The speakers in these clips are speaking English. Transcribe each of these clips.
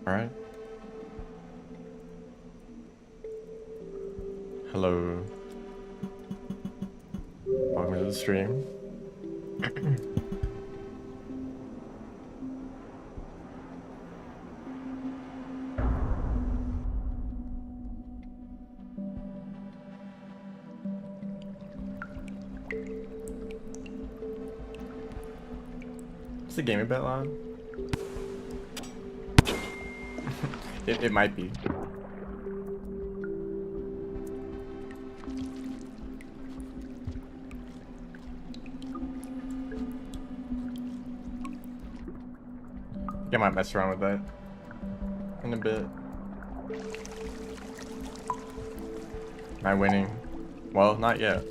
Alright. Hello. Welcome to the stream. Is the game a bit loud? It might be. I might mess around with that in a bit. Am I winning? Well, not yet.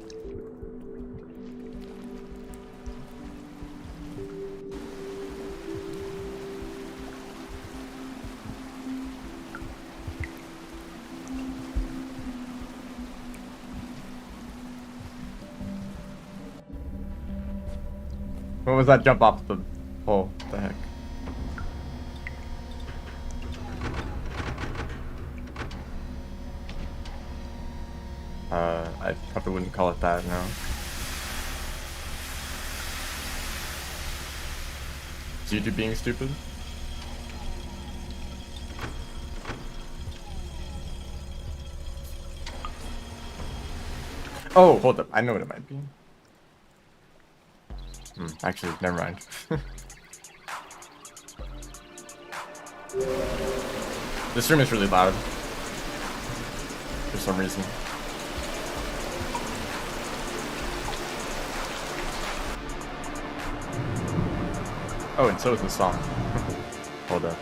What was that jump off the pole? What the heck? I probably wouldn't call it that, no. Is YouTube being stupid? Oh, hold up. I know what it might be. Actually, never mind. This room is really loud. For some reason. Oh, and so is the song. Hold up.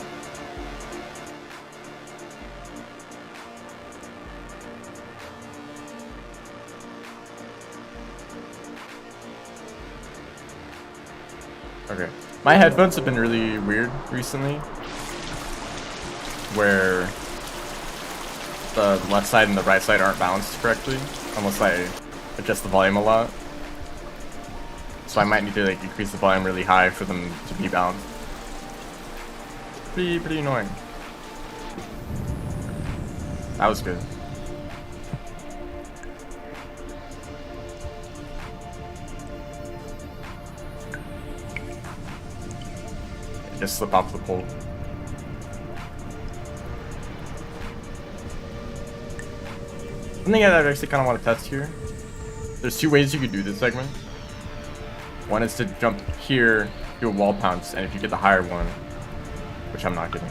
Okay. My headphones have been really weird recently. Where the left side and the right side aren't balanced correctly. Unless I adjust the volume a lot. So I might need to like increase the volume really high for them to be balanced. Pretty annoying. That was good. Just slip off the pole. Something that I actually kind of want to test here. There's two ways you could do this segment. One is to jump here, do a wall pounce, and if you get the higher one, which I'm not getting.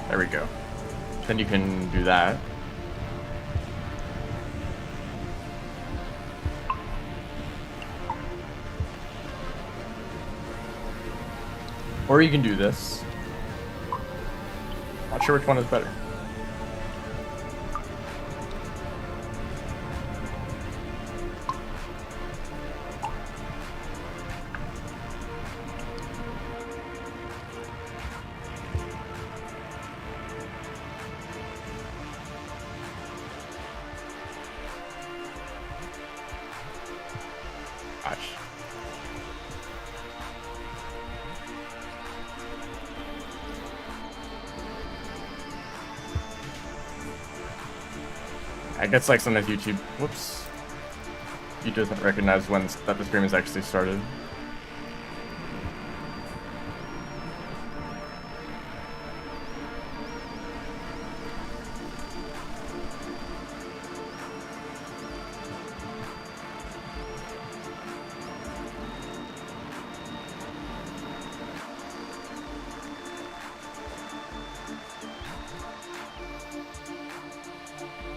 There we go. Then you can do that. Or you can do this. Not sure which one is better. Gosh. I guess like sometimes YouTube, whoops, YouTube doesn't recognize when that the stream has actually started.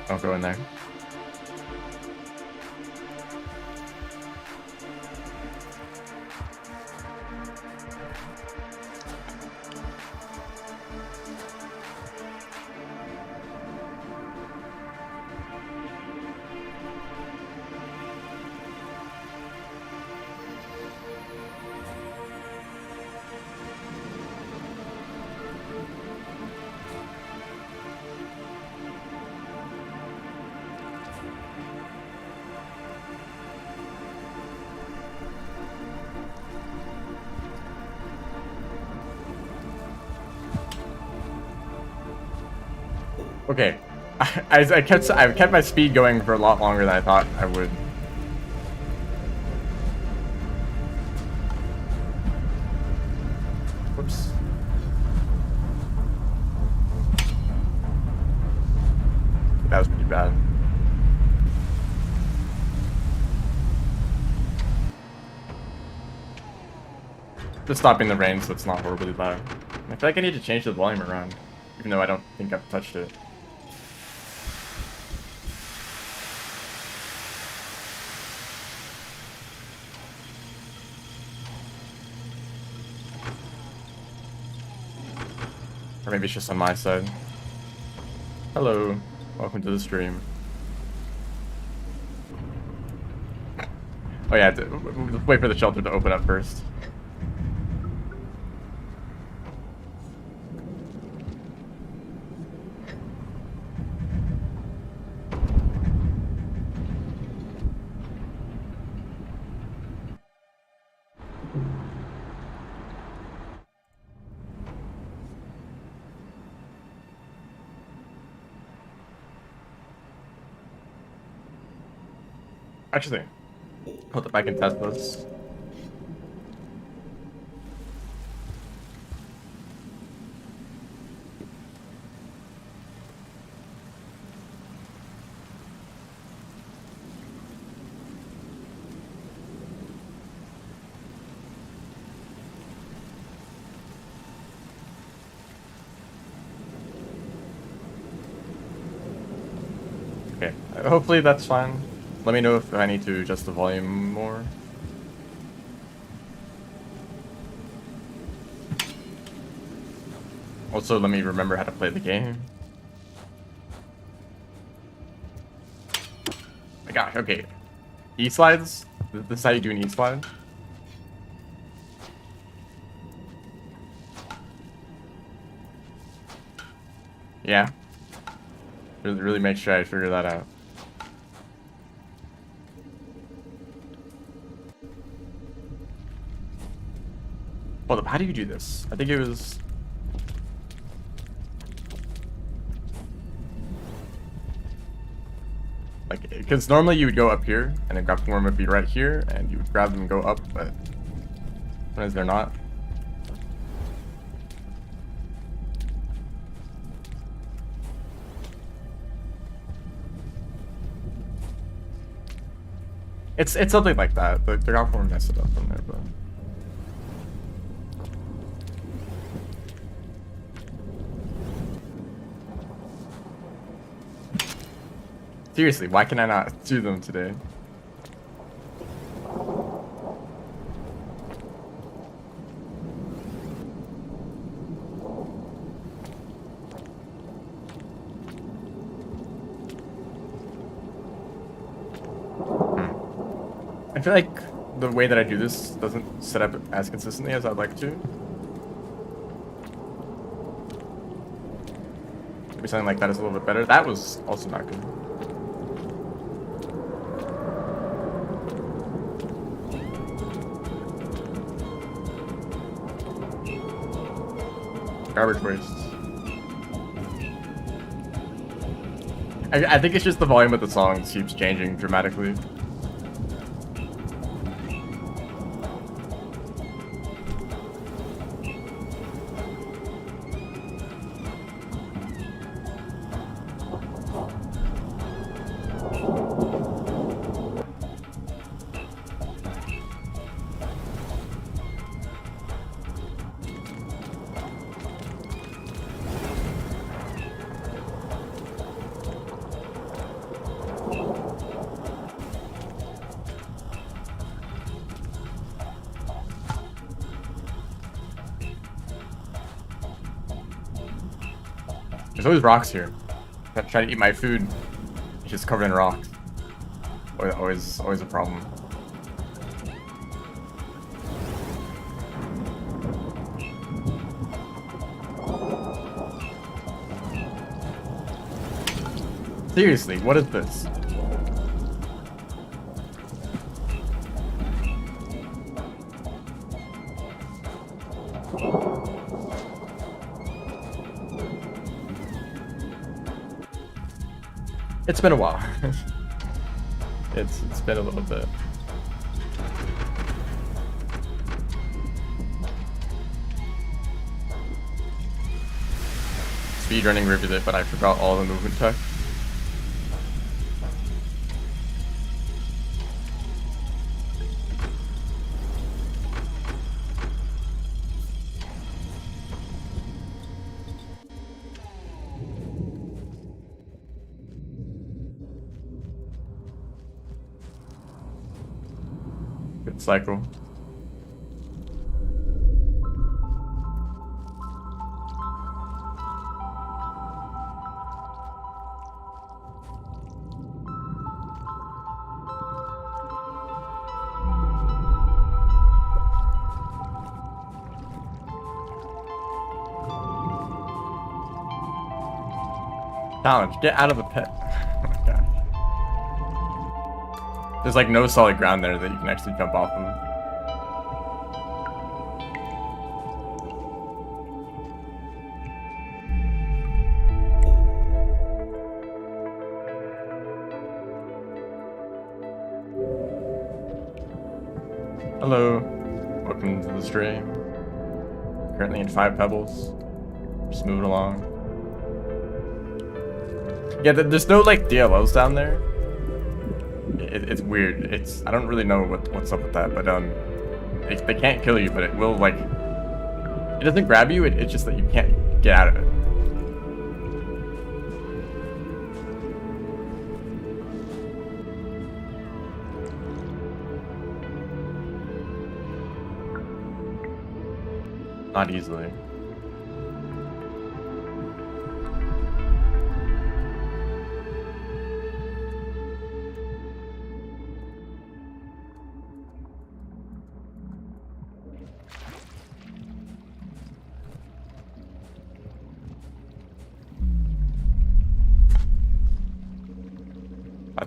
Don't go in there. Okay. I kept my speed going for a lot longer than I thought I would. Whoops. That was pretty bad. Just stopping the rain so it's not horribly loud. I feel like I need to change the volume around, even though I don't think I've touched it. Or maybe it's just on my side. Hello, welcome to the stream. Oh yeah, wait for the shelter to open up first. Actually, hold up, I can test this. Okay, hopefully that's fine. Let me know if I need to adjust the volume more. Also, let me remember how to play the game. My gosh, okay. E-slides? This is how you do an E-slide? Yeah. Really make sure I figure that out. Hold up, how do you do this? I think it was... like, because normally you would go up here, and then grab form would be right here, and you would grab them and go up, but sometimes they're not. It's something like that. The grab form messed it up from there, but... seriously, why can I not do them today? I feel like the way that I do this doesn't set up as consistently as I'd like to. Maybe something like that is a little bit better. That was also not good. Garbage waste. I think it's just the volume of the song keeps changing dramatically. There's always rocks here. I try to eat my food, it's just covered in rocks. Always a problem. Seriously, what is this? It's been a while. It's been a little bit. Speedrunning Rivulet, but I forgot all the movement tech. Good cycle. Challenge, get out of the pit. Oh my gosh. There's like no solid ground there that you can actually jump off of. Hello, welcome to the stream. Currently in 5 pebbles. Just moving along. Yeah, there's no like DLLs down there. It's weird. I don't really know what's up with that, but they can't kill you, but it will like. It doesn't grab you. It's just that you can't get out of it. Not easily.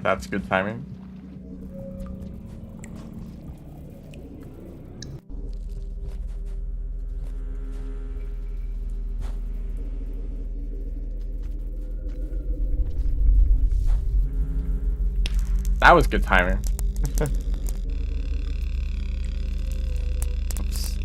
That's good timing. That was good timing. Oops.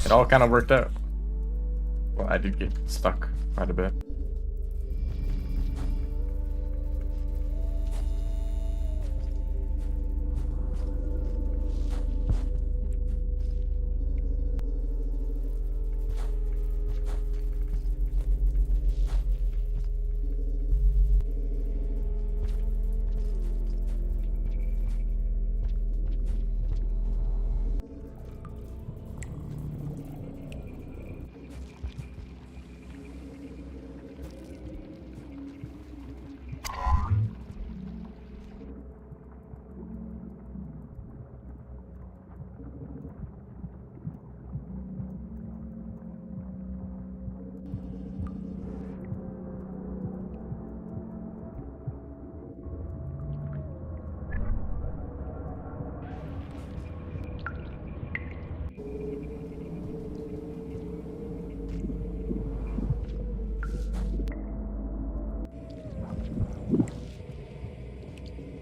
It all kind of worked out. Well, I did get stuck quite a bit.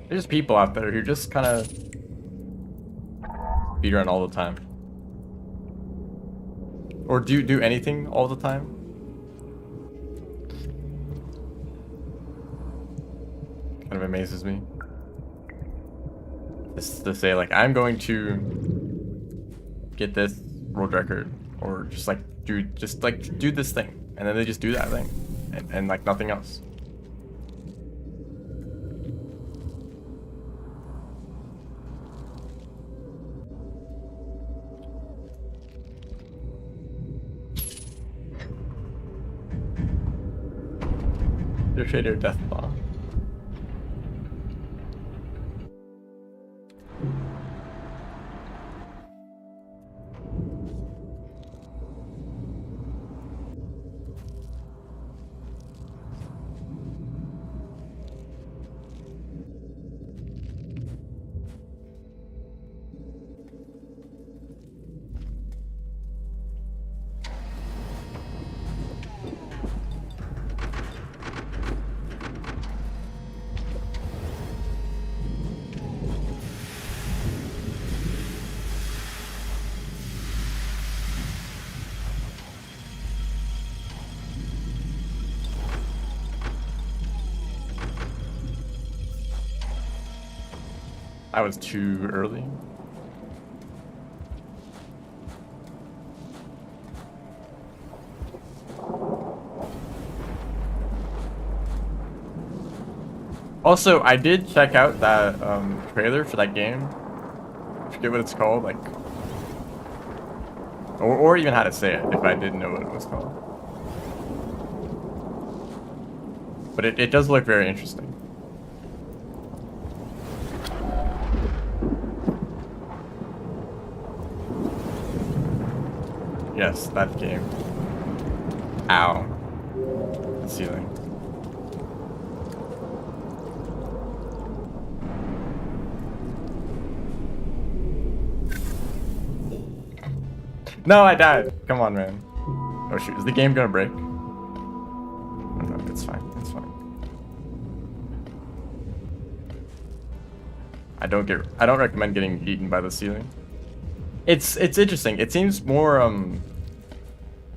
There's people out there who just kind of speedrun all the time. Or do anything all the time. Kind of amazes me. Just to say like, I'm going to get this world record, or just do this thing, and then they just do that thing, and like nothing else. Shader death bomb. I was too early. Also, I did check out that trailer for that game. I forget what it's called, like, or even how to say it if I didn't know what it was called. But it does look very interesting. Yes, that game. Ow. The ceiling. No, I died. Come on, man. Oh shoot, is the game gonna break? Oh, no, it's fine. It's fine. I don't recommend getting eaten by the ceiling. It's interesting. It seems more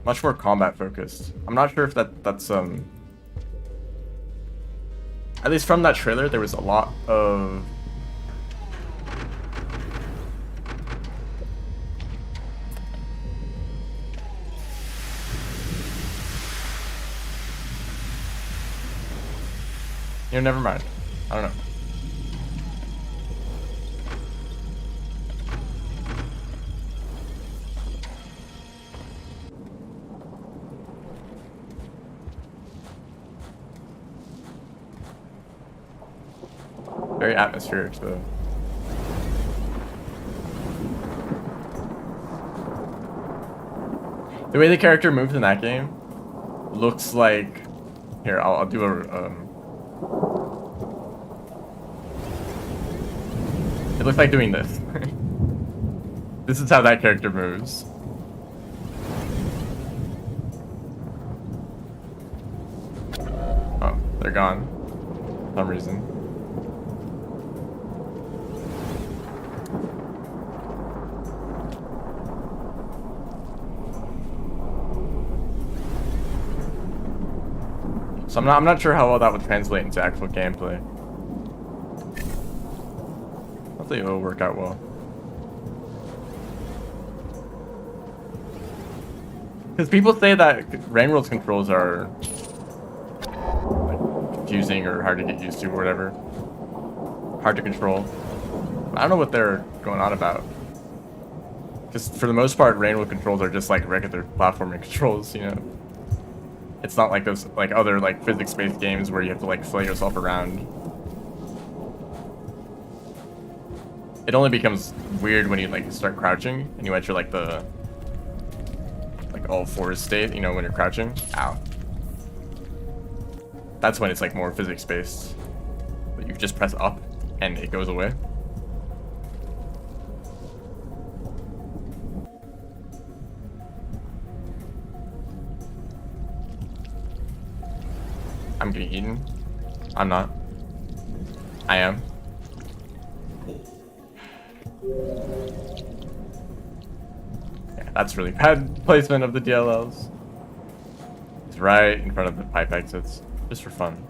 much more combat focused. I'm not sure if that's at least from that trailer there was a lot of never mind. I don't know. Very atmospheric, though. The way the character moves in that game looks like... Here, I'll do a... It looks like doing this. This is how that character moves. Oh, they're gone. For some reason. So I'm not sure how well that would translate into actual gameplay. Hopefully it'll work out well. Because people say that Rain World's controls are like, confusing or hard to get used to or whatever. Hard to control. I don't know what they're going on about. Because for the most part, Rain World controls are just like regular platforming controls, you know? It's not like those like other like physics-based games where you have to like slow yourself around. It only becomes weird when you like start crouching and you enter like the like all fours state, you know, when you're crouching. Ow. That's when it's like more physics-based. But you just press up and it goes away. I'm getting eaten. I'm not. I am. Yeah, that's really bad placement of the DLLs. It's right in front of the pipe exits, just for fun.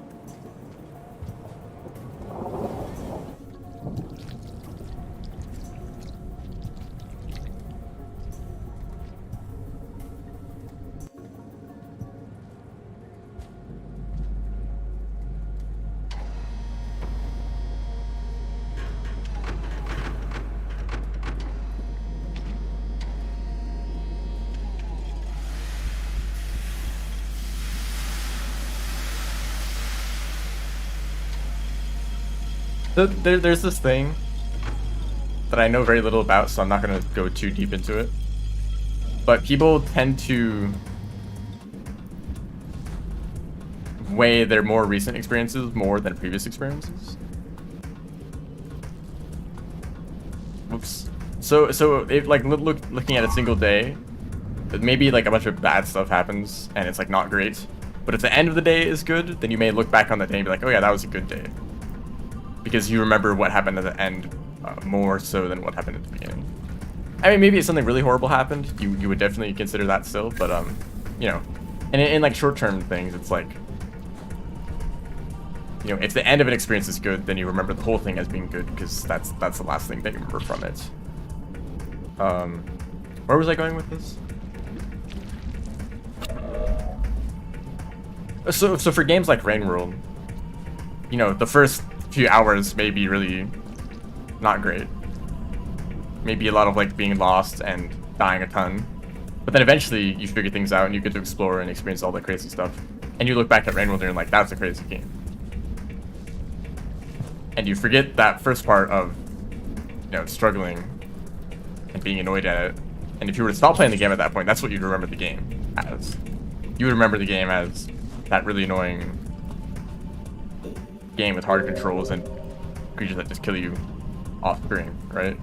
There's this thing that I know very little about, so I'm not going to go too deep into it. But people tend to weigh their more recent experiences more than previous experiences. Whoops. So if like looking at a single day, maybe like a bunch of bad stuff happens and it's like not great. But if the end of the day is good, then you may look back on that day and be like, oh yeah, that was a good day. Because you remember what happened at the end more so than what happened at the beginning. I mean, maybe if something really horrible happened, you would definitely consider that still, but you know, and in like short-term things, it's like You know, if the end of an experience is good, then you remember the whole thing as being good, because that's the last thing that you remember from it. Where was I going with this? So for games like Rain World, you know, the first few hours may be really not great. Maybe a lot of like being lost and dying a ton. But then eventually you figure things out and you get to explore and experience all the crazy stuff. And you look back at Rain World and you're like, that's a crazy game. And you forget that first part of, you know, struggling and being annoyed at it. And if you were to stop playing the game at that point, that's what you'd remember the game as. You would remember the game as that really annoying game with hard controls and creatures that just kill you off screen, right?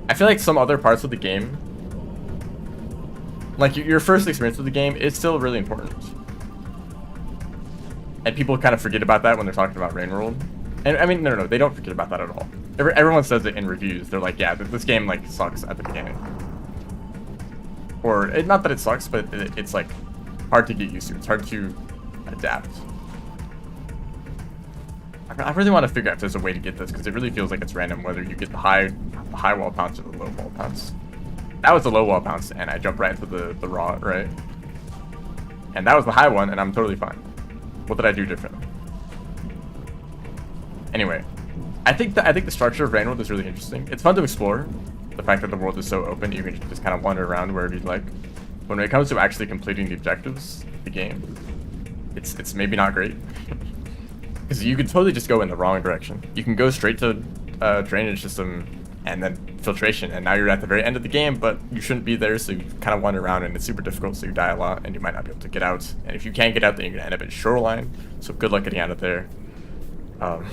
I feel like some other parts of the game, like your first experience with the game, is still really important. And people kind of forget about that when they're talking about Rain World. And I mean, no, they don't forget about that at all. Everyone says it in reviews. They're like, yeah, this game like sucks at the beginning. Or, not that it sucks, but it's like hard to get used to. It's hard to adapt. I really want to figure out if there's a way to get this, because it really feels like it's random whether you get the high wall bounce or the low wall bounce. That was the low wall bounce, and I jumped right into the raw, right? And that was the high one, and I'm totally fine. What did I do differently? Anyway, I think the structure of Rain World is really interesting. It's fun to explore. The fact that the world is so open, you can just kind of wander around wherever you'd like. When it comes to actually completing the objectives, the game, it's maybe not great. Because you could totally just go in the wrong direction. You can go straight to drainage system and then filtration, and now you're at the very end of the game, but you shouldn't be there, so you kind of wander around, and it's super difficult, so you die a lot, and you might not be able to get out. And if you can't get out, then you're going to end up in Shoreline, so good luck getting out of there. I'm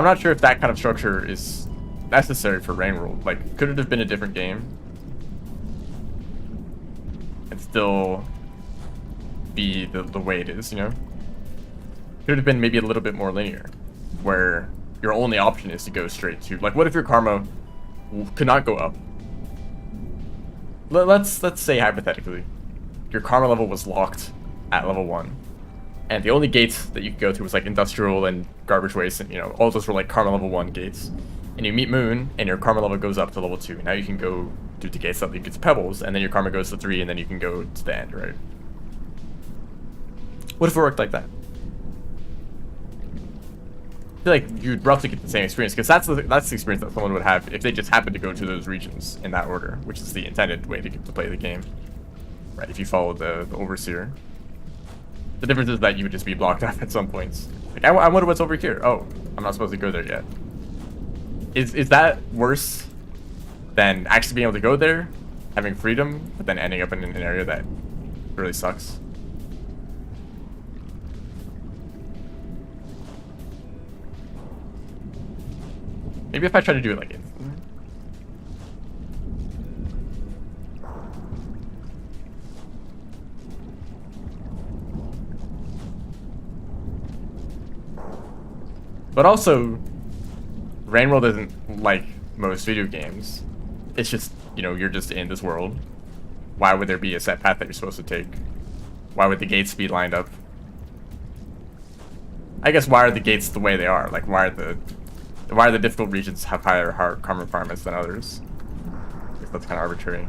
not sure if that kind of structure is necessary for Rain World. Like, could it have been a different game and still be the way it is, you know? Could have been maybe a little bit more linear, where your only option is to go straight to, like, what if your karma could not go up? Let's say hypothetically your karma level was locked at level 1, and the only gates that you could go to was like industrial and garbage waste, and you know, all those were like karma level 1 gates. And you meet Moon, and your karma level goes up to level 2. Now you can go do the gates that lead you to Pebbles, and then your karma goes to 3, and then you can go to the end, right? What if it worked like that? I feel like you'd roughly get the same experience, because that's the experience that someone would have if they just happened to go to those regions in that order, which is the intended way to get to play the game, right? If you follow the Overseer. The difference is that you would just be blocked off at some points. Like, I wonder what's over here. Oh, I'm not supposed to go there yet. Is that worse than actually being able to go there, having freedom, but then ending up in an area that really sucks? Maybe if I try to do it like instantly. But also, Rain World isn't like most video games. It's just, you know, you're just in this world. Why would there be a set path that you're supposed to take? Why would the gates be lined up? I guess why are the gates the way they are? Like, why are the difficult regions have higher karma requirements than others? I guess that's kind of arbitrary.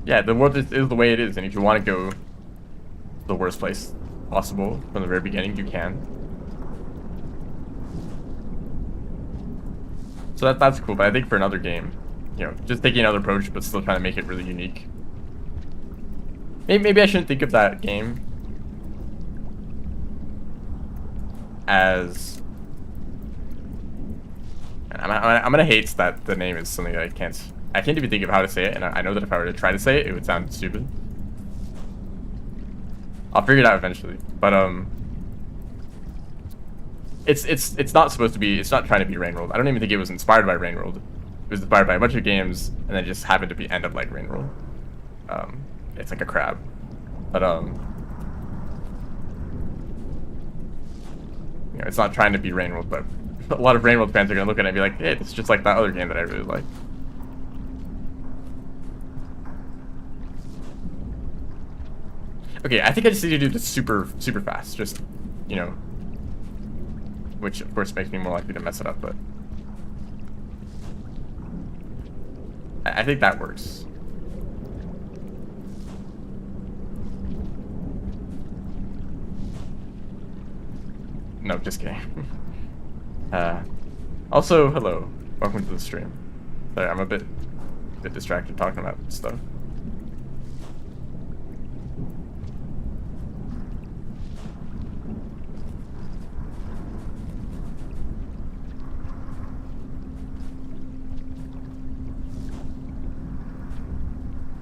Yeah, the world is the way it is, and if you want to go the worst place possible from the very beginning, you can. So that's cool, but I think for another game, you know, just taking another approach, but still trying to make it really unique. Maybe I shouldn't think of that game as... I'm gonna hate that the name is something that I can't even think of how to say it, and I know that if I were to try to say it, it would sound stupid. I'll figure it out eventually, but it's not supposed to be. It's not trying to be Rain World. I don't even think it was inspired by Rain World. It was inspired by a bunch of games, and then just happened to be end up like Rain World. It's like a crab, but you know, it's not trying to be Rain World. But a lot of Rain World fans are gonna look at it and be like, hey, it's just like that other game that I really like. Okay, I think I just need to do this super fast. Just, you know, which of course makes me more likely to mess it up, but I think that works. No, just kidding. Also, hello. Welcome to the stream. Sorry, I'm a bit distracted talking about stuff.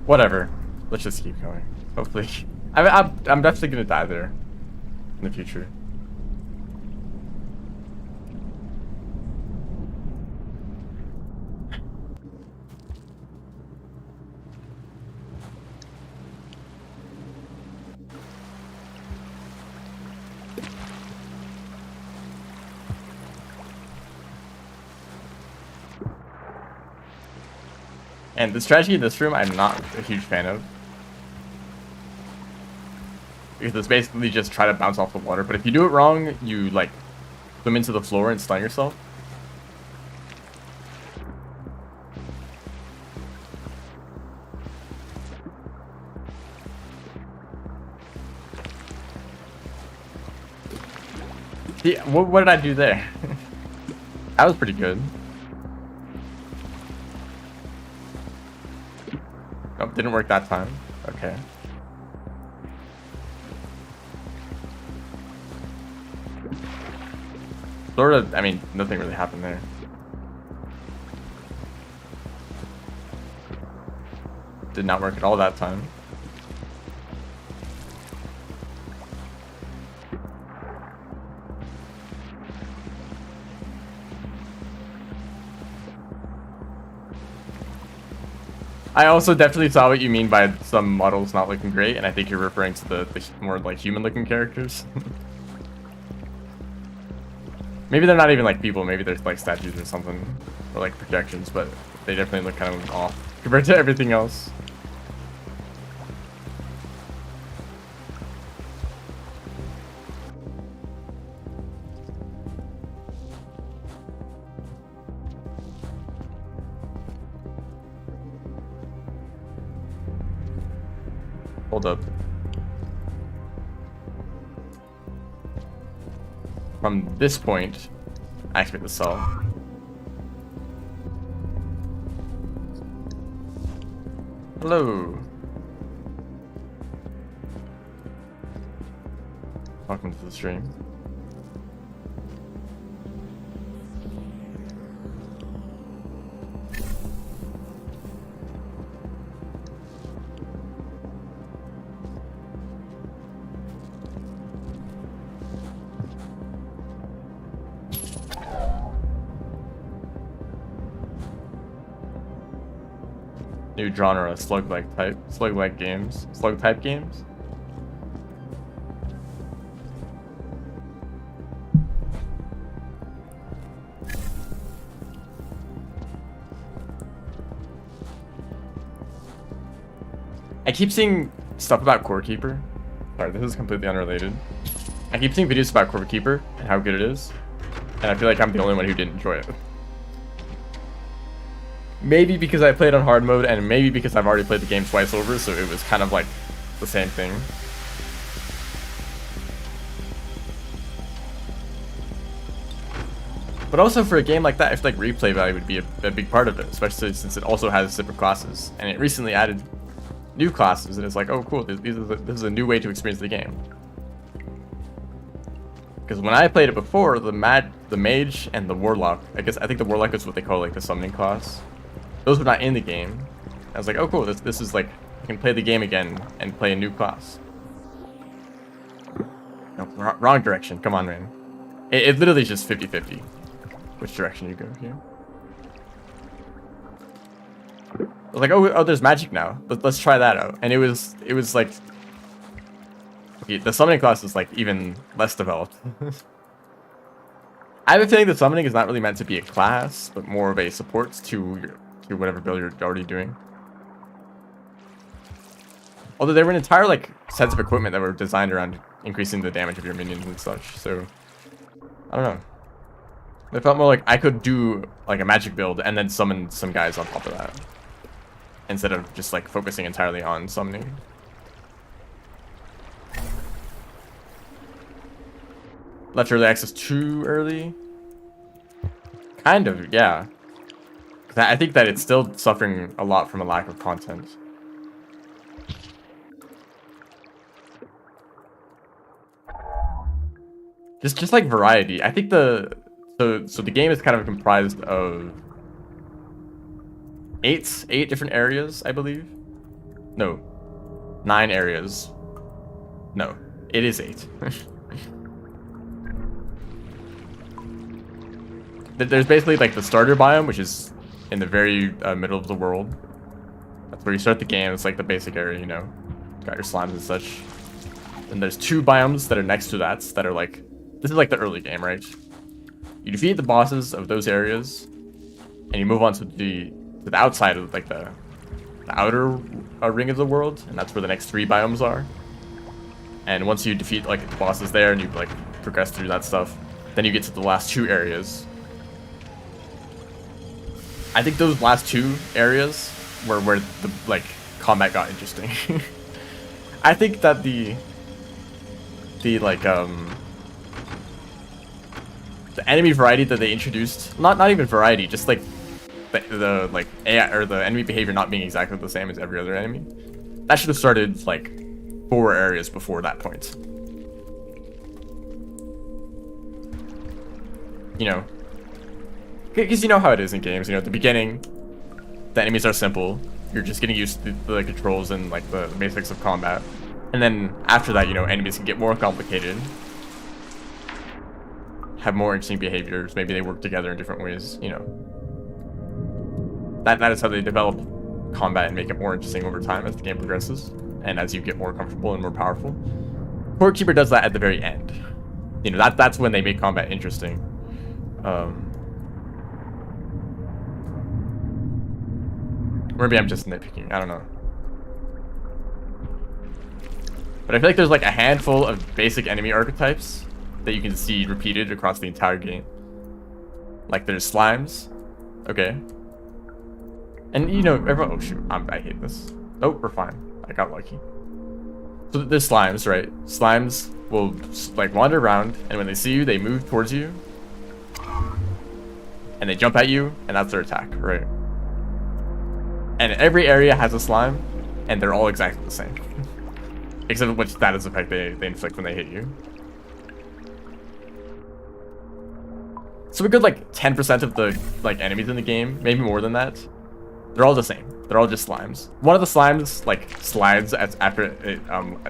Whatever. Let's just keep going. Hopefully. I'm definitely gonna die there in the future. And the strategy in this room, I'm not a huge fan of. Because it's basically just try to bounce off the water. But if you do it wrong, you, like, swim into the floor and stun yourself. Yeah, what did I do there? That was pretty good. Nope, didn't work that time. Okay. Sort of, I mean, nothing really happened there. Did not work at all that time. I also definitely saw what you mean by some models not looking great, and I think you're referring to the more like human-looking characters. Maybe they're not even like people, maybe they're like statues or something, or like projections, but they definitely look kind of off compared to everything else. Hold up. From this point, activate the cell. Hello. Welcome to the stream. New genre, slug-like games, slug-type games. I keep seeing stuff about Core Keeper. Sorry, this is completely unrelated. I keep seeing videos about Core Keeper and how good it is, and I feel like I'm the only one who didn't enjoy it. Maybe because I played on hard mode, and maybe because I've already played the game twice over, so it was kind of like the same thing. But also for a game like that, I feel like replay value would be a big part of it, especially since it also has separate classes, and it recently added new classes, and it's like, oh cool, this is a new way to experience the game. Because when I played it before, the mage and the warlock, I think the warlock is what they call like the summoning class. Those were not in the game. I was like, oh cool, this is like, I can play the game again and play a new class. No, wrong direction. Come on, man. It literally is just 50-50 which direction you go here. I was like, oh, there's magic now. Let's try that out. And it was like, okay, the summoning class is like even less developed. I have a feeling that summoning is not really meant to be a class, but more of a support to whatever build you're already doing. Although there were entire like sets of equipment that were designed around increasing the damage of your minions and such. So I don't know. It felt more like I could do like a magic build and then summon some guys on top of that, instead of just like focusing entirely on summoning. Left early access too early? Kind of, yeah. I think that it's still suffering a lot from a lack of content. Just like variety. I think so the game is kind of comprised of eight different areas, I believe. No, 9 areas. No, it is 8. There's basically like the starter biome, which is in the very middle of the world. That's where you start the game. It's like the basic area, you know. Got your slimes and such. And there's 2 biomes that are next to that are like, this is like the early game, right? You defeat the bosses of those areas, and you move on to the outside of like the outer ring of the world, and that's where the next 3 biomes are. And once you defeat like the bosses there, and you like progress through that stuff, then you get to the last 2 areas. I think those last 2 areas were where the like combat got interesting. I think that the enemy variety that they introduced, not even variety, just like the like AI or the enemy behavior not being exactly the same as every other enemy. That should have started like 4 areas before that point. You know, because you know how it is in games. You know, at the beginning, the enemies are simple. You're just getting used to the controls and like the basics of combat. And then after that, you know, enemies can get more complicated, have more interesting behaviors. Maybe they work together in different ways. You know, that is how they develop combat and make it more interesting over time as the game progresses and as you get more comfortable and more powerful. Court Keeper does that at the very end. You know, that's when they make combat interesting. Maybe I'm just nitpicking. I don't know. But I feel like there's like a handful of basic enemy archetypes that you can see repeated across the entire game. Like there's slimes. Okay. And you know, everyone, oh shoot, I hate this. Oh, we're fine. I got lucky. So there's slimes, right? Slimes will like wander around, and when they see you, they move towards you. And they jump at you, and that's their attack, right? And every area has a slime, and they're all exactly the same. Except which status effect they inflict when they hit you. So a good like 10% of the like enemies in the game, maybe more than that, they're all the same. They're all just slimes. One of the slimes like slides after it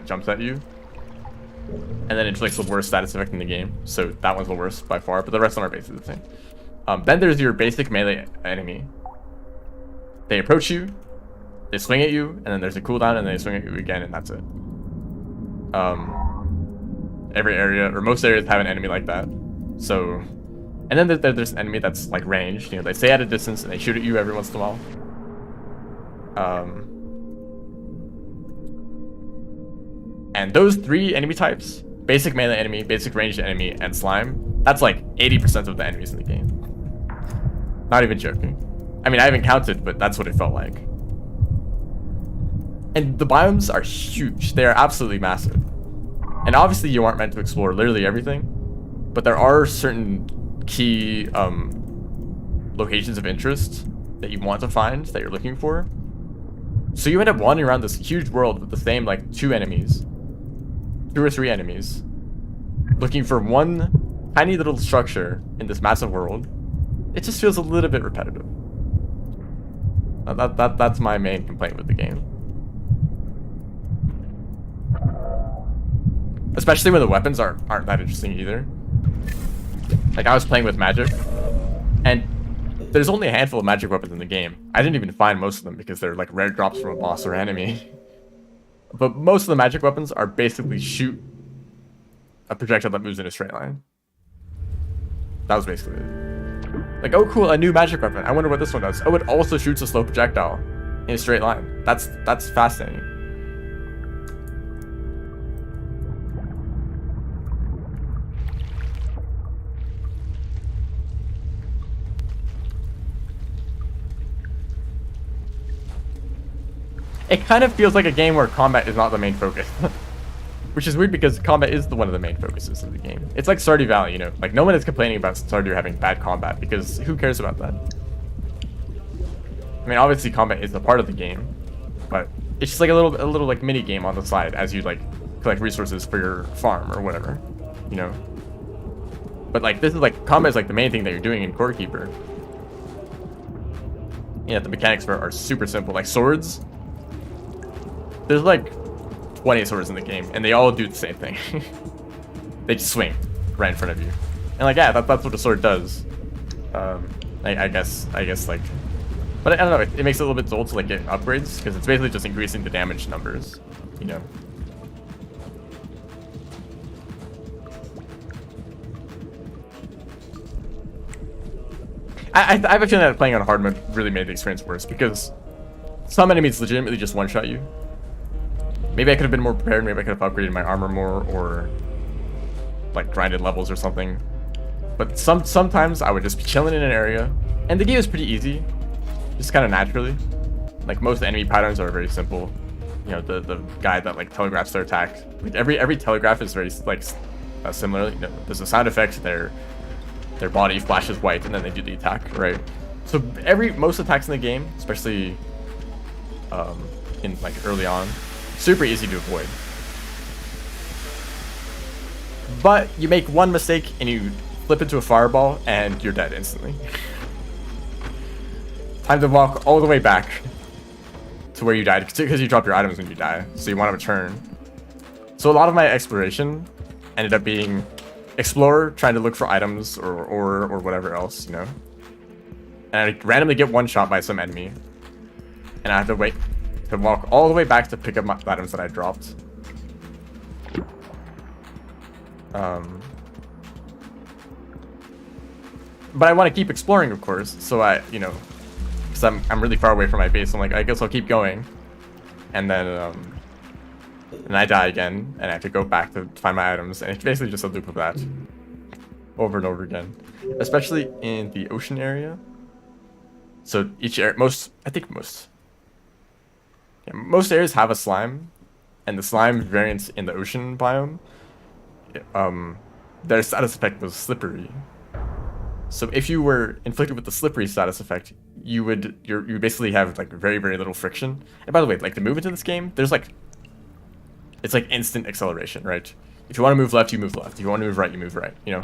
jumps at you, and then inflicts the worst status effect in the game. So that one's the worst by far, but the rest of them are basically the same. Then there's your basic melee enemy. They approach you, they swing at you, and then there's a cooldown, and then they swing at you again, and that's it. Every area, or most areas, have an enemy like that. So, and then there's an enemy that's like ranged. You know, they stay at a distance and they shoot at you every once in a while. And those 3 enemy types, basic melee enemy, basic ranged enemy, and slime, that's like 80% of the enemies in the game. Not even joking. I mean, I haven't counted, but that's what it felt like. And the biomes are huge. They are absolutely massive. And obviously you aren't meant to explore literally everything, but there are certain key locations of interest that you want to find, that you're looking for. So you end up wandering around this huge world with the same like 2 enemies, 2 or 3 enemies, looking for one tiny little structure in this massive world. It just feels a little bit repetitive. That's my main complaint with the game. Especially when the weapons aren't that interesting either. Like, I was playing with magic, and there's only a handful of magic weapons in the game. I didn't even find most of them because they're like rare drops from a boss or enemy. But most of the magic weapons are basically shoot a projectile that moves in a straight line. That was basically it. Like, oh cool, a new magic weapon. I wonder what this one does. Oh, it also shoots a slow projectile in a straight line. That's fascinating. It kind of feels like a game where combat is not the main focus. Which is weird because combat is one of the main focuses of the game. It's like Stardew Valley, you know? Like, no one is complaining about Stardew having bad combat because who cares about that? I mean, obviously combat is a part of the game, but it's just like a little like mini game on the side as you like collect resources for your farm or whatever, you know? But like, this is like, combat is like the main thing that you're doing in Core Keeper. Yeah, the mechanics are super simple. Like swords, there's like 20 swords in the game, and they all do the same thing. They just swing right in front of you, and like, yeah, that's what a sword does. I guess like, but I don't know. It makes it a little bit dull to like get upgrades because it's basically just increasing the damage numbers, you know. I have a feeling that playing on hard mode really made the experience worse because some enemies legitimately just one-shot you. Maybe I could have been more prepared, maybe I could have upgraded my armor more, or like grinded levels or something. But sometimes I would just be chilling in an area, and the game is pretty easy, just kind of naturally. Like most enemy patterns are very simple. You know, the guy that like telegraphs their attack. Like every telegraph is very like similar. You know, there's a sound effect, their body flashes white, and then they do the attack, right? So most attacks in the game, especially in like early on, super easy to avoid. But you make one mistake and you flip into a fireball and you're dead instantly. Time to walk all the way back to where you died because you drop your items when you die, so you want to return. So a lot of my exploration ended up being explore, trying to look for items or whatever else, you know. And I randomly get one shot by some enemy, and I have to wait to walk all the way back to pick up my items that I dropped. But I want to keep exploring, of course, so you know, because I'm really far away from my base. I'm like, I guess I'll keep going, and then I die again, and I have to go back to find my items, and it's basically just a loop of that over and over again, especially in the ocean area. So each area, most areas have a slime, and the slime variants in the ocean biome, their status effect was slippery. So if you were inflicted with the slippery status effect, you basically have like very, very little friction. And by the way, like the movement in this game, it's like instant acceleration, right? If you want to move left, you move left. If you want to move right, you move right, you know?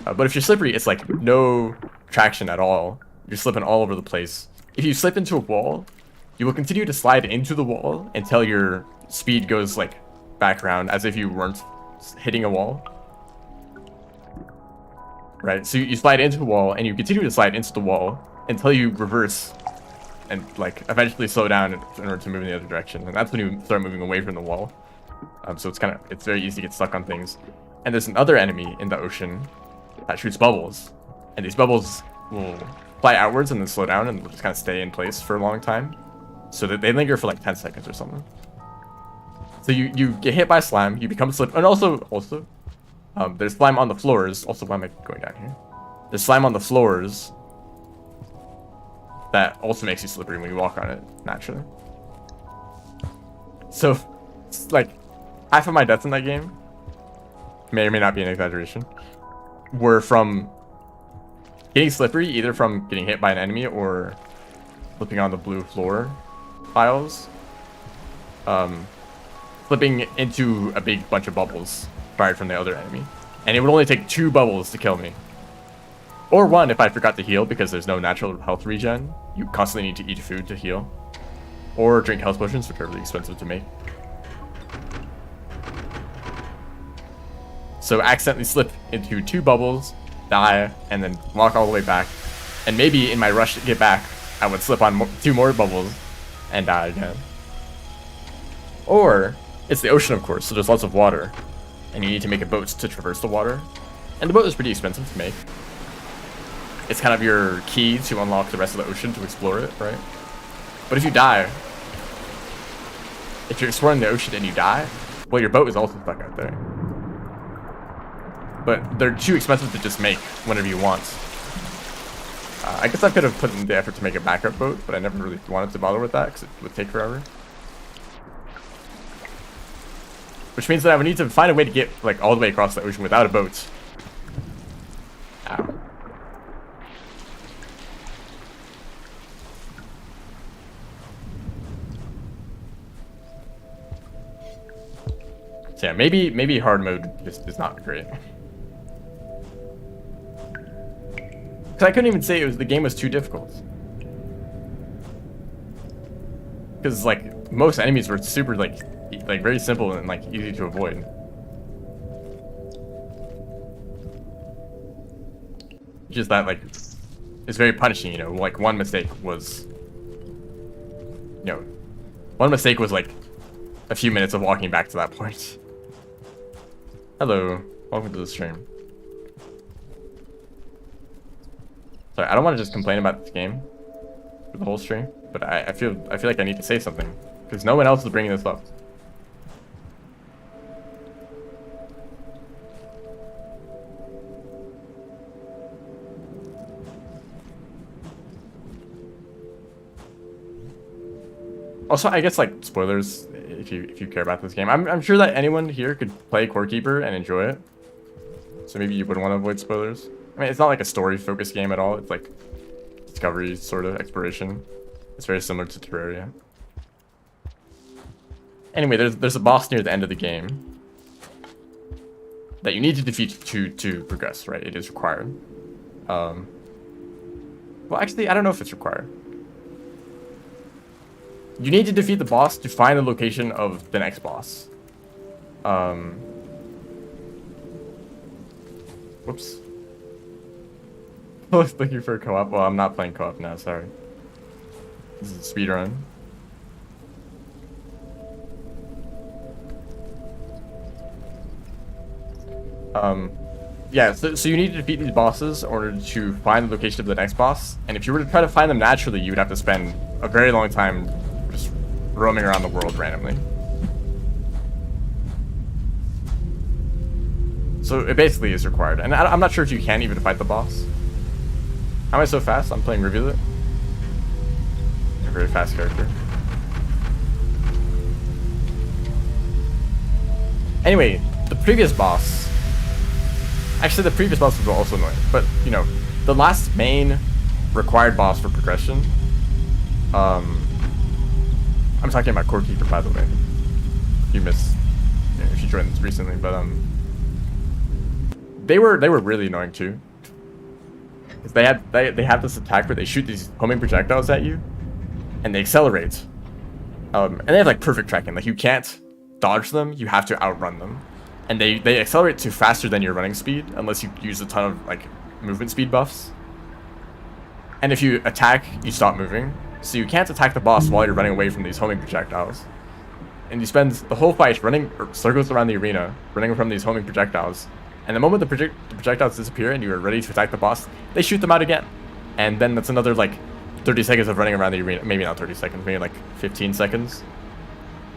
But if you're slippery, it's like no traction at all. You're slipping all over the place. If you slip into a wall, you will continue to slide into the wall until your speed goes like back around as if you weren't hitting a wall. Right, so you slide into a wall and you continue to slide into the wall until you reverse and like eventually slow down in order to move in the other direction, and that's when you start moving away from the wall. So it's very easy to get stuck on things. And there's another enemy in the ocean that shoots bubbles, and these bubbles will fly outwards and then slow down and just kind of stay in place for a long time, so that they linger for like 10 seconds or something. So you get hit by slime, you become slip, and also there's slime on the floors. Also, why am I going down here? There's slime on the floors that also makes you slippery when you walk on it, naturally. So, like, half of my deaths in that game, may or may not be an exaggeration, were from getting slippery, either from getting hit by an enemy or flipping on the blue floor tiles, flipping into a big bunch of bubbles fired from the other enemy, and it would only take 2 bubbles to kill me, or 1 if I forgot to heal, because there's no natural health regen. You constantly need to eat food to heal, or drink health potions, which are really expensive to make. So accidentally slip into 2 bubbles, die, and then walk all the way back. And maybe in my rush to get back, I would slip on 2 more bubbles and die again. Or it's the ocean, of course, so there's lots of water, and you need to make a boat to traverse the water. And the boat is pretty expensive to make. It's kind of your key to unlock the rest of the ocean to explore it, right? But if you die, if you're exploring the ocean and you die, well, your boat is also stuck out there. But they're too expensive to just make whenever you want. I guess I could have put in the effort to make a backup boat, but I never really wanted to bother with that because it would take forever. Which means that I would need to find a way to get like all the way across the ocean without a boat. Ow. So yeah, maybe hard mode just is not great. Cause I couldn't even say the game was too difficult. Cause like most enemies were super like very simple and like easy to avoid. Just that like it's very punishing, you know, like one mistake was like a few minutes of walking back to that point. Hello, welcome to the stream. Sorry, I don't want to just complain about this game for the whole stream, but I feel like I need to say something because no one else is bringing this up. Also, I guess like spoilers if you care about this game. I'm sure that anyone here could play Core Keeper and enjoy it. So maybe you would want to avoid spoilers. I mean, it's not like a story-focused game at all. It's like discovery, sort of exploration. It's very similar to Terraria. Anyway, there's a boss near the end of the game that you need to defeat to progress. Right? It is required. Well, actually, I don't know if it's required. You need to defeat the boss to find the location of the next boss. Whoops. I was looking for a co-op. Well, I'm not playing co-op now, sorry. This is a speedrun. Yeah, so you need to defeat these bosses in order to find the location of the next boss. And if you were to try to find them naturally, you would have to spend a very long time just roaming around the world randomly. So it basically is required. And I'm not sure if you can even fight the boss. How am I so fast? I'm playing Rivulet. A very fast character. Anyway, the previous boss... Actually, the previous boss was also annoying. But, you know, the last main required boss for progression... I'm talking about Core Keeper, by the way. If you joined this recently, but, They were really annoying, too. Because they have this attack where they shoot these homing projectiles at you, and they accelerate. And they have like perfect tracking. Like you can't dodge them, you have to outrun them. And they accelerate to faster than your running speed, unless you use a ton of like movement speed buffs. And if you attack, you stop moving. So you can't attack the boss while you're running away from these homing projectiles. And you spend the whole fight running circles around the arena, running from these homing projectiles. And the moment the projectiles disappear and you are ready to attack the boss, they shoot them out again. And then that's another like 30 seconds of running around the arena. Maybe not 30 seconds, maybe like 15 seconds.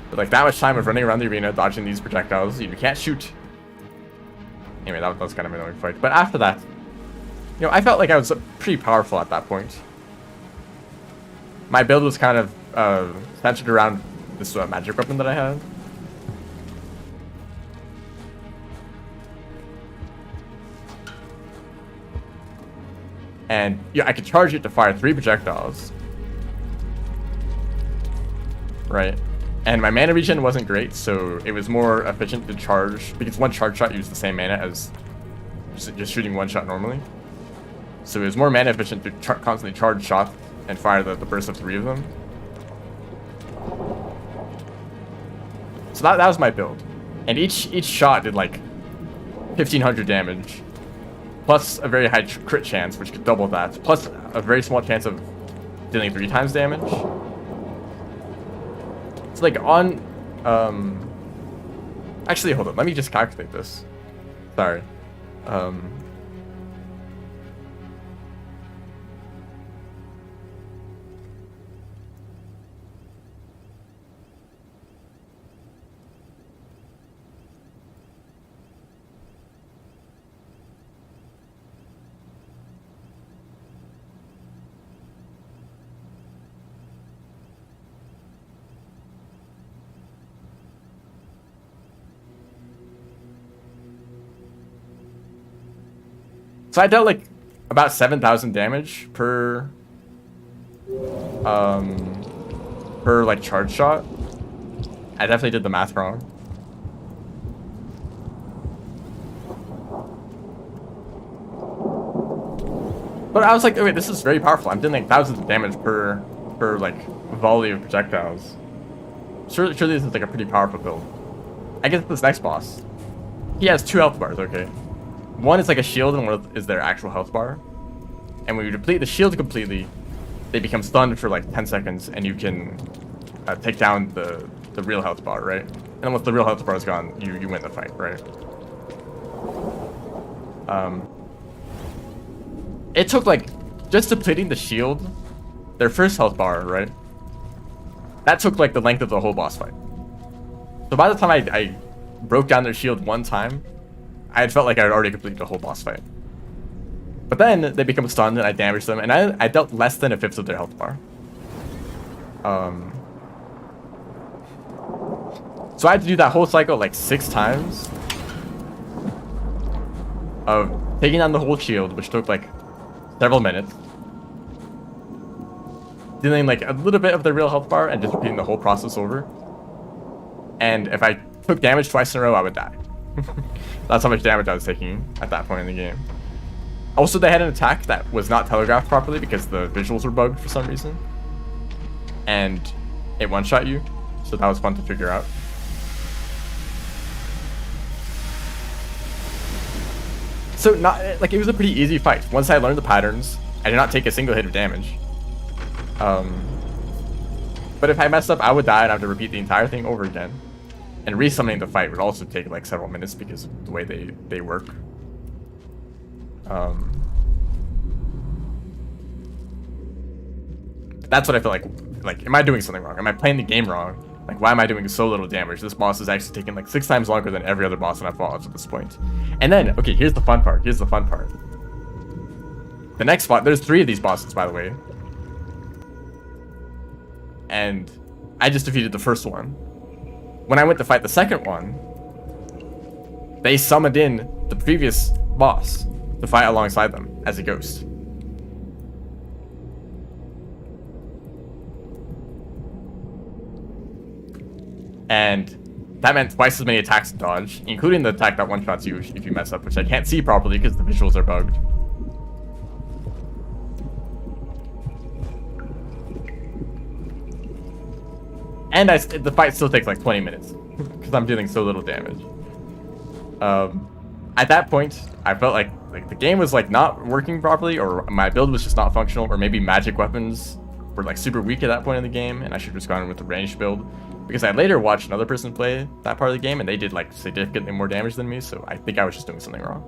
But like that much time of running around the arena, dodging these projectiles, you can't shoot. Anyway, that was kind of an annoying fight. But after that, you know, I felt like I was pretty powerful at that point. My build was kind of centered around this magic weapon that I had. And yeah, I could charge it to fire 3 projectiles. Right. And my mana regen wasn't great, so it was more efficient to charge, because one charge shot used the same mana as just shooting one shot normally. So it was more mana efficient to constantly charge shots and fire the burst of 3 of them. So that was my build. And each shot did like 1500 damage, plus a very high crit chance, which could double that, plus a very small chance of dealing 3 times damage. It's like on, actually, hold on, let me just calculate this. Sorry. So I dealt like about 7,000 damage per like charge shot. I definitely did the math wrong. But I was like, oh, wait, this is very powerful. I'm doing like thousands of damage per like volley of projectiles. Surely this is like a pretty powerful build. I guess this next boss, he has 2 health bars. Okay. One is like a shield and one is their actual health bar. And when you deplete the shield completely, they become stunned for like 10 seconds and you can take down the real health bar, right? And then once the real health bar is gone, you win the fight, right? It took like, just depleting the shield, their first health bar, right? That took like the length of the whole boss fight. So by the time I broke down their shield one time, I had felt like I had already completed the whole boss fight. But then they become stunned and I damaged them, and I dealt less than 1/5 of their health bar. So I had to do that whole cycle like 6 times of taking down the whole shield, which took like several minutes, dealing like a little bit of the real health bar and just repeating the whole process over. And if I took damage twice in a row, I would die. That's how much damage I was taking at that point in the game. Also, they had an attack that was not telegraphed properly because the visuals were bugged for some reason. And it one-shot you, so that was fun to figure out. So it was a pretty easy fight. Once I learned the patterns, I did not take a single hit of damage. But if I messed up, I would die and I would have to repeat the entire thing over again. And resummoning the fight would also take like several minutes because of the way they work. That's what I feel like, am I doing something wrong? Am I playing the game wrong? Like, why am I doing so little damage? This boss is actually taking like 6 times longer than every other boss that I've fought at this point. And then, okay, here's the fun part. The next boss, there's 3 of these bosses, by the way. And I just defeated the first one. When I went to fight the second one, they summoned in the previous boss to fight alongside them as a ghost. And that meant twice as many attacks to dodge, including the attack that one-shots you if you mess up, which I can't see properly because the visuals are bugged. And the fight still takes like 20 minutes because I'm dealing so little damage. At that point, I felt like the game was like not working properly, or my build was just not functional, or maybe magic weapons were like super weak at that point in the game, and I should have just gone with the ranged build. Because I later watched another person play that part of the game, and they did like significantly more damage than me, so I think I was just doing something wrong.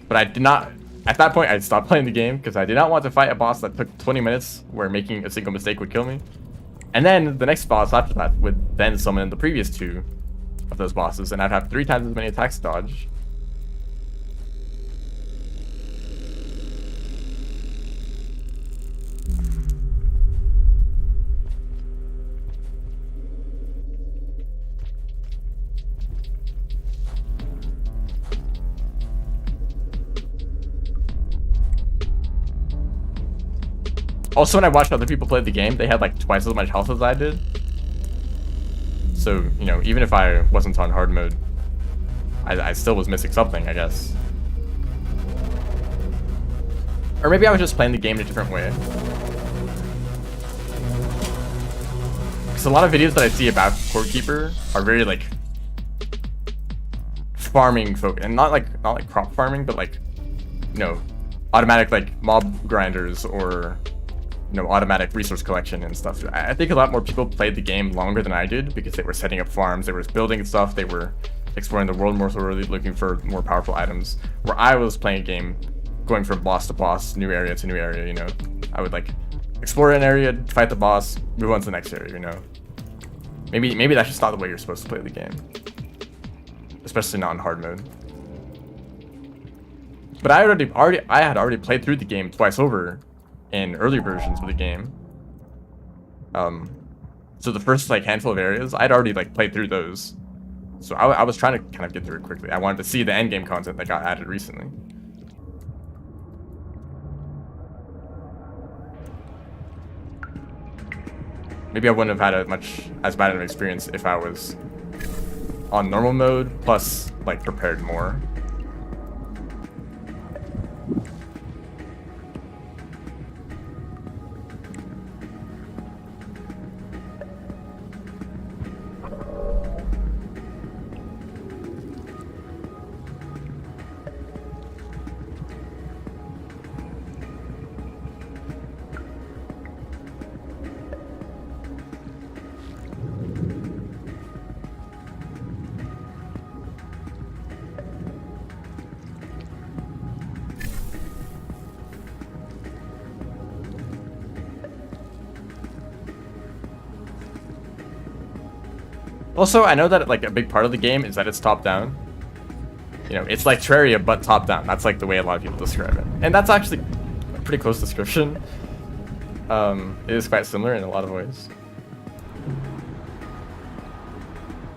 But I did not. At that point, I stopped playing the game because I did not want to fight a boss that took 20 minutes where making a single mistake would kill me. And then the next boss after that would then summon the previous 2 of those bosses, and I'd have 3 times as many attacks to dodge. Also, when I watched other people play the game, they had like twice as much health as I did. So, you know, even if I wasn't on hard mode, I still was missing something, I guess. Or maybe I was just playing the game in a different way. Because a lot of videos that I see about Core Keeper are very like farming folk, and not like crop farming, but like, you know, automatic like mob grinders or, you know, automatic resource collection and stuff. I think a lot more people played the game longer than I did because they were setting up farms, they were building stuff, they were exploring the world more thoroughly, looking for more powerful items. Where I was playing a game, going from boss to boss, new area to new area, you know. I would like explore an area, fight the boss, move on to the next area, you know. Maybe that's just not the way you're supposed to play the game. Especially not in hard mode. But I had already played through the game twice over in earlier versions of the game. So the first like handful of areas, I'd already like played through those. So I was trying to kind of get through it quickly. I wanted to see the end game content that got added recently. Maybe I wouldn't have had as bad an experience if I was on normal mode, plus like prepared more. Also, I know that like a big part of the game is that it's top down. You know, it's like Terraria but top down. That's like the way a lot of people describe it, and that's actually a pretty close description. It is quite similar in a lot of ways.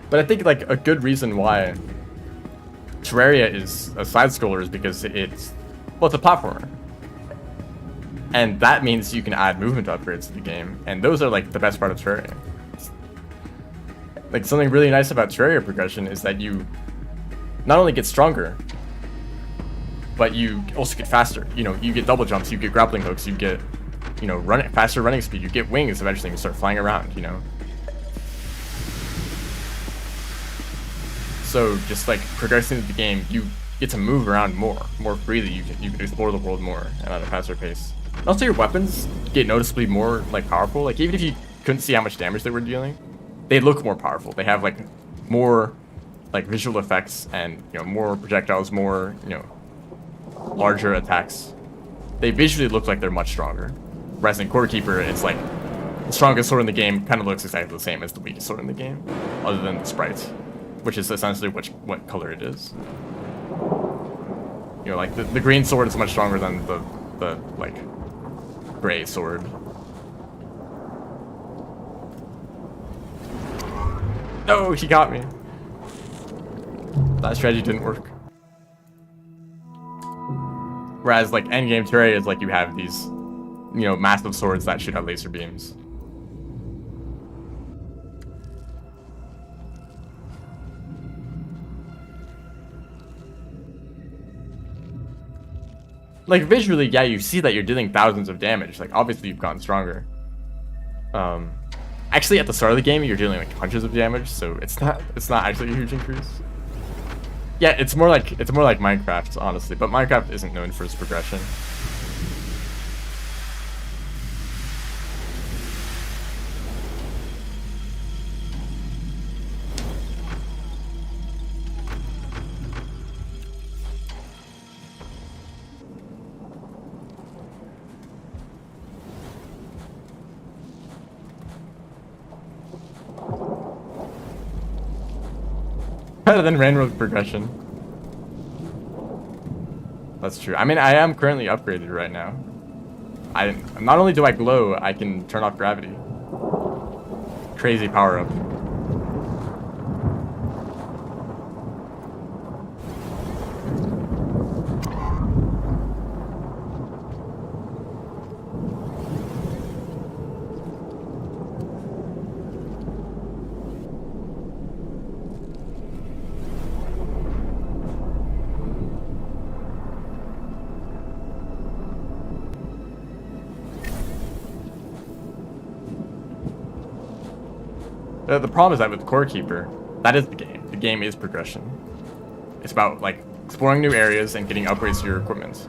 But I think like a good reason why Terraria is a side scroller is because it's a platformer. And that means you can add movement upgrades to the game, and those are like the best part of Terraria. Like something really nice about Terraria progression is that you not only get stronger, but you also get faster. You know, you get double jumps, you get grappling hooks, you get, you know, faster running speed, you get wings eventually, you start flying around, you know. So just like progressing through the game, you get to move around more freely. You can explore the world more and at a faster pace. And also your weapons get noticeably more like powerful. Like even if you couldn't see how much damage they were dealing, they look more powerful. They have like more like visual effects and, you know, more projectiles, more, you know, larger attacks. They visually look like they're much stronger. Whereas in Core Keeper, it's like the strongest sword in the game kind of looks exactly the same as the weakest sword in the game, other than the sprite, which is essentially what color it is. You know, like the green sword is much stronger than the like gray sword. No, he got me. That strategy didn't work. Whereas like endgame Terraria is like you have these, you know, massive swords that shoot out laser beams. Like visually, yeah, you see that you're dealing thousands of damage. Like obviously you've gotten stronger. Actually, at the start of the game, you're dealing like hundreds of damage, so it's not actually a huge increase. Yeah, it's more like Minecraft, honestly, but Minecraft isn't known for its progression. Better than railroad progression. That's true. I mean, I am currently upgraded right now. Not only do I glow, I can turn off gravity. Crazy power up. The problem is that with Core Keeper, that is the game. The game is progression. It's about like exploring new areas and getting upgrades to your equipment.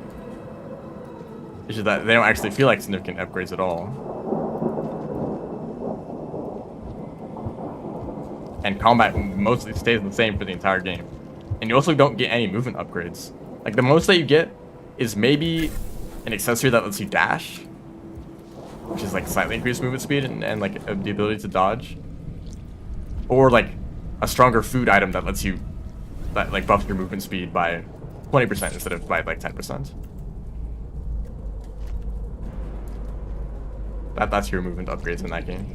It's just that they don't actually feel like significant upgrades at all. And combat mostly stays the same for the entire game. And you also don't get any movement upgrades. Like the most that you get is maybe an accessory that lets you dash, which is like slightly increased movement speed and like the ability to dodge. Or like a stronger food item that lets you, that like buffs your movement speed by 20% instead of by like 10%. That's your movement upgrades in that game.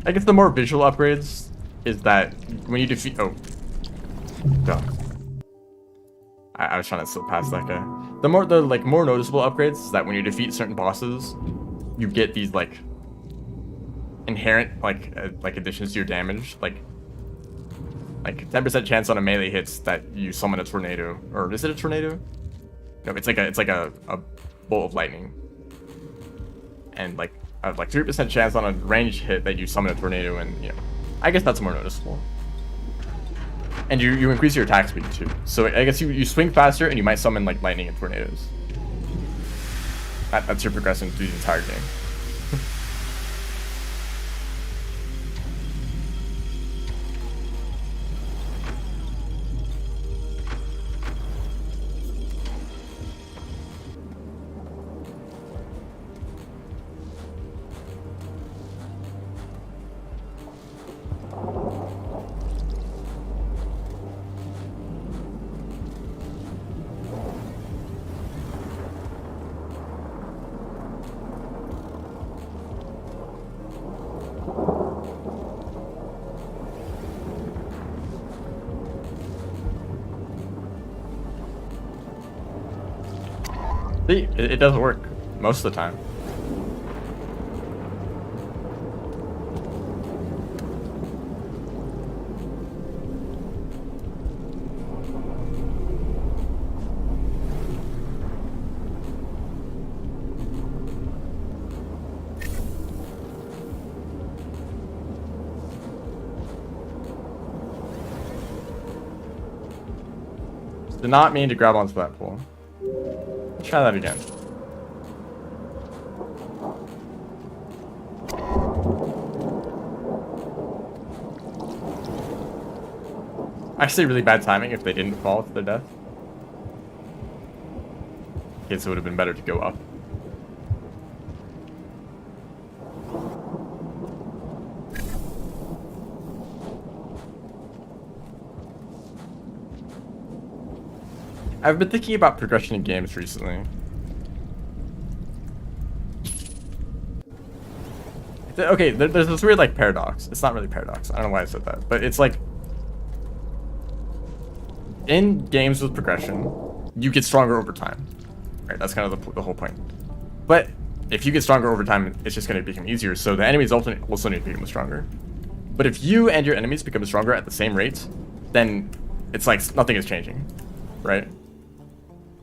I guess the more visual upgrades is that when you defeat... Oh. Duh. I was trying to slip past that guy. The more noticeable upgrades is that when you defeat certain bosses, you get these like inherent like additions to your damage, like 10% chance on a melee hits that you summon a tornado, or is it a tornado? No, it's like a bolt of lightning, and like 3% chance on a ranged hit that you summon a tornado, and you know, I guess that's more noticeable. And you increase your attack speed too. So I guess you swing faster and you might summon like lightning and tornadoes. That's your progression through the entire game. See, it doesn't work most of the time. Did not mean to grab onto that pole. Try that again. Actually, really bad timing if they didn't fall to their death. I guess it would have been better to go up. I've been thinking about progression in games recently. Okay, there's this weird like paradox. It's not really paradox. I don't know why I said that, but it's like in games with progression, you get stronger over time. Right? That's kind of the whole point. But if you get stronger over time, it's just going to become easier. So the enemies also need to become stronger. But if you and your enemies become stronger at the same rate, then it's like nothing is changing, right?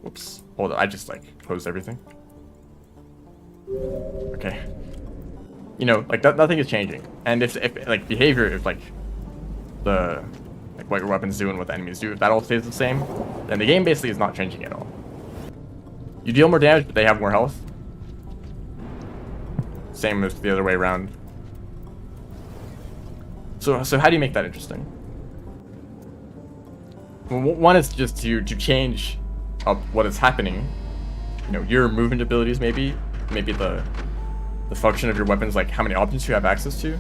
Whoops. Hold on, I just like closed everything. Okay. You know, like nothing is changing. And if like behavior, if like the like what your weapons do and what the enemies do, if that all stays the same, then the game basically is not changing at all. You deal more damage, but they have more health. Same as the other way around. So how do you make that interesting? Well, one is just to change up what is happening. You know, your movement abilities, maybe the function of your weapons, like how many options you have access to.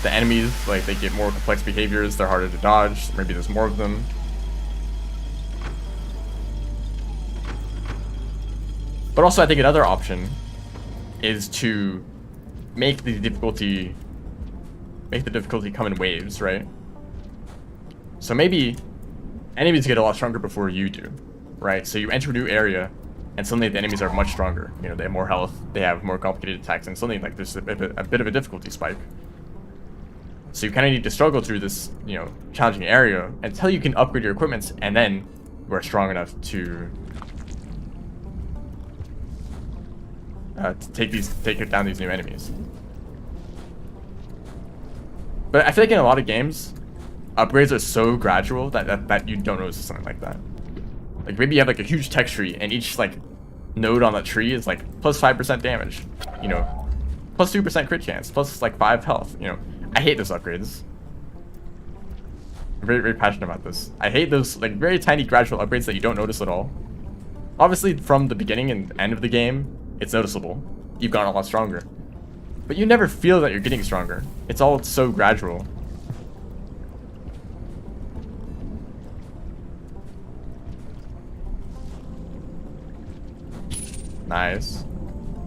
The enemies, like they get more complex behaviors, they're harder to dodge, maybe there's more of them. But also I think another option is to make the difficulty come in waves, right? So maybe enemies get a lot stronger before you do, right? So you enter a new area and suddenly the enemies are much stronger. You know, they have more health, they have more complicated attacks, and suddenly like there's a bit of a difficulty spike. So you kind of need to struggle through this, you know, challenging area until you can upgrade your equipment, and then you are strong enough to take down these new enemies. But I feel like in a lot of games, upgrades are so gradual that you don't notice something like that. Like maybe you have like a huge tech tree, and each like node on that tree is like plus 5% damage, you know, plus 2% crit chance, plus like 5 health. You know, I hate those upgrades. I'm very, very passionate about this. I hate those like very tiny gradual upgrades that you don't notice at all. Obviously, from the beginning and end of the game, it's noticeable. You've gotten a lot stronger. But you never feel that you're getting stronger. It's all so gradual. Nice.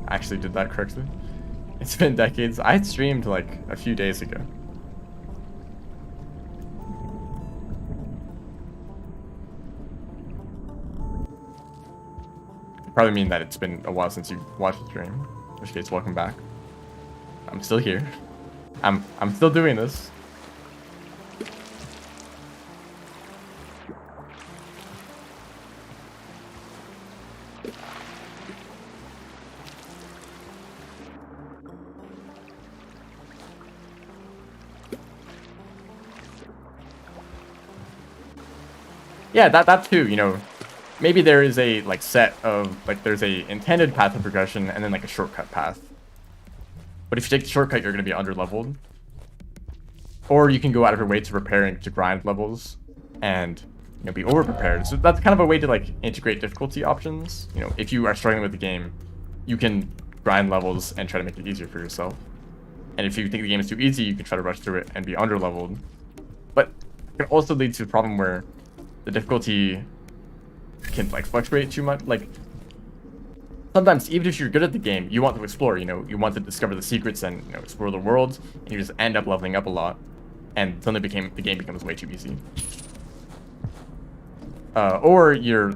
I actually did that correctly. It's been decades. I streamed like a few days ago. Probably mean that it's been a while since you watched the stream. In which case, welcome back. I'm still here. I'm still doing this. Yeah, that too, you know. Maybe there is a like set of like there's a intended path of progression and then like a shortcut path. But if you take the shortcut, you're going to be under-leveled. Or you can go out of your way to prepare and to grind levels and, you know, be over-prepared. So that's kind of a way to like integrate difficulty options. You know, if you are struggling with the game, you can grind levels and try to make it easier for yourself. And if you think the game is too easy, you can try to rush through it and be under-leveled. But it can also lead to a problem where the difficulty can like fluctuate too much. Like sometimes even if you're good at the game, you want to explore, you know, you want to discover the secrets and, you know, explore the world, and you just end up leveling up a lot, and suddenly the game becomes way too easy. Or you're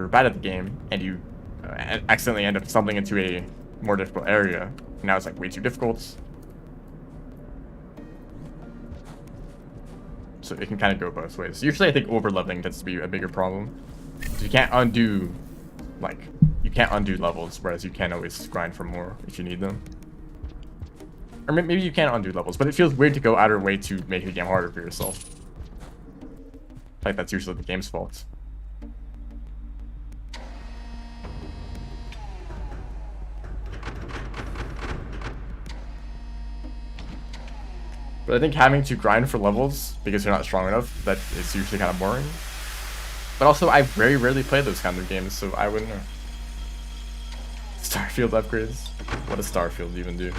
bad at the game and you accidentally end up stumbling into a more difficult area, and now it's like way too difficult. So it can kind of go both ways. Usually I think over leveling tends to be a bigger problem. So you can't undo levels, whereas you can always grind for more if you need them. Or maybe you can undo levels, but it feels weird to go out of your way to make the game harder for yourself. Like that's usually the game's fault. But I think having to grind for levels because you're not strong enough, that is usually kind of boring. But also, I very rarely play those kind of games, so I wouldn't know. Starfield upgrades? What does Starfield even do?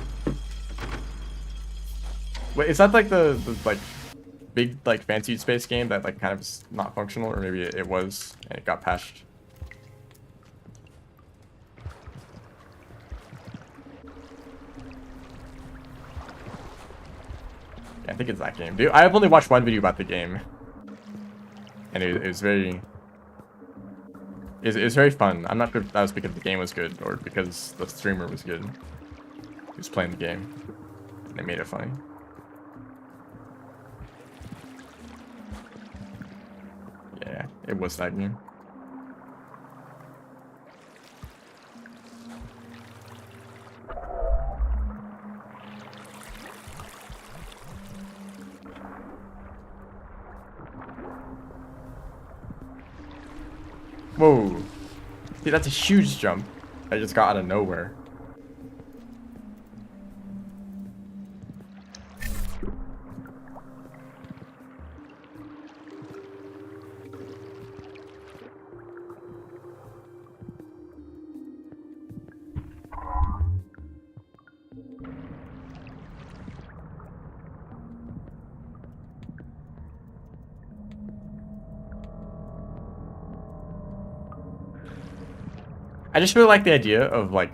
Wait, is that like the like big like fancy space game that like kind of is not functional, or maybe it was and it got patched? Yeah, I think it's that game. Dude, I've only watched one video about the game, and it was very. It's very fun. I'm not sure if that was because the game was good or because the streamer was good. He was playing the game, and they made it funny. Yeah, it was that game. Whoa. See, that's a huge jump. I just got out of nowhere. I just really like the idea of like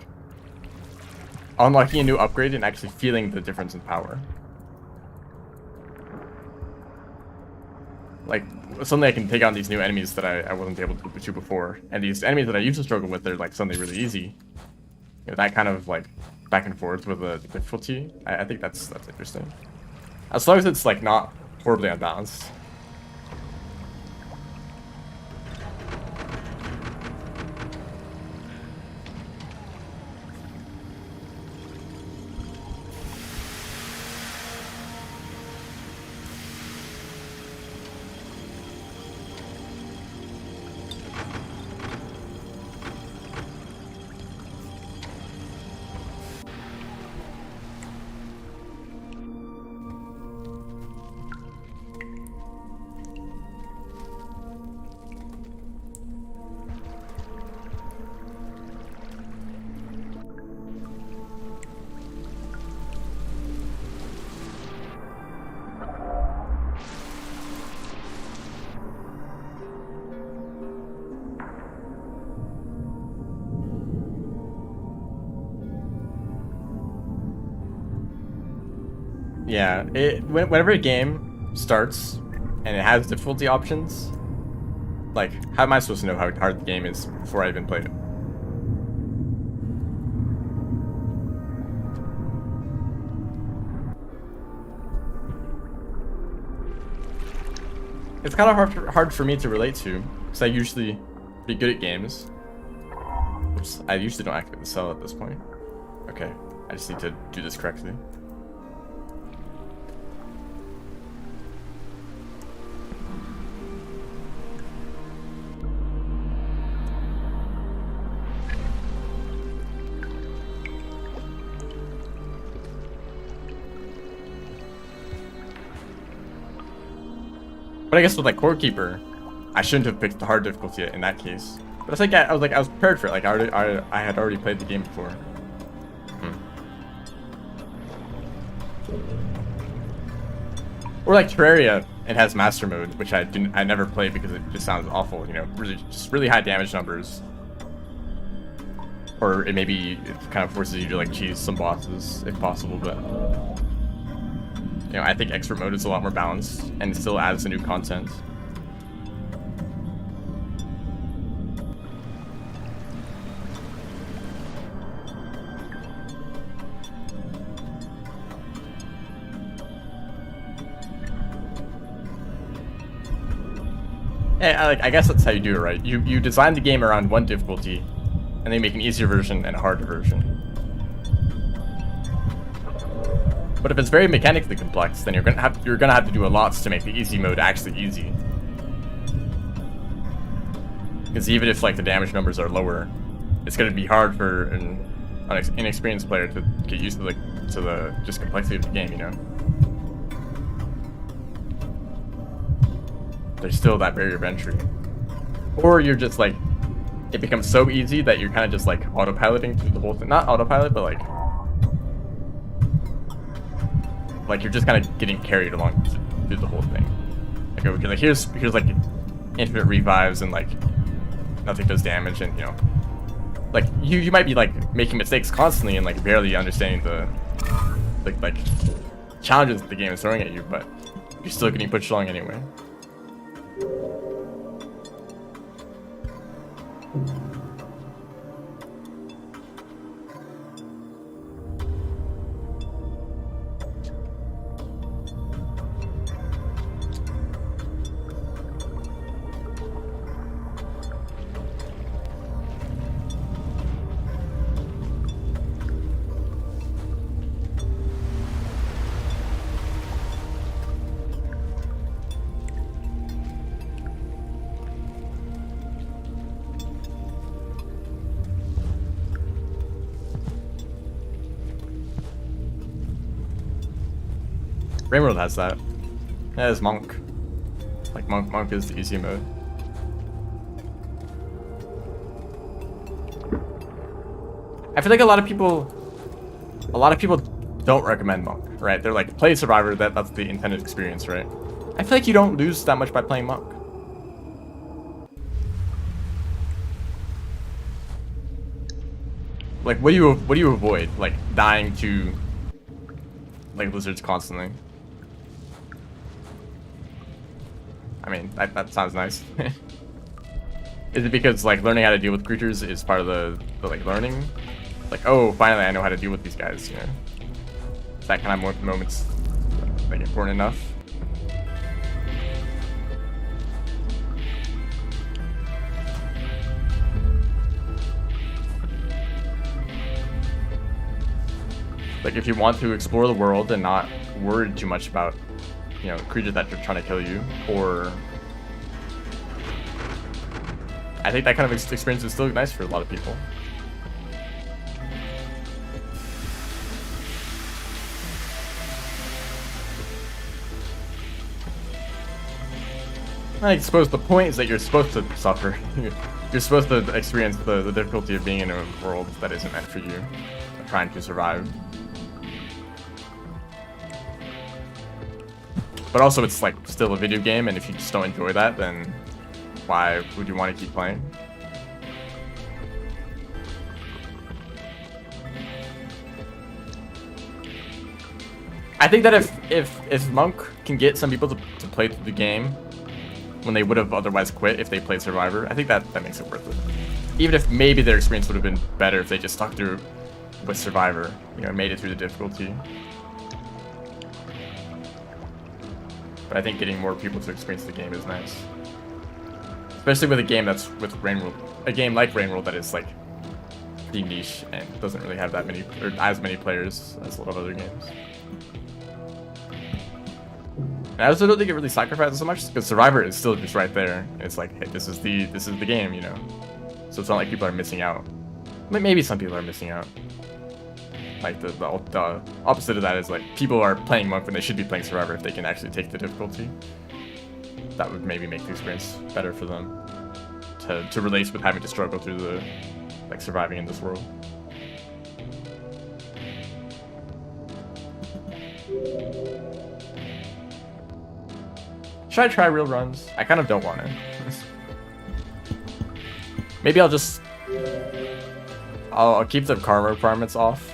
unlocking a new upgrade and actually feeling the difference in power. Like suddenly I can take on these new enemies that I wasn't able to do before, and these enemies that I used to struggle with, they're like suddenly really easy. You know, that kind of like back and forth with the difficulty. I think that's interesting. As long as it's like not horribly unbalanced. Yeah, whenever a game starts and it has difficulty options, like, how am I supposed to know how hard the game is before I even played it? It's kind of hard for me to relate to, because I usually be good at games. Oops, I usually don't activate the cell at this point. Okay, I just need to do this correctly. But I guess with like Core Keeper, I shouldn't have picked the hard difficulty in that case. But it's like I was prepared for it. Like I had already played the game before. Or like Terraria, it has Master Mode, which I never played because it just sounds awful. You know, really high damage numbers. Or it kind of forces you to like cheese some bosses if possible, but. You know, I think Expert Mode is a lot more balanced, and it still adds the new content. Yeah, I guess that's how you do it, right? You design the game around one difficulty, and then make an easier version and a harder version. But if it's very mechanically complex, then you're gonna have to do a lot to make the easy mode actually easy. Because even if like the damage numbers are lower, it's gonna be hard for an inexperienced player to get used to the just complexity of the game, you know. There's still that barrier of entry. Or you're just like, it becomes so easy that you're kind of just like autopiloting through the whole thing. Not autopilot, but like you're just kind of getting carried along through the whole thing. Like, okay, like here's like infinite revives and like nothing does damage, and you know, like you might be like making mistakes constantly and like barely understanding the like challenges that the game is throwing at you, but you're still getting pushed along anyway. Rivulet has that. Yeah, there's Monk. Like Monk is the easy mode. I feel like a lot of people don't recommend Monk, right? They're like, play Survivor, that's the intended experience, right? I feel like you don't lose that much by playing Monk. Like, what do you avoid? Like dying to like lizards constantly. I mean, that sounds nice. Is it because like learning how to deal with creatures is part of the like learning? Like, oh, finally I know how to deal with these guys, you know? It's that kind of moments. like important enough. Like if you want to explore the world and not worry too much about, you know, creatures that are trying to kill you, or I think that kind of experience is still nice for a lot of people. I suppose the point is that you're supposed to suffer. You're supposed to experience the difficulty of being in a world that isn't meant for you, trying to survive. But also it's like still a video game, and if you just don't enjoy that, then why would you want to keep playing? I think that if Monk can get some people to play through the game when they would have otherwise quit if they played Survivor, I think that makes it worth it. Even if maybe their experience would have been better if they just stuck through with Survivor, you know, made it through the difficulty. But I think getting more people to experience the game is nice. Especially with a game that's with Rainworld, a game like Rainworld that is like pretty niche and doesn't really have that many or as many players as a lot of other games. And I also don't think it really sacrifices so much because Survivor is still just right there. It's like, hey, this is the game, you know. So it's not like people are missing out. Maybe some people are missing out. Like the opposite of that is like people are playing Monk when they should be playing Survivor if they can actually take the difficulty. That would maybe make the experience better for them to relate with having to struggle through the like surviving in this world. Should I try real runs? I kind of don't want to. Maybe I'll just I'll keep the karma requirements off.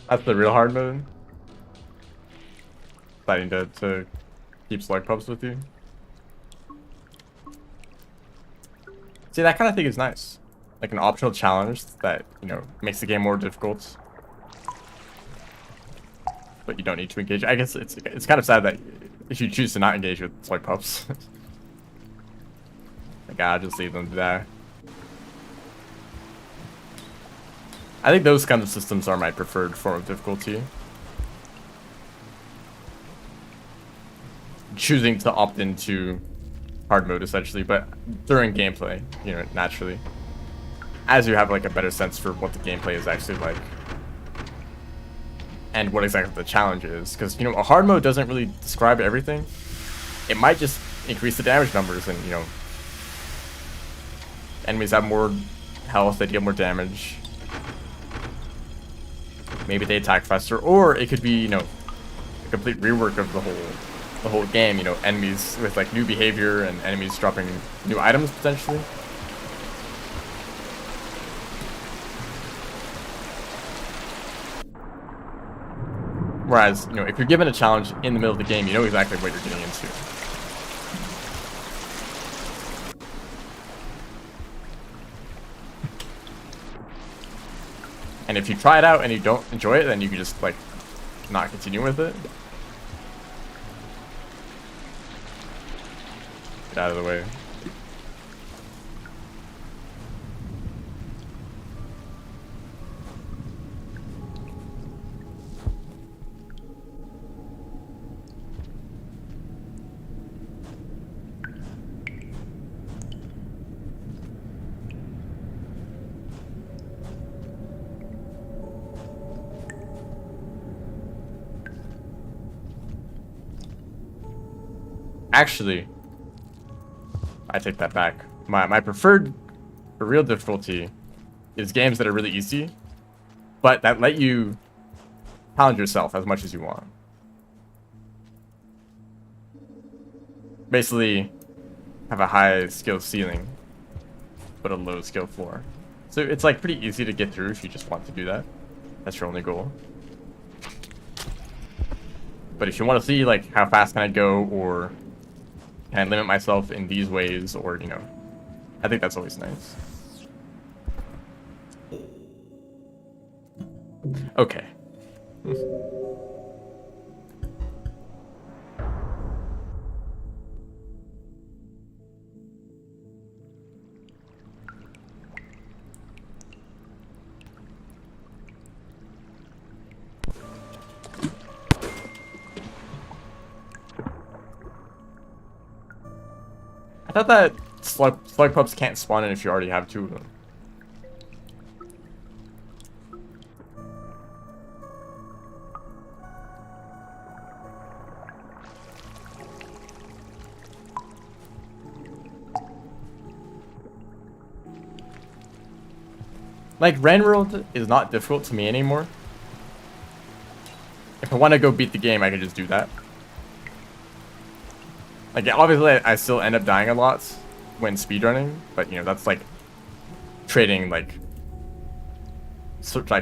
That's the real hard mode. Deciding to keep slug pups with you. See, that kind of thing is nice. Like an optional challenge that, you know, makes the game more difficult. But you don't need to engage. I guess it's kind of sad that if you choose to not engage with slug pups. Like, I'll just leave them there. I think those kind of systems are my preferred form of difficulty. Choosing to opt into hard mode essentially, but during gameplay, you know, naturally. As you have like a better sense for what the gameplay is actually like. And what exactly the challenge is. Because, you know, a hard mode doesn't really describe everything. It might just increase the damage numbers and, you know, enemies have more health, they deal more damage. Maybe they attack faster, or it could be, you know, a complete rework of the whole game, you know, enemies with like new behavior and enemies dropping new items potentially. Whereas, you know, if you're given a challenge in the middle of the game, you know exactly what you're getting into. And if you try it out and you don't enjoy it, then you can just like not continue with it. Get out of the way. Actually, I take that back. My preferred for real difficulty is games that are really easy, but that let you challenge yourself as much as you want. Basically, have a high skill ceiling, but a low skill floor. So it's like pretty easy to get through if you just want to do that. That's your only goal. But if you want to see like how fast can I go, or can I limit myself in these ways, or you know, I think that's always nice. Okay. I thought that slug pups can't spawn in if you already have 2 of them. Like, World is not difficult to me anymore. If I want to go beat the game, I can just do that. Like, obviously, I still end up dying a lot when speedrunning, but, you know, that's, like, trading, like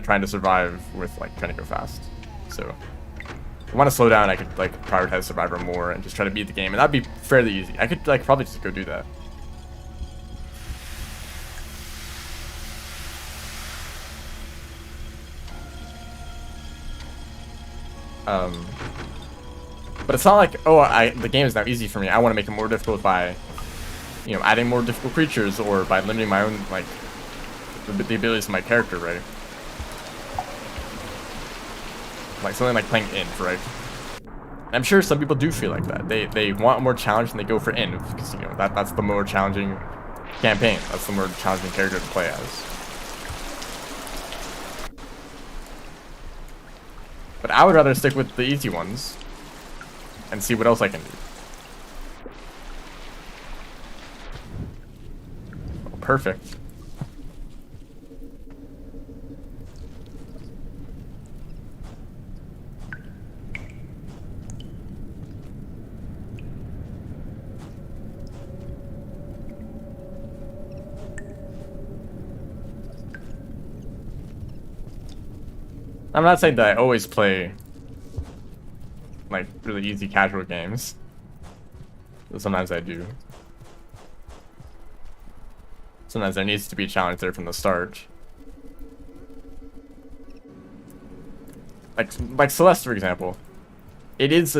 trying to survive with, like, trying to go fast. So, if I want to slow down, I could, like, prioritize Survivor more and just try to beat the game, and that'd be fairly easy. I could, like, probably just go do that. But it's not like, oh, the game is now easy for me. I want to make it more difficult by, you know, adding more difficult creatures, or by limiting my own, like, the abilities of my character, right? Like something like playing Inv, right? And I'm sure some people do feel like that. They want more challenge and they go for Inv, because, you know, that's the more challenging campaign. That's the more challenging character to play as. But I would rather stick with the easy ones and see what else I can do. Oh, perfect. I'm not saying that I always play like really easy casual games. But sometimes I do. Sometimes there needs to be a challenge there from the start. Like Celeste, for example. It is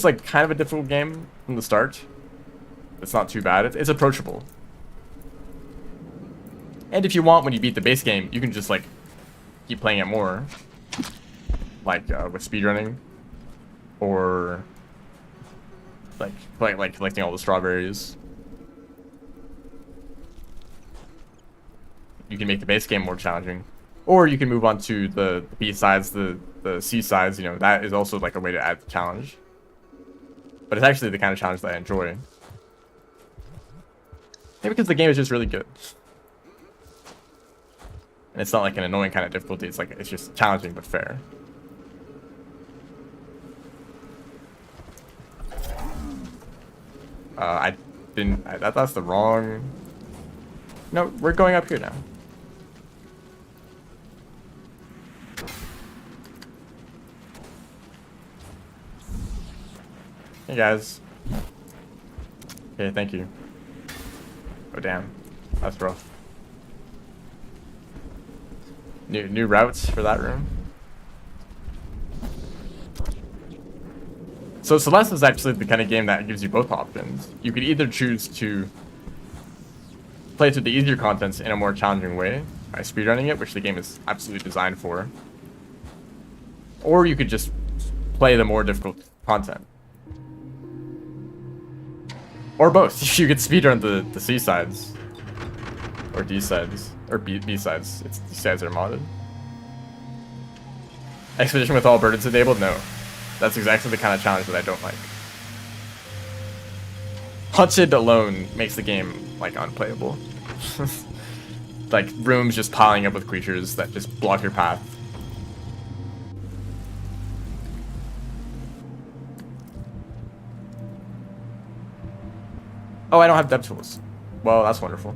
like kind of a difficult game from the start. It's not too bad. It's approachable. And if you want, when you beat the base game, you can just like keep playing it more, like with speedrunning, or like collecting all the strawberries. You can make the base game more challenging, or you can move on to the B sides, the C sides. You know, that is also like a way to add the challenge. But it's actually the kind of challenge that I enjoy. Maybe because the game is just really good. And it's not like an annoying kind of difficulty. It's like, it's just challenging but fair. That's the wrong... No, we're going up here now. Hey guys. Okay, thank you. Oh damn, that's rough. New routes for that room. So Celeste is actually the kind of game that gives you both options. You could either choose to play through the easier contents in a more challenging way by speedrunning it, which the game is absolutely designed for. Or you could just play the more difficult content. Or both. You could speedrun the C sides. Or D sides. Or B sides. It's D sides are modded. Expedition with all burdens enabled? No. That's exactly the kind of challenge that I don't like. Haunted alone makes the game like unplayable. Like rooms just piling up with creatures that just block your path. Oh, I don't have depth tools. Well, that's wonderful.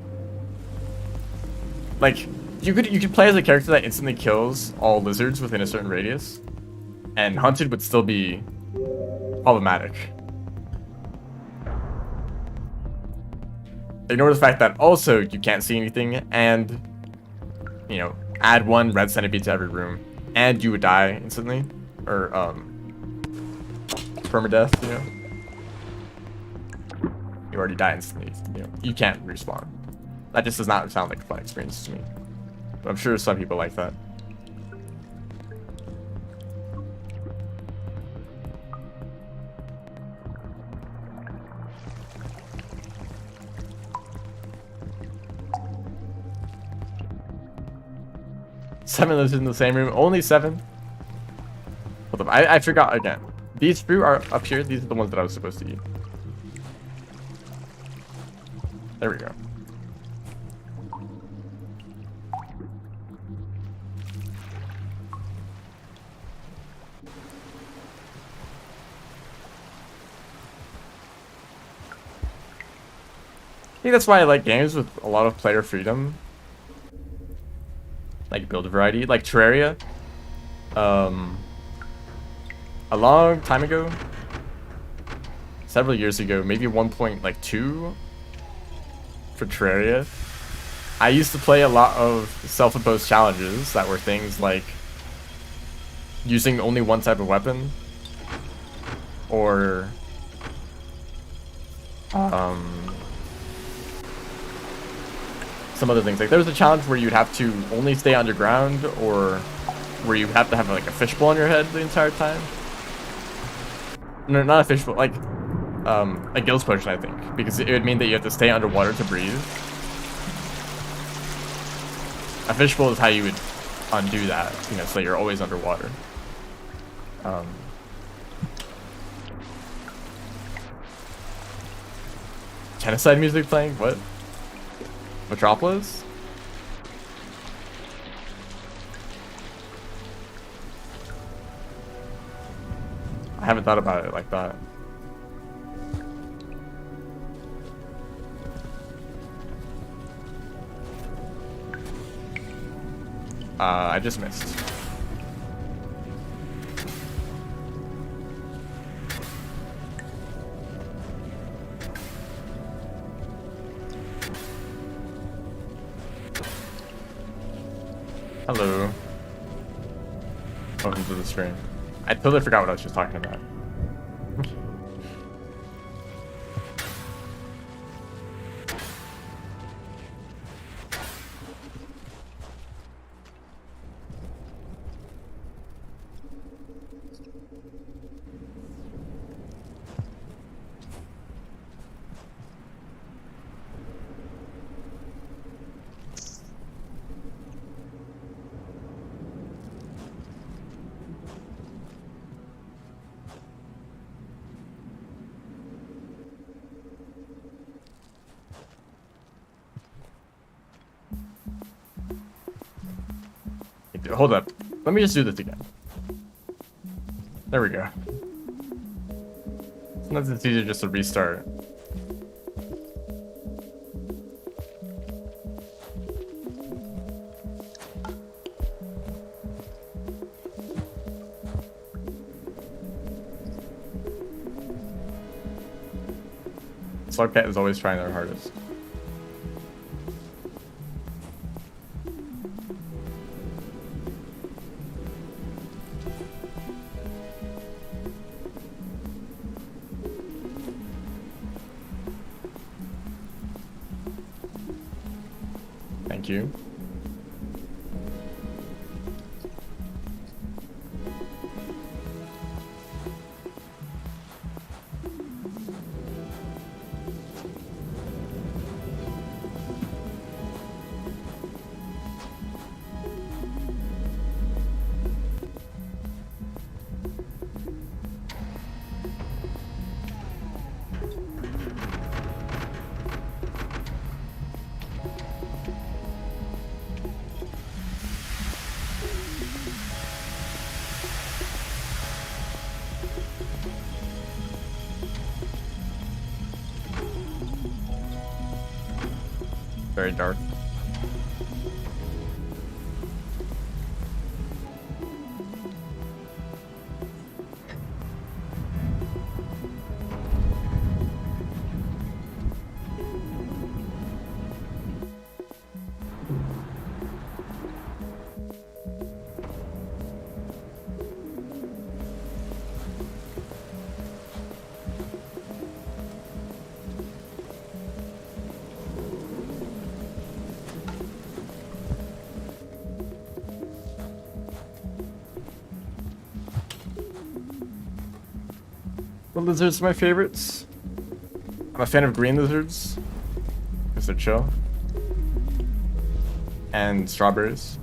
Like, you could play as a character that instantly kills all lizards within a certain radius, and hunted would still be problematic. Ignore the fact that also you can't see anything, and you know, add 1 red centipede to every room, and you would die instantly, or permadeath. You know, you already die instantly. You know, you can't respawn. That just does not sound like a fun experience to me. But I'm sure some people like that. Seven lives in the same room. Only 7. Hold up, I forgot again. These fruit are up here. These are the ones that I was supposed to eat. There we go. I think that's why I like games with a lot of player freedom. Like build variety, like Terraria. A long time ago, several years ago, maybe 1.2 for Terraria, I used to play a lot of self-imposed challenges that were things like using only one type of weapon, or some other things. Like there was a challenge where you'd have to only stay underground, or where you have to have like a fishbowl on your head the entire time. No, not a fishbowl, like a gills potion, I think, because it would mean that you have to stay underwater to breathe. A fishbowl is how you would undo that, you know, so you're always underwater. Genocide music playing? What? Metropolis? I haven't thought about it like that. I just missed. Hello. Welcome to the stream. I totally forgot what I was just talking about. Hold up. Let me just do this again. There we go. Sometimes it's easier just to restart. Slugcat is always trying their hardest. Thank you. Very dark. The lizards are my favorites. I'm a fan of green lizards because they're chill. And strawberries.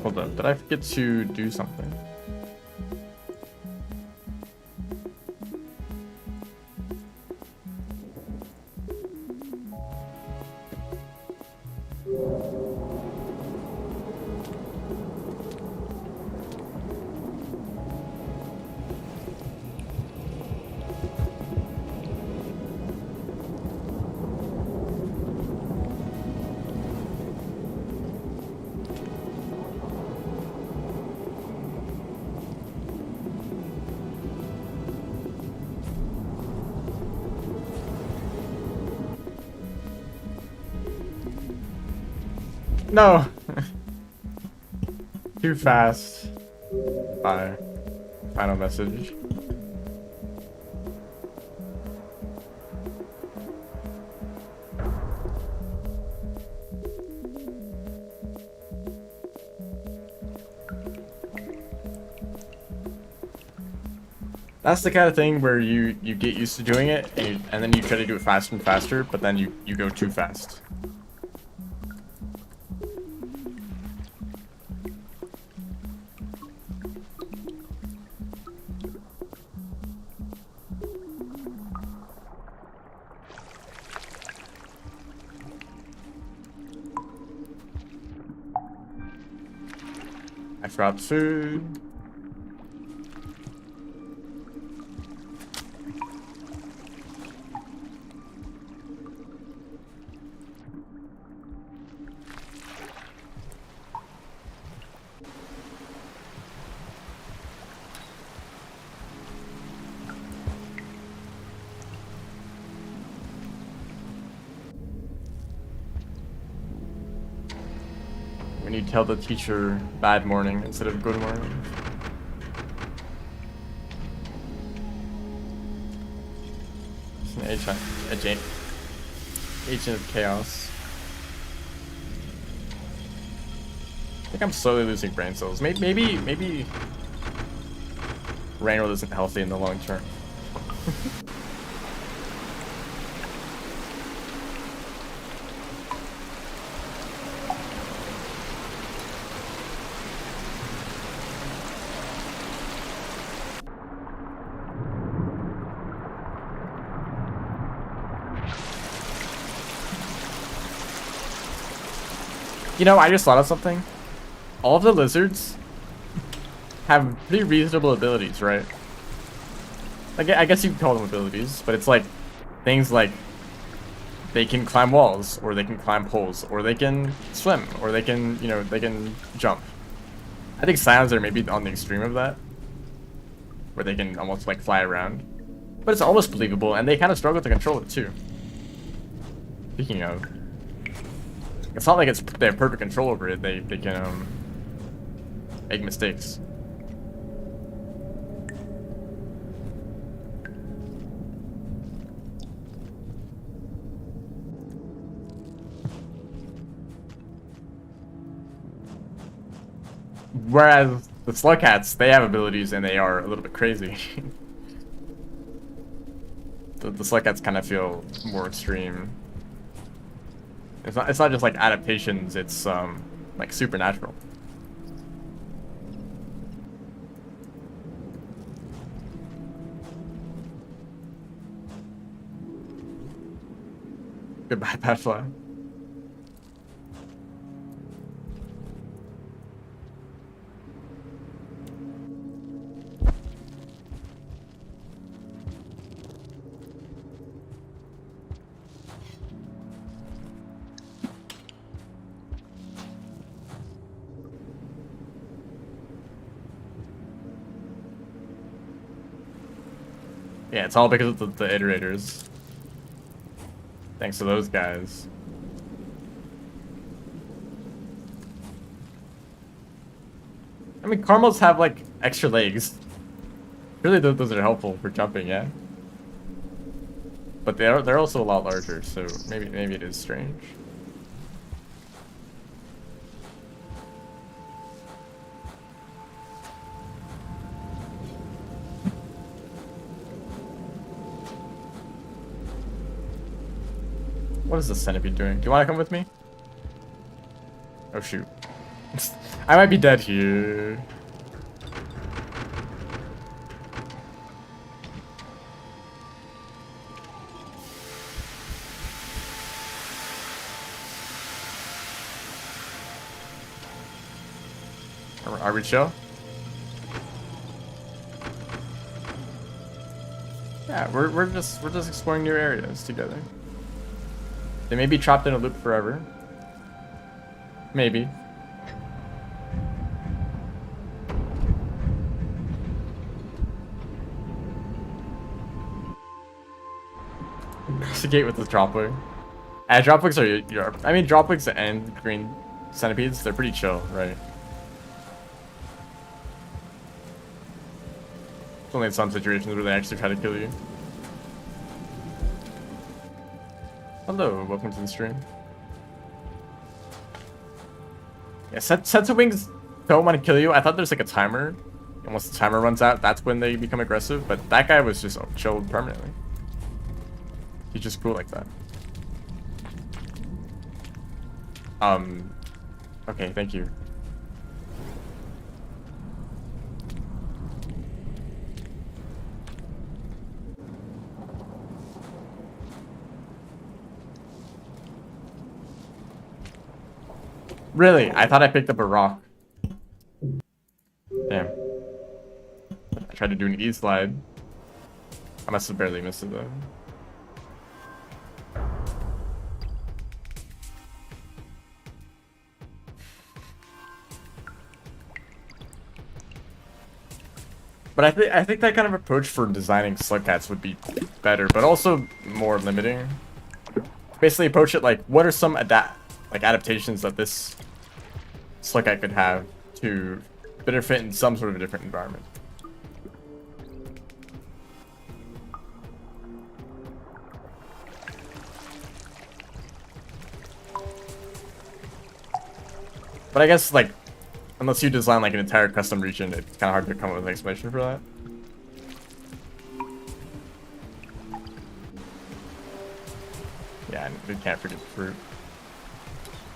Hold up, did I forget to do something? No! Too fast. Bye. Final message. That's the kind of thing where you get used to doing it, and then you try to do it faster and faster, but then you go too fast. I forgot food. When you tell the teacher bad morning instead of good morning. It's an agent of chaos. I think I'm slowly losing brain cells. Maybe Rainworld isn't healthy in the long term. You know, I just thought of something. All of the lizards have pretty reasonable abilities, right? Like, I guess you could call them abilities, but it's like things like they can climb walls, or they can climb poles, or they can swim, or they can, you know, they can jump. I think Scions are maybe on the extreme of that, where they can almost like fly around. But it's almost believable, and they kind of struggle to control it too. Speaking of, it's not like they have perfect control over it. They can make mistakes. Whereas the slug cats, they have abilities and they are a little bit crazy. The slug cats kind of feel more extreme. It's not just like adaptations, it's like supernatural. Goodbye, bad fly. Yeah, it's all because of the iterators. Thanks to those guys. I mean, caramels have like extra legs. Really, those are helpful for jumping, yeah. But they're also a lot larger, so maybe it is strange. What is the centipede doing? Do you want to come with me? Oh shoot. I might be dead here. Are we chill? Yeah, we're just exploring new areas together. They may be trapped in a loop forever. Maybe. Cross the gate with the dropwing. Dropwigs are I mean, dropwigs and green centipedes, they're pretty chill, right? It's only in some situations where they actually try to kill you. Hello, welcome to the stream. Yeah, sets of wings don't want to kill you. I thought there's like a timer. And once the timer runs out, that's when they become aggressive. But that guy was just chilled permanently. He's just cool like that. Okay, thank you. Really? I thought I picked up a rock. Damn. I tried to do an E-slide. I must have barely missed it though. But I think that kind of approach for designing slug cats would be better, but also more limiting. Basically approach it like, what are some adaptations that this slug cat could have to better fit in some sort of a different environment. But I guess, like, unless you design like an entire custom region, it's kind of hard to come up with an explanation for that. Yeah, and we can't forget the fruit.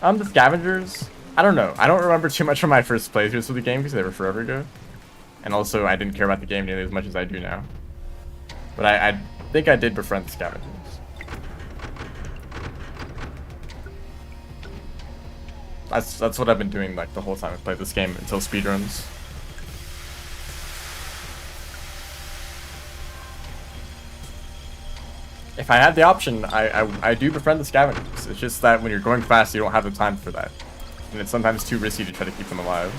The scavengers, I don't know. I don't remember too much from my first playthroughs of the game because they were forever ago. And also, I didn't care about the game nearly as much as I do now. But I think I did befriend the scavengers. That's what I've been doing like the whole time I played this game until speedruns. If I had the option, I do befriend the scavengers. It's just that when you're going fast, you don't have the time for that. And it's sometimes too risky to try to keep them alive.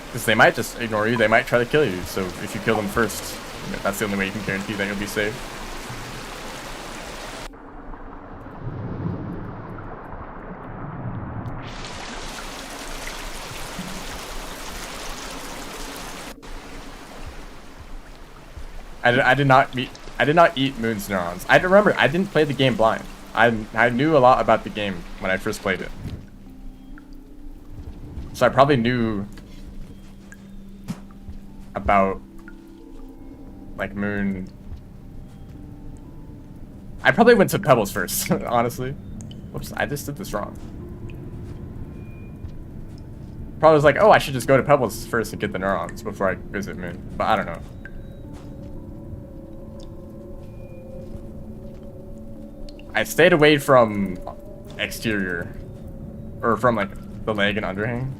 Because they might just ignore you, they might try to kill you. So if you kill them first, that's the only way you can guarantee that you'll be safe. I did not eat Moon's neurons. I remember I didn't play the game blind. I knew a lot about the game when I first played it. So I probably knew about like Moon. I probably went to Pebbles first, honestly. Whoops, I just did this wrong. Probably was like, oh, I should just go to Pebbles first and get the neurons before I visit Moon. But I don't know. I stayed away from exterior, or from like the leg and underhang.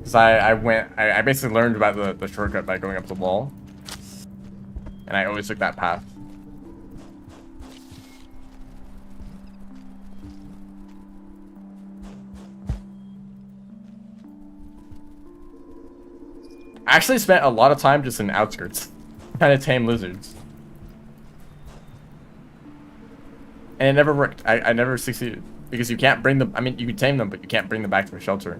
Cause I basically learned about the shortcut by going up the wall, and I always took that path. I actually spent a lot of time just in the outskirts, trying to tame lizards. And it never worked. I never succeeded. Because you can't bring them, I mean, you can tame them, but you can't bring them back to a shelter.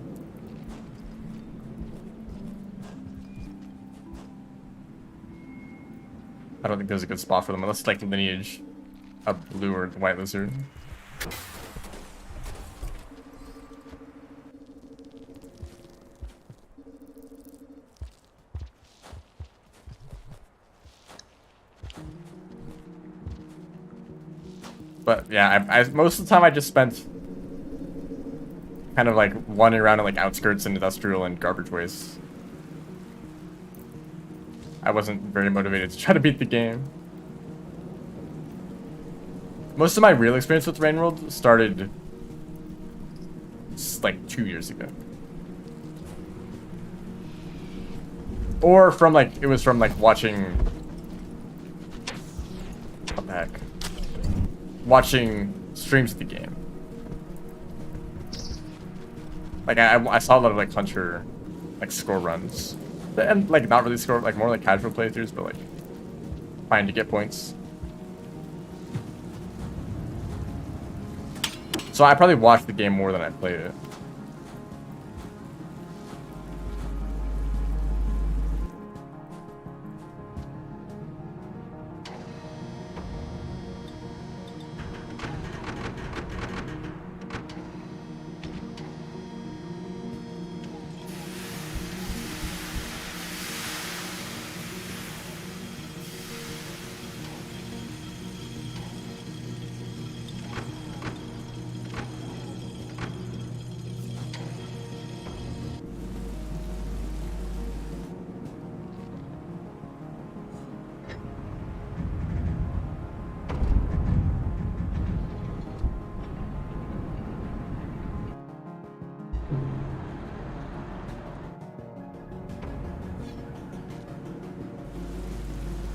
I don't think there's a good spot for them, unless it's like the lineage of blue or the white lizard. But yeah, I most of the time I just spent kind of like wandering around in like outskirts and industrial and garbage waste. I wasn't very motivated to try to beat the game. Most of my real experience with Rain World started like 2 years ago. Or from like, it was from like watching, what the heck? Watching streams of the game. Like I saw a lot of like Hunter like score runs. And like not really score, like more like casual playthroughs, but like trying to get points. So I probably watched the game more than I played it.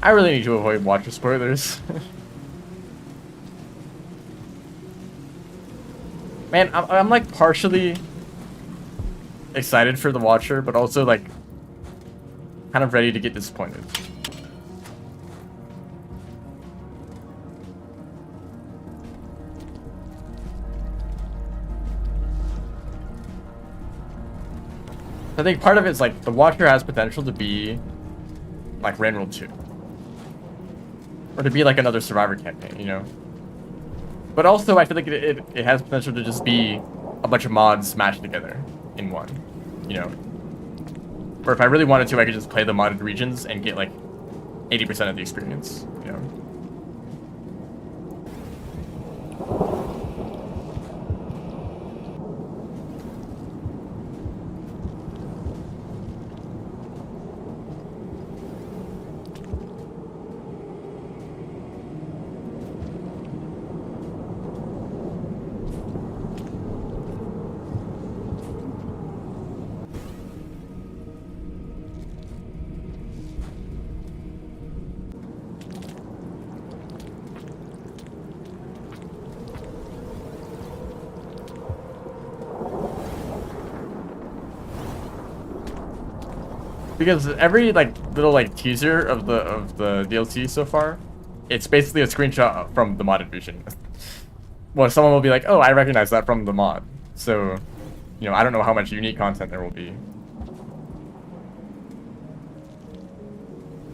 I really need to avoid watcher spoilers. Man, I'm like partially excited for the watcher, but also like kind of ready to get disappointed. I think part of it's like the watcher has potential to be like Rain World 2. Or to be like another Survivor campaign, you know? But also, I feel like it has potential to just be a bunch of mods smashed together in one, you know? Or if I really wanted to, I could just play the modded regions and get like 80% of the experience, you know? Because every like little like teaser of the DLC so far, it's basically a screenshot from the modded version. Well, someone will be like, "Oh, I recognize that from the mod." So, you know, I don't know how much unique content there will be.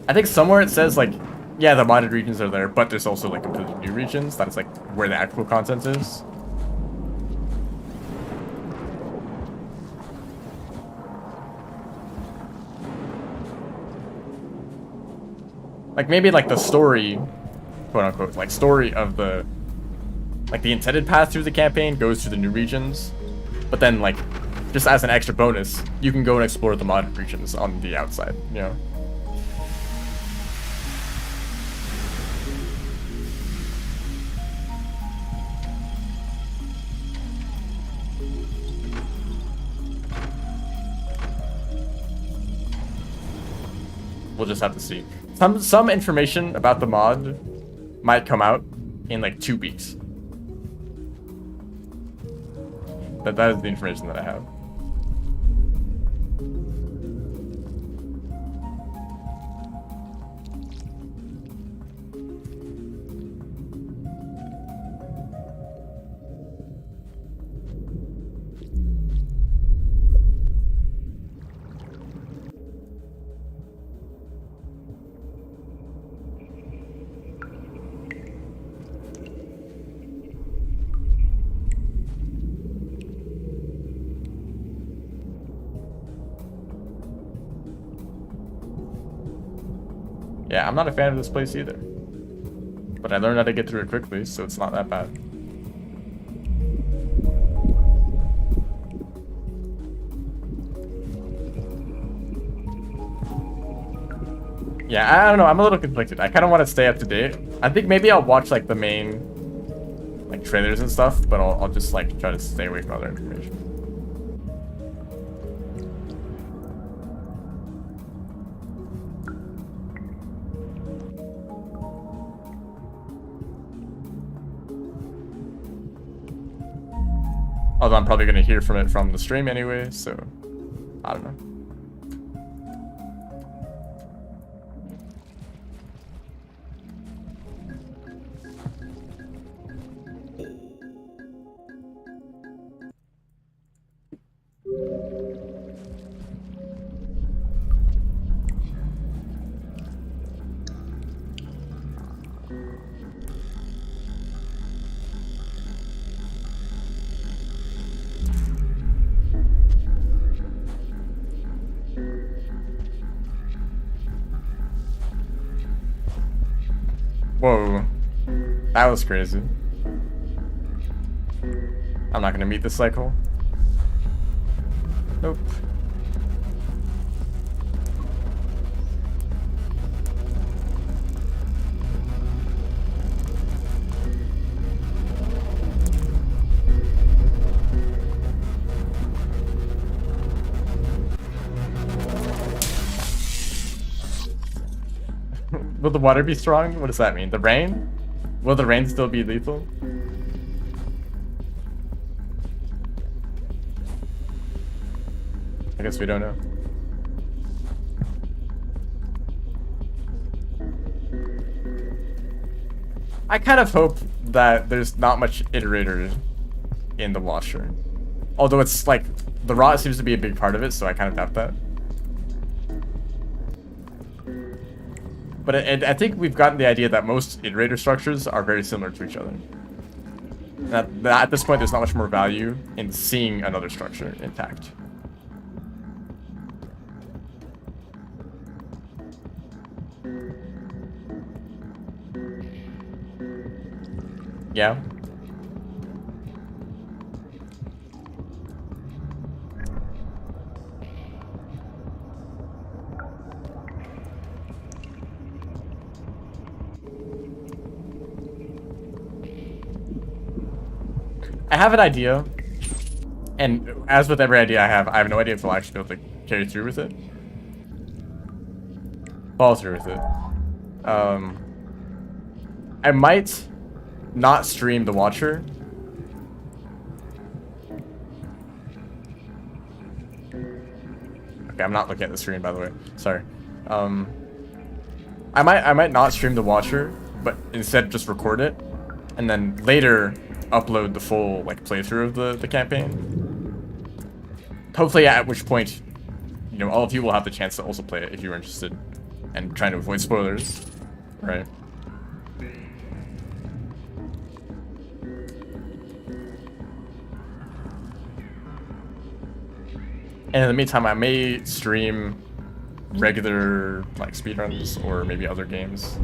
I think somewhere it says like, yeah, the modded regions are there, but there's also like completely new regions. That's like where the actual content is. Like maybe like the story, quote unquote, like story of the, like the intended path through the campaign goes to the new regions, but then like, just as an extra bonus, you can go and explore the modded regions on the outside, you know? we'll just have to see. Some information about the mod might come out in like 2 weeks. That is the information that I have. Yeah, I'm not a fan of this place either. But I learned how to get through it quickly, so it's not that bad. Yeah, I don't know. I'm a little conflicted. I kind of want to stay up to date. I think maybe I'll watch like the main like trailers and stuff, but I'll just like try to stay away from other information. Although I'm probably going to hear from it from the stream anyway, so I don't know. Whoa, that was crazy. I'm not gonna meet this cycle. Nope. Will the water be strong? What does that mean? The rain? Will the rain still be lethal? I guess we don't know. I kind of hope that there's not much iterator in the Watcher. Although it's like, the rot seems to be a big part of it, so I kind of doubt that. But I think we've gotten the idea that most iterator structures are very similar to each other. That at this point, there's not much more value in seeing another structure intact. Yeah. I have an idea, and as with every idea I have no idea if I'll actually be able to carry through with it. Follow through with it. I might not stream the Watcher. Okay, I'm not looking at the screen, by the way. Sorry. I might not stream the Watcher, but instead just record it, and then later upload the full like playthrough of the campaign. Hopefully, at which point, you know, all of you will have the chance to also play it if you're interested, and trying to avoid spoilers, right? And in the meantime, I may stream regular like speedruns or maybe other games.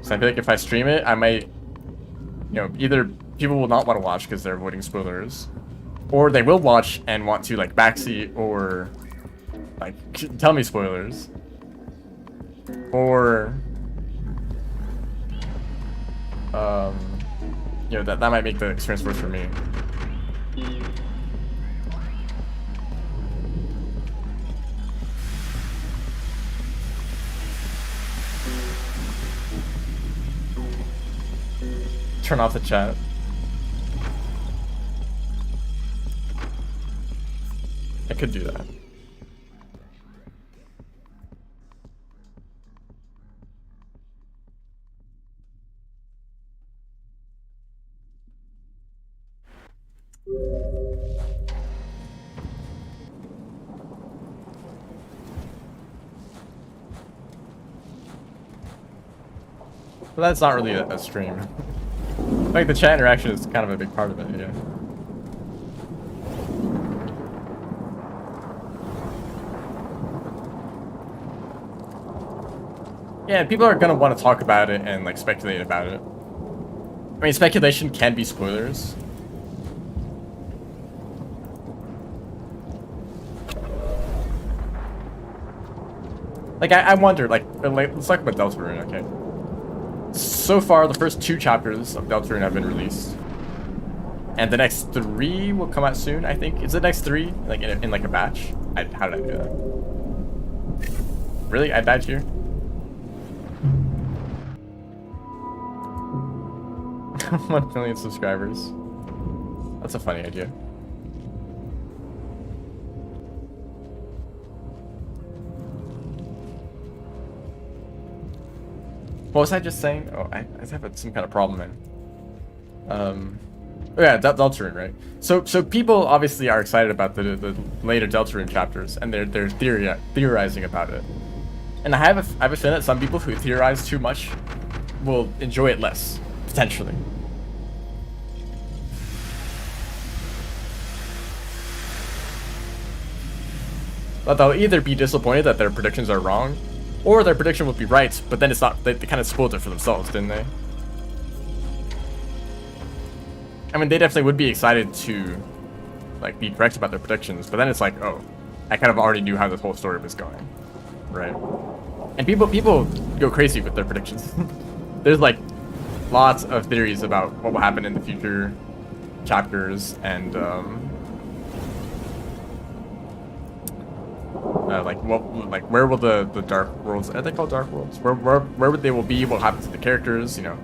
So I feel like if I stream it, I might, you know, either people will not want to watch because they're avoiding spoilers, or they will watch and want to like backseat or like tell me spoilers, or you know, that might make the experience worse for me. Turn off the chat. I could do that. But that's not really a stream. Like, the chat interaction is kind of a big part of it, yeah. Yeah, people are gonna want to talk about it and, like, speculate about it. I mean, speculation can be spoilers. Like, I wonder, like, let's talk about Deltarune, okay? So far, the first 2 chapters of Deltarune have been released. And the next 3 will come out soon, I think. Is the next 3, like, in like, a batch? How did I do that? Really? I died here? 1 million subscribers. That's a funny idea. What was I just saying? Oh, I have some kind of problem, man. Oh yeah, Deltarune, right? So people obviously are excited about the later Deltarune chapters, and they're theorizing about it. And I have a feeling that some people who theorize too much will enjoy it less, potentially. But they'll either be disappointed that their predictions are wrong, or their prediction will be right, but then it's not. They kind of spoiled it for themselves, didn't they? I mean, they definitely would be excited to, like, be correct about their predictions, but then it's like, oh, I kind of already knew how this whole story was going, right? And people go crazy with their predictions. There's, like, lots of theories about what will happen in the future chapters, and where will the dark worlds, are they called dark worlds? Where would they will be? What happens to the characters? You know.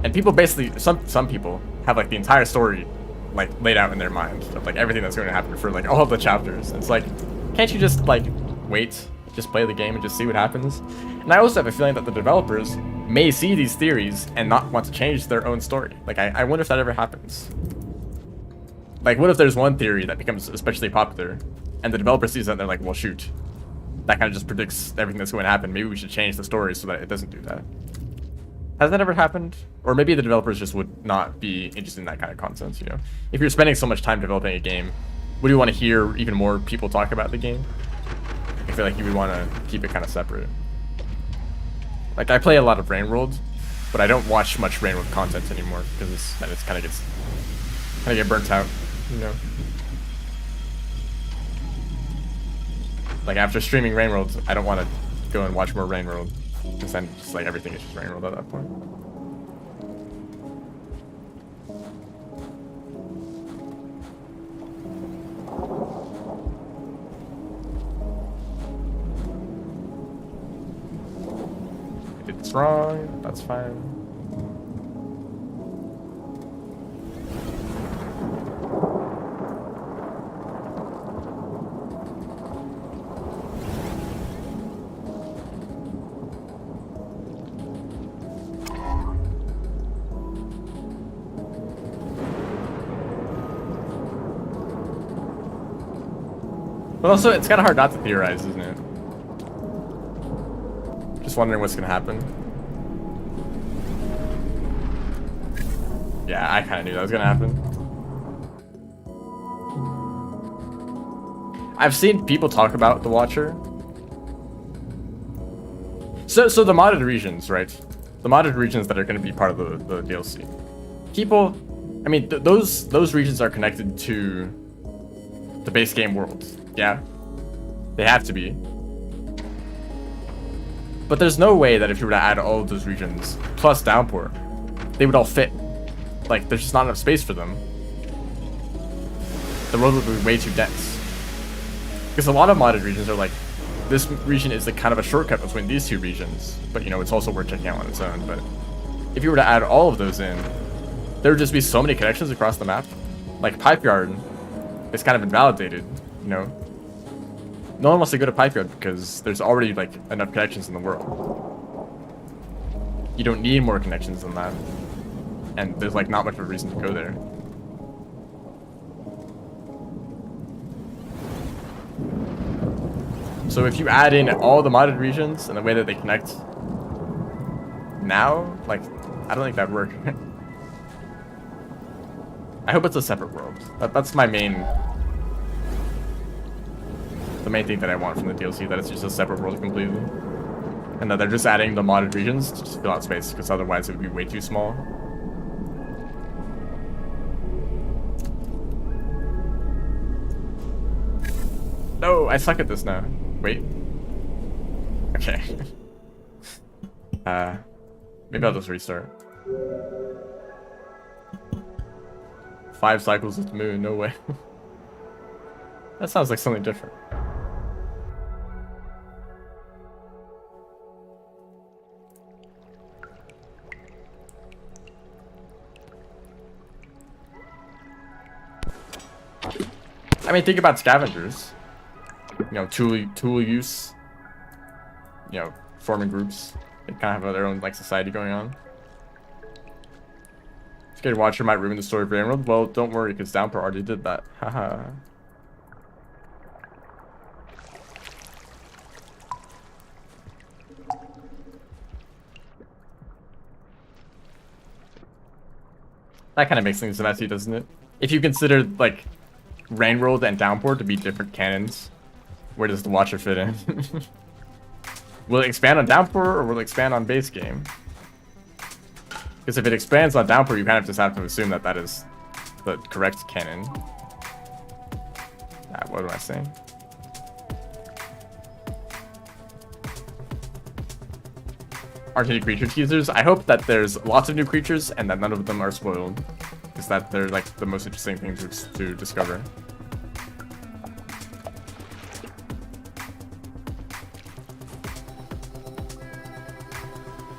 And people basically, some people have, like, the entire story, like, laid out in their mind of, like, everything that's going to happen for, like, all of the chapters. It's like, can't you just, like, wait, just play the game and just see what happens? And I also have a feeling that the developers may see these theories and not want to change their own story. Like, I wonder if that ever happens. Like, what if there's one theory that becomes especially popular, and the developer sees that and they're like, well, shoot, that kind of just predicts everything that's going to happen. Maybe we should change the story so that it doesn't do that. Has that ever happened? Or maybe the developers just would not be interested in that kind of content, you know? If you're spending so much time developing a game, would you want to hear even more people talk about the game? I feel like you would want to keep it kind of separate. Like, I play a lot of Rain World, but I don't watch much Rain World content anymore, because then it's kind of get burnt out, you know? Like, after streaming Rain World, I don't want to go and watch more Rain World. Because then just, like, everything is just Rain World at that point. I did this wrong, that's fine. But also, it's kind of hard not to theorize, isn't it? Just wondering what's gonna happen. Yeah, I kind of knew that was gonna happen. I've seen people talk about the Watcher. So the modded regions, right? The modded regions that are going to be part of the DLC. People, I mean, those regions are connected to the base game world. Yeah, they have to be. But there's no way that if you were to add all of those regions plus downpour, they would all fit. Like, there's just not enough space for them. The world would be way too dense. Because a lot of modded regions are like, this region is the kind of a shortcut between these two regions, but you know, it's also worth checking out on its own. But if you were to add all of those in, there would just be so many connections across the map. Like Pipe Yard is kind of invalidated, you know. No one wants to go to Pipe Yard because there's already like enough connections in the world. You don't need more connections than that. And there's like not much of a reason to go there. So if you add in all the modded regions and the way that they connect now, like, I don't think that'd work. I hope it's a separate world. That's my main... The main thing that I want from the DLC, that it's just a separate world completely. And that they're just adding the modded regions to just fill out space, because otherwise it would be way too small. No, I suck at this now. Wait. Okay. Maybe I'll just restart. 5 cycles with the moon, no way. That sounds like something different. I mean, think about scavengers. You know, tool use. You know, forming groups. They kind of have their own like society going on. Scared Watcher might ruin the story of Emerald. Well, don't worry, because Downpour already did that. Haha. That kind of makes things messy, doesn't it? If you consider like Rainworld and Downpour to be different canons, where does the Watcher fit in? Will it expand on Downpour or will it expand on base game? Because if it expands on Downpour, you kind of just have to assume that that is the correct canon. What am I saying? Aren't any creature teasers? I hope that there's lots of new creatures and that none of them are spoiled. Because that they're like the most interesting thing to discover.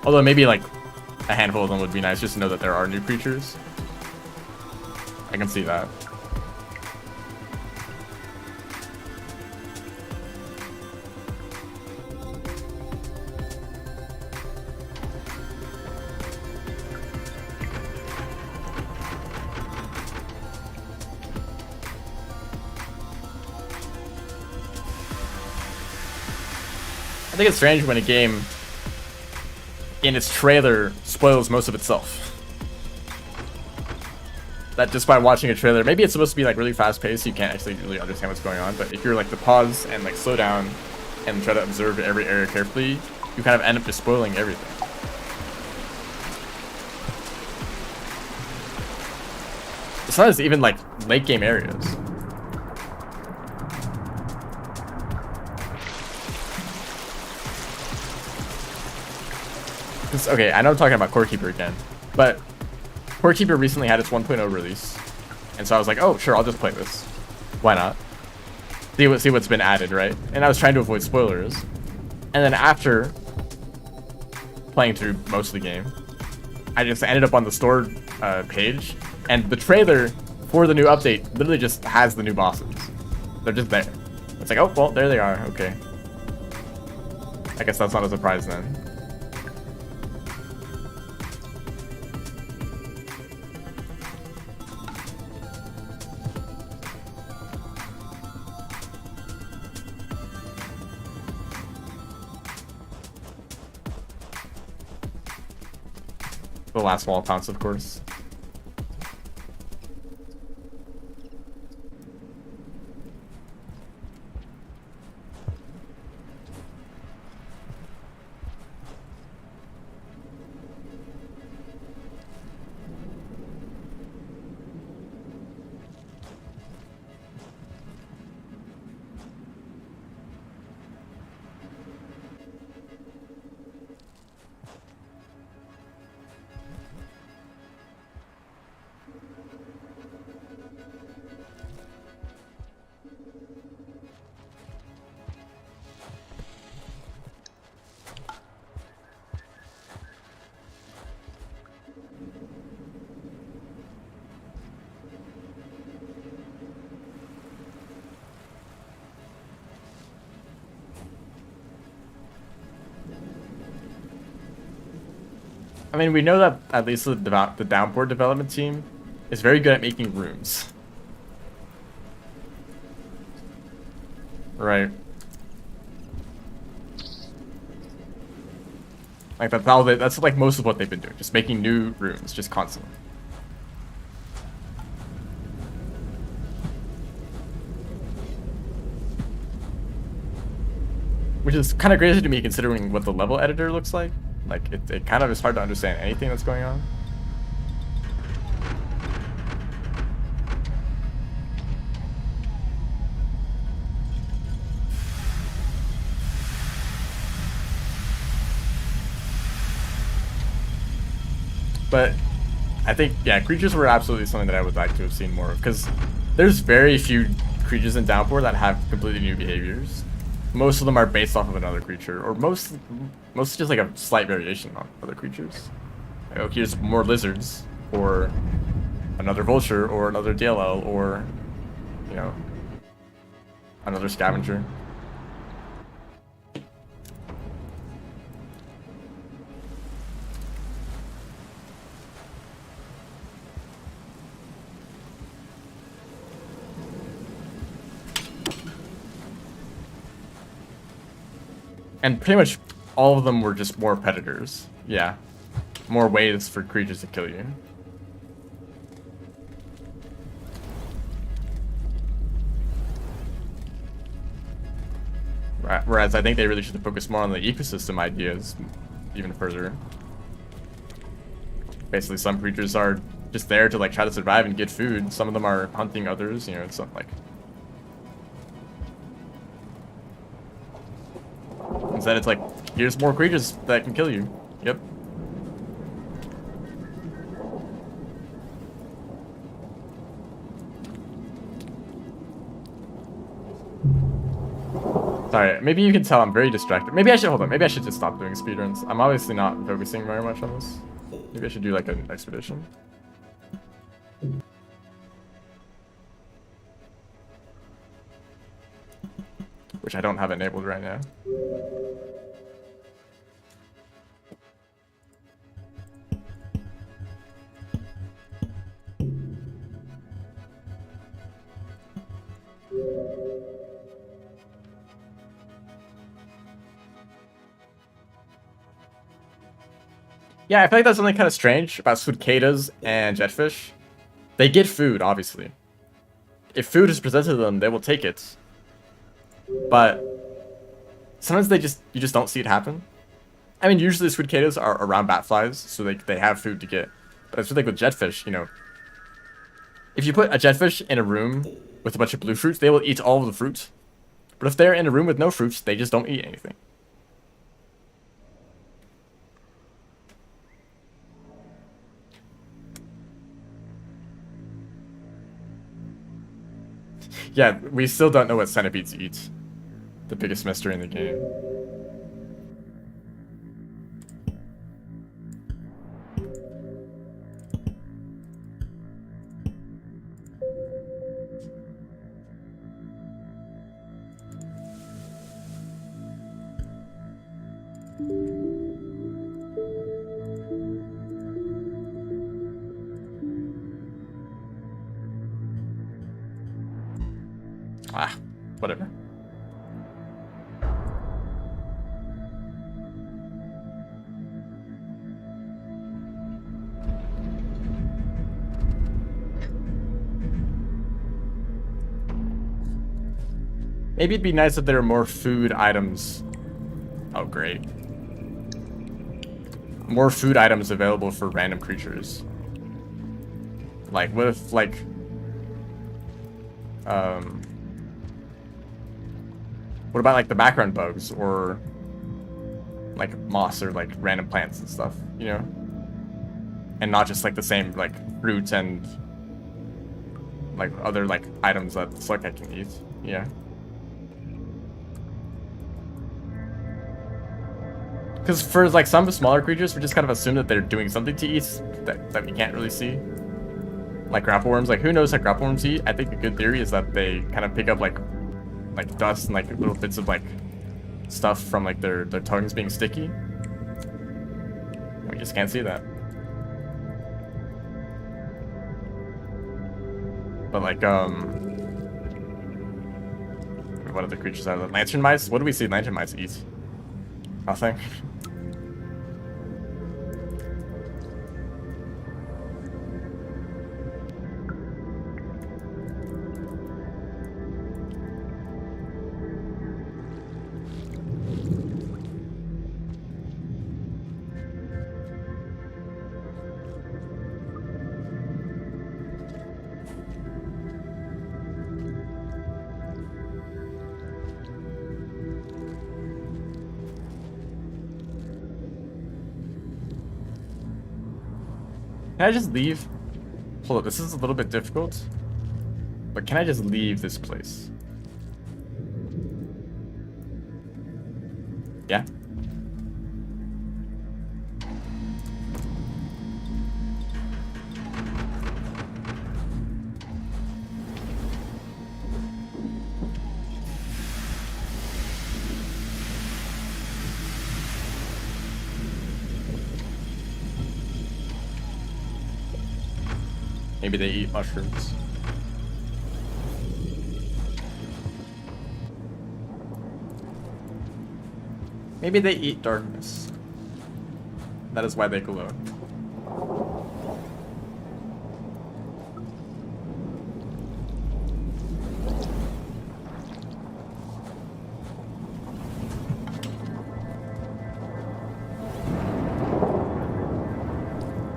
Although maybe like a handful of them would be nice just to know that there are new creatures. I can see that. I think it's strange when a game in its trailer spoils most of itself. That just by watching a trailer, maybe it's supposed to be like really fast paced, so you can't actually really understand what's going on, but if you're like to pause and like slow down and try to observe every area carefully, you kind of end up just spoiling everything. Sometimes even like late game areas. Okay, I know I'm talking about Core Keeper again, but Core Keeper recently had its 1.0 release, and so I was like, oh, sure, I'll just play this. Why not? See what's been added, right? And I was trying to avoid spoilers. And then after playing through most of the game, I just ended up on the store page, and the trailer for the new update literally just has the new bosses. They're just there. It's like, oh, well, there they are. Okay. I guess that's not a surprise then. The last wall counts, of course. I mean, we know that at least the downboard development team is very good at making rooms. Right. Like that's like most of what they've been doing, just making new rooms, just constantly. Which is kind of crazy to me considering what the level editor looks like. Like, it kind of is hard to understand anything that's going on. But I think, yeah, creatures were absolutely something that I would like to have seen more of, because there's very few creatures in Downpour that have completely new behaviors. Most of them are based off of another creature, or most just like a slight variation on other creatures. Like, okay, here's more lizards, or another vulture, or another DLL, or, you know, another scavenger. And pretty much all of them were just more predators. Yeah. More ways for creatures to kill you. Whereas I think they really should have focused more on the ecosystem ideas even further. Basically, some creatures are just there to like try to survive and get food. Some of them are hunting others, you know, it's not like... Instead, it's like, here's more creatures that can kill you. Yep. Sorry, maybe you can tell I'm very distracted. Maybe I should, hold on, maybe I should just stop doing speedruns. I'm obviously not focusing very much on this. Maybe I should do like an expedition. Which I don't have enabled right now. Yeah, I feel like that's something kind of strange about cicadas and jetfish. They get food, obviously. If food is presented to them, they will take it. But sometimes you just don't see it happen. I mean, usually the cicadas are around batflies, so they have food to get. But it's like with jetfish, you know. If you put a jetfish in a room with a bunch of blue fruits, they will eat all of the fruits. But if they're in a room with no fruits, they just don't eat anything. Yeah, we still don't know what centipedes eat. The biggest mystery in the game. Ah, whatever. Maybe it'd be nice if there were more food items. Oh, great. More food items available for random creatures. Like, what if, like... What about, like, the background bugs, or... like, moss, or, like, random plants and stuff, you know? And not just, like, the same, like, fruits and... like, other, like, items that Slughead can eat, yeah. Because for, like, some smaller creatures, we just kind of assume that they're doing something to eat that we can't really see. Like grapple worms, like, who knows how grapple worms eat? I think a good theory is that they kind of pick up, like dust and, like, little bits of, like, stuff from, like, their tongues being sticky. Like, just can't see that. But like, what other creatures are there? Lantern mice? What do we see lantern mice eat? Nothing. Can I just leave? Hold up, this is a little bit difficult. But can I just leave this place? Yeah? Maybe they eat mushrooms. Maybe they eat darkness. That is why they glow.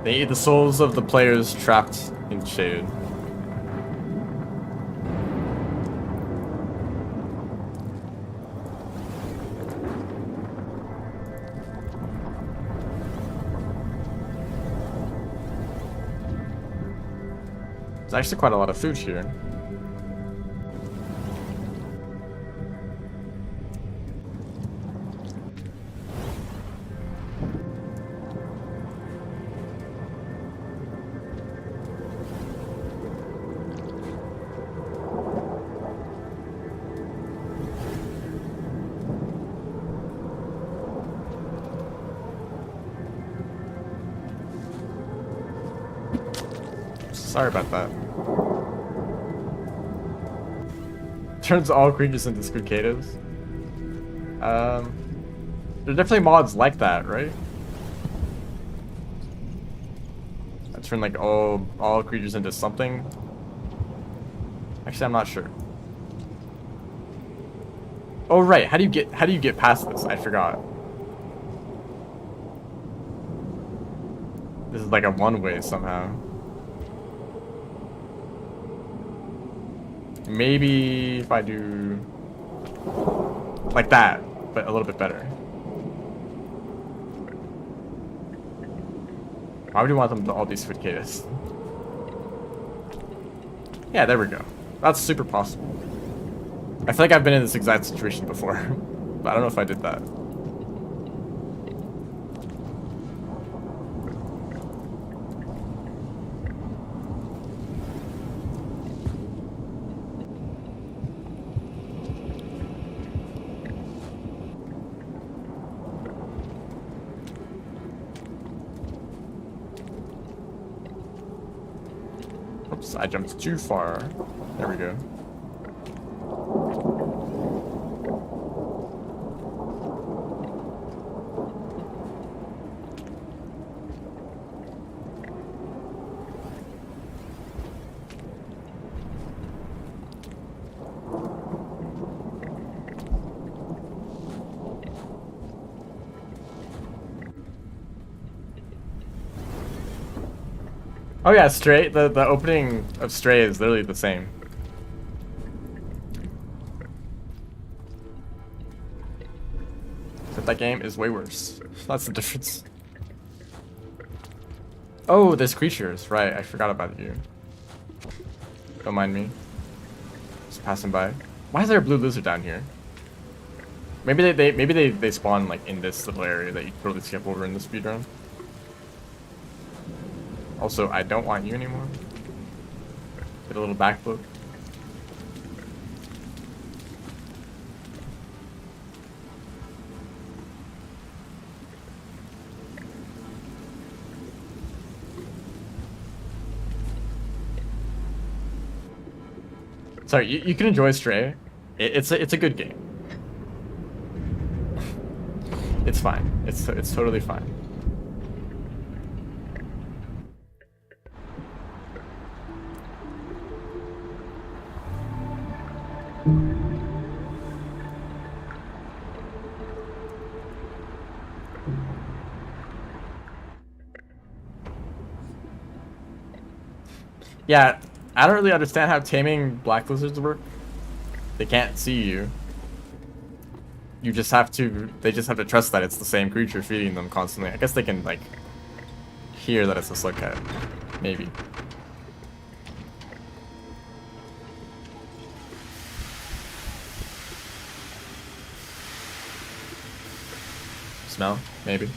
They eat the souls of the players trapped in shade. There's actually quite a lot of food here. Sorry about that. Turns all creatures into cicadas. There are definitely mods like that, right? I turn like all creatures into something. Actually, I'm not sure. Oh right, how do you get past this? I forgot. This is like a one-way somehow. Maybe if I do like that, but a little bit better. Why would you want them to all be cicadas? Yeah, there we go. That's super possible. I feel like I've been in this exact situation before, but I don't know if I did that. Oops, I jumped too far. There we go. Oh yeah, Stray, the opening of Stray is literally the same. Except that game is way worse. That's the difference. Oh, there's creatures, right, I forgot about you. Don't mind me. Just passing by. Why is there a blue lizard down here? Maybe they spawn like in this little area that you totally skip over in the speedrun. Also, I don't want you anymore. Get a little backflip. Sorry, you can enjoy Stray. It's a good game. It's fine. It's totally fine. Yeah, I don't really understand how taming black lizards work. They can't see you. They just have to trust that it's the same creature feeding them constantly. I guess they can, like, hear that it's a slug cat. Maybe. Smell? Maybe.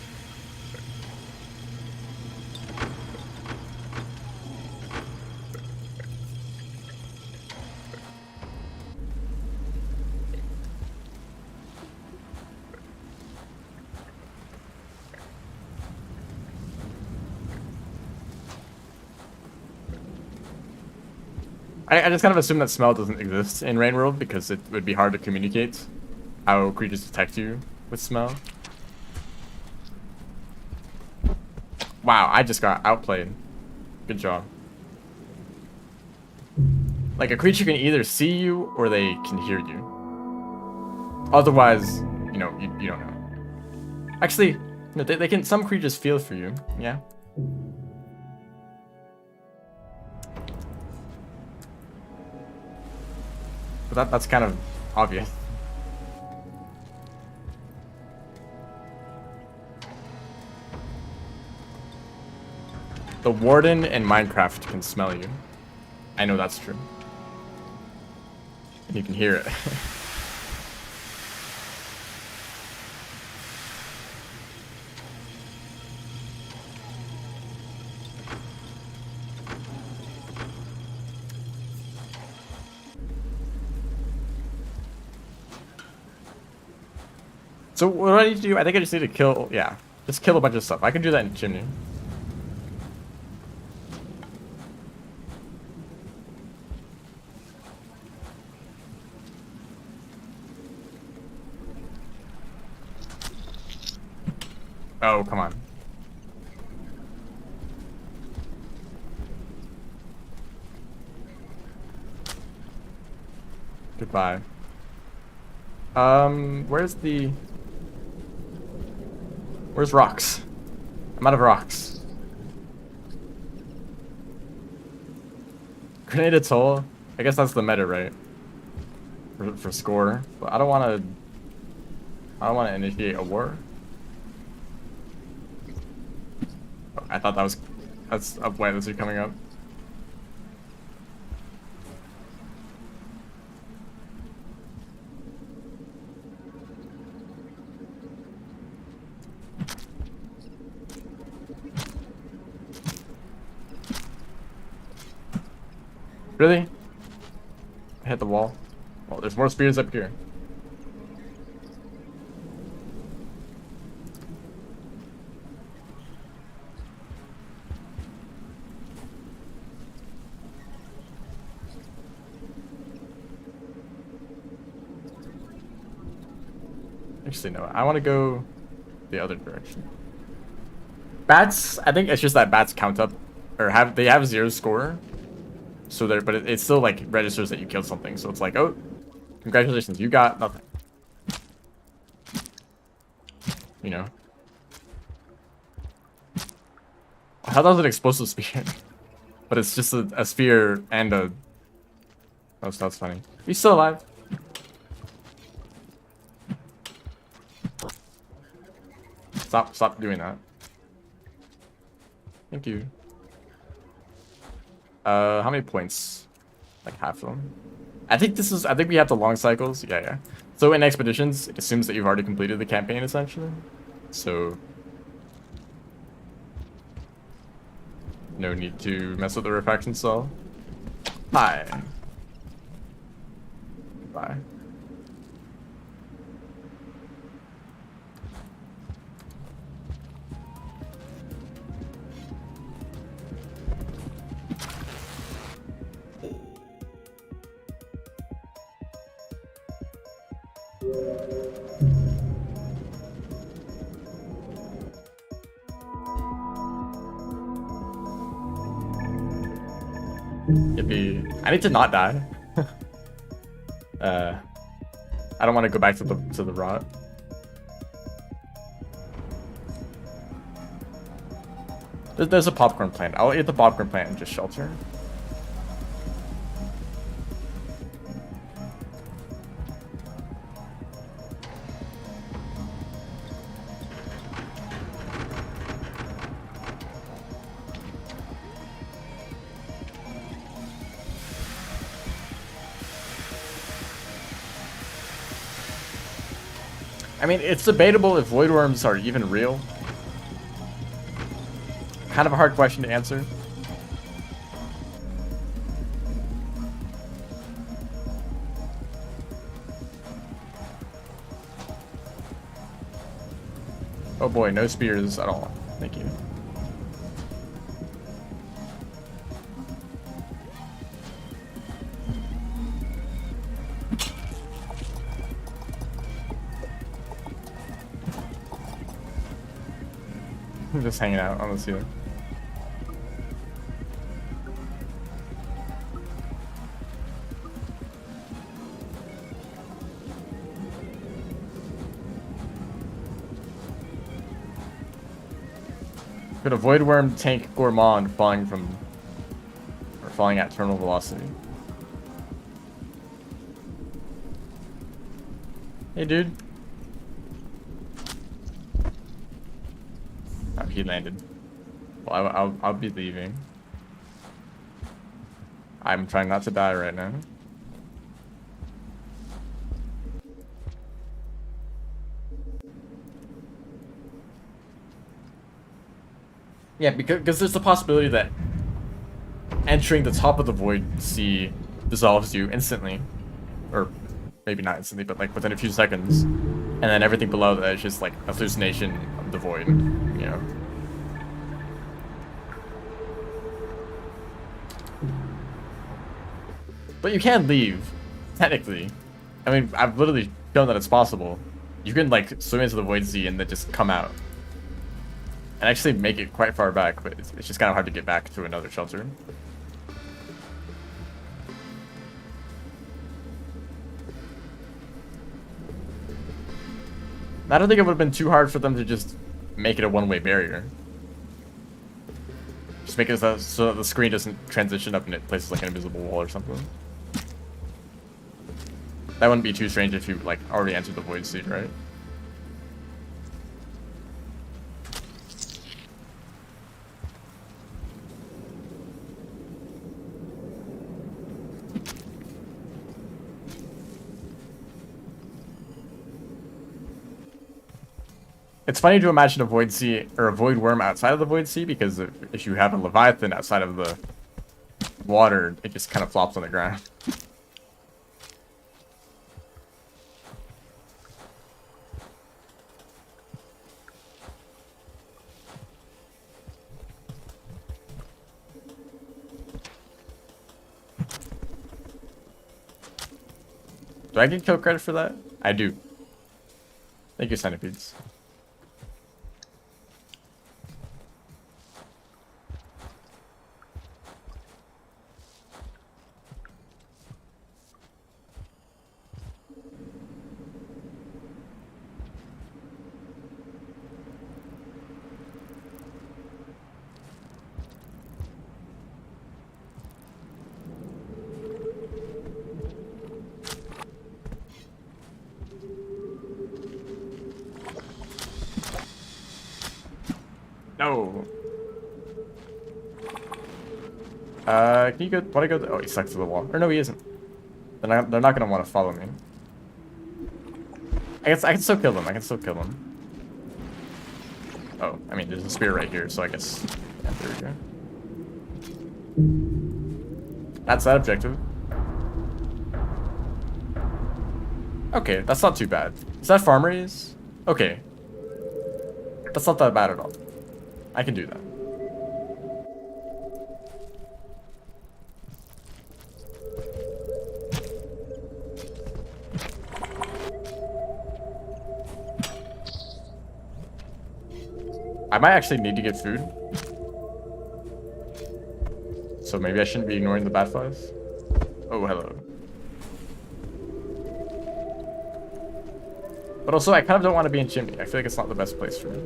I just kind of assume that smell doesn't exist in Rain World because it would be hard to communicate how creatures detect you with smell. Wow, I just got outplayed. Good job. Like, a creature can either see you or they can hear you. Otherwise, you know, you don't know. Actually, no, they can. Some creatures feel for you. Yeah. But that's kind of obvious. The warden in Minecraft can smell you. I know that's true. And you can hear it. So what do I need to do? I think I just need to kill, yeah. Just kill a bunch of stuff. I can do that in Chimney. Oh, come on. Goodbye. Where's rocks? I'm out of rocks. Grenaded soul? I guess that's the meta, right? For score. But I don't wanna initiate a war. Oh, I thought that's a white lizard coming up. Really? I hit the wall. Well, there's more spears up here. Actually, no. I want to go the other direction. Bats, I think it's just that bats count up, or they have 0 score. So there, but it still like registers that you killed something. So it's like, oh, congratulations, you got nothing. You know. I thought that was an explosive spear, but it's just a spear and a. Oh, so that's funny. Are you still alive? Stop doing that. Thank you. How many points? Like half of them. I think we have the long cycles. Yeah. So in expeditions, it assumes that you've already completed the campaign essentially. So no need to mess with the refraction cell. Hi. Goodbye. Yippee. I need to not die. I don't want to go back to the rot. There's a popcorn plant. I'll eat the popcorn plant and just shelter. I mean, it's debatable if void worms are even real. Kind of a hard question to answer. Oh boy, no spears at all. Thank you. I'm just hanging out on the ceiling. Could a void worm tank gourmand falling at terminal velocity? Hey, dude. Oh, he landed. Well, I'll be leaving. I'm trying not to die right now. Yeah, because there's the possibility that entering the top of the void sea dissolves you instantly. Or maybe not instantly, but like within a few seconds. And then everything below that is just like a hallucination of the void, you know? But you can leave, technically. I mean, I've literally shown that it's possible. You can like swim into the void sea and then just come out. And actually make it quite far back, but it's just kind of hard to get back to another shelter. I don't think it would have been too hard for them to just make it a one-way barrier. Just make it so that the screen doesn't transition up and it places like an invisible wall or something. That wouldn't be too strange if you like already entered the void sea, right? It's funny to imagine a void sea or a void worm outside of the void sea, because if you have a leviathan outside of the water, it just kind of flops on the ground. Do I get kill credit for that? I do. Thank you, centipedes. No. Can you go? Want to go? Oh, he's stuck to the wall. Or no, he isn't. They're not gonna want to follow me. I guess I can still kill them. I can still kill them. Oh, I mean, there's a spear right here, so I guess. Yeah, there we go. That's that objective. Okay, that's not too bad. Is that farmeries? Okay. That's not that bad at all. I can do that. I might actually need to get food. So maybe I shouldn't be ignoring the bat flies. Oh, hello. But also, I kind of don't want to be in chimney. I feel like it's not the best place for me.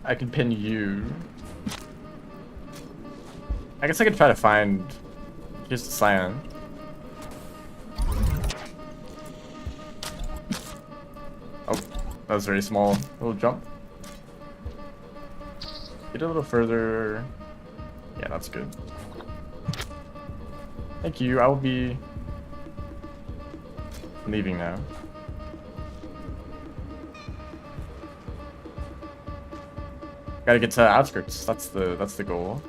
I can pin you. I guess I could try to find just a cyan. Oh, that was a very small little jump. Get a little further. Yeah, that's good. Thank you. I will be leaving now. Gotta get to outskirts. That's the goal.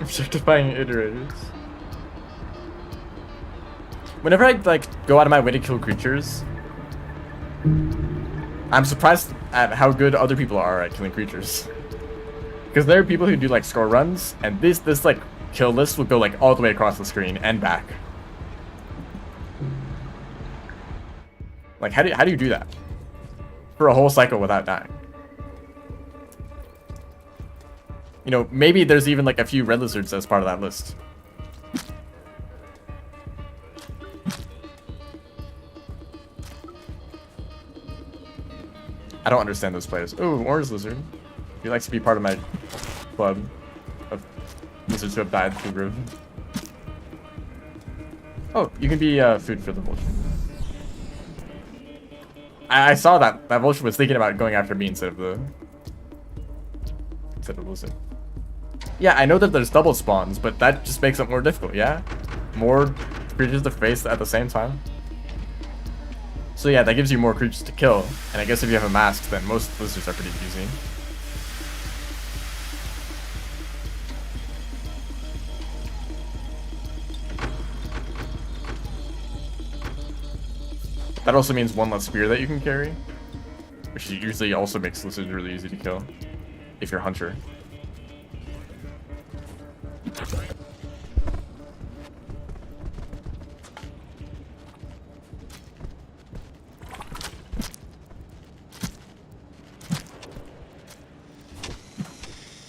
Objectifying iterators. Whenever I like go out of my way to kill creatures, I'm surprised at how good other people are at killing creatures. Because there are people who do like score runs, and this like kill list will go like all the way across the screen and back. Like how do you do that for a whole cycle without dying? You know, maybe there's even like a few red lizards as part of that list. I don't understand those players. Ooh, orange lizard. He likes to be part of my club of lizards who have died through Riv. Oh, you can be food for the vulture. I saw that vulture was thinking about going after me instead of the lizard. Yeah, I know that there's double spawns, but that just makes it more difficult. Yeah, more creatures to face at the same time. So yeah, that gives you more creatures to kill, and I guess if you have a mask, then most lizards are pretty easy. That also means one less spear that you can carry, which usually also makes lizards really easy to kill, if you're a hunter.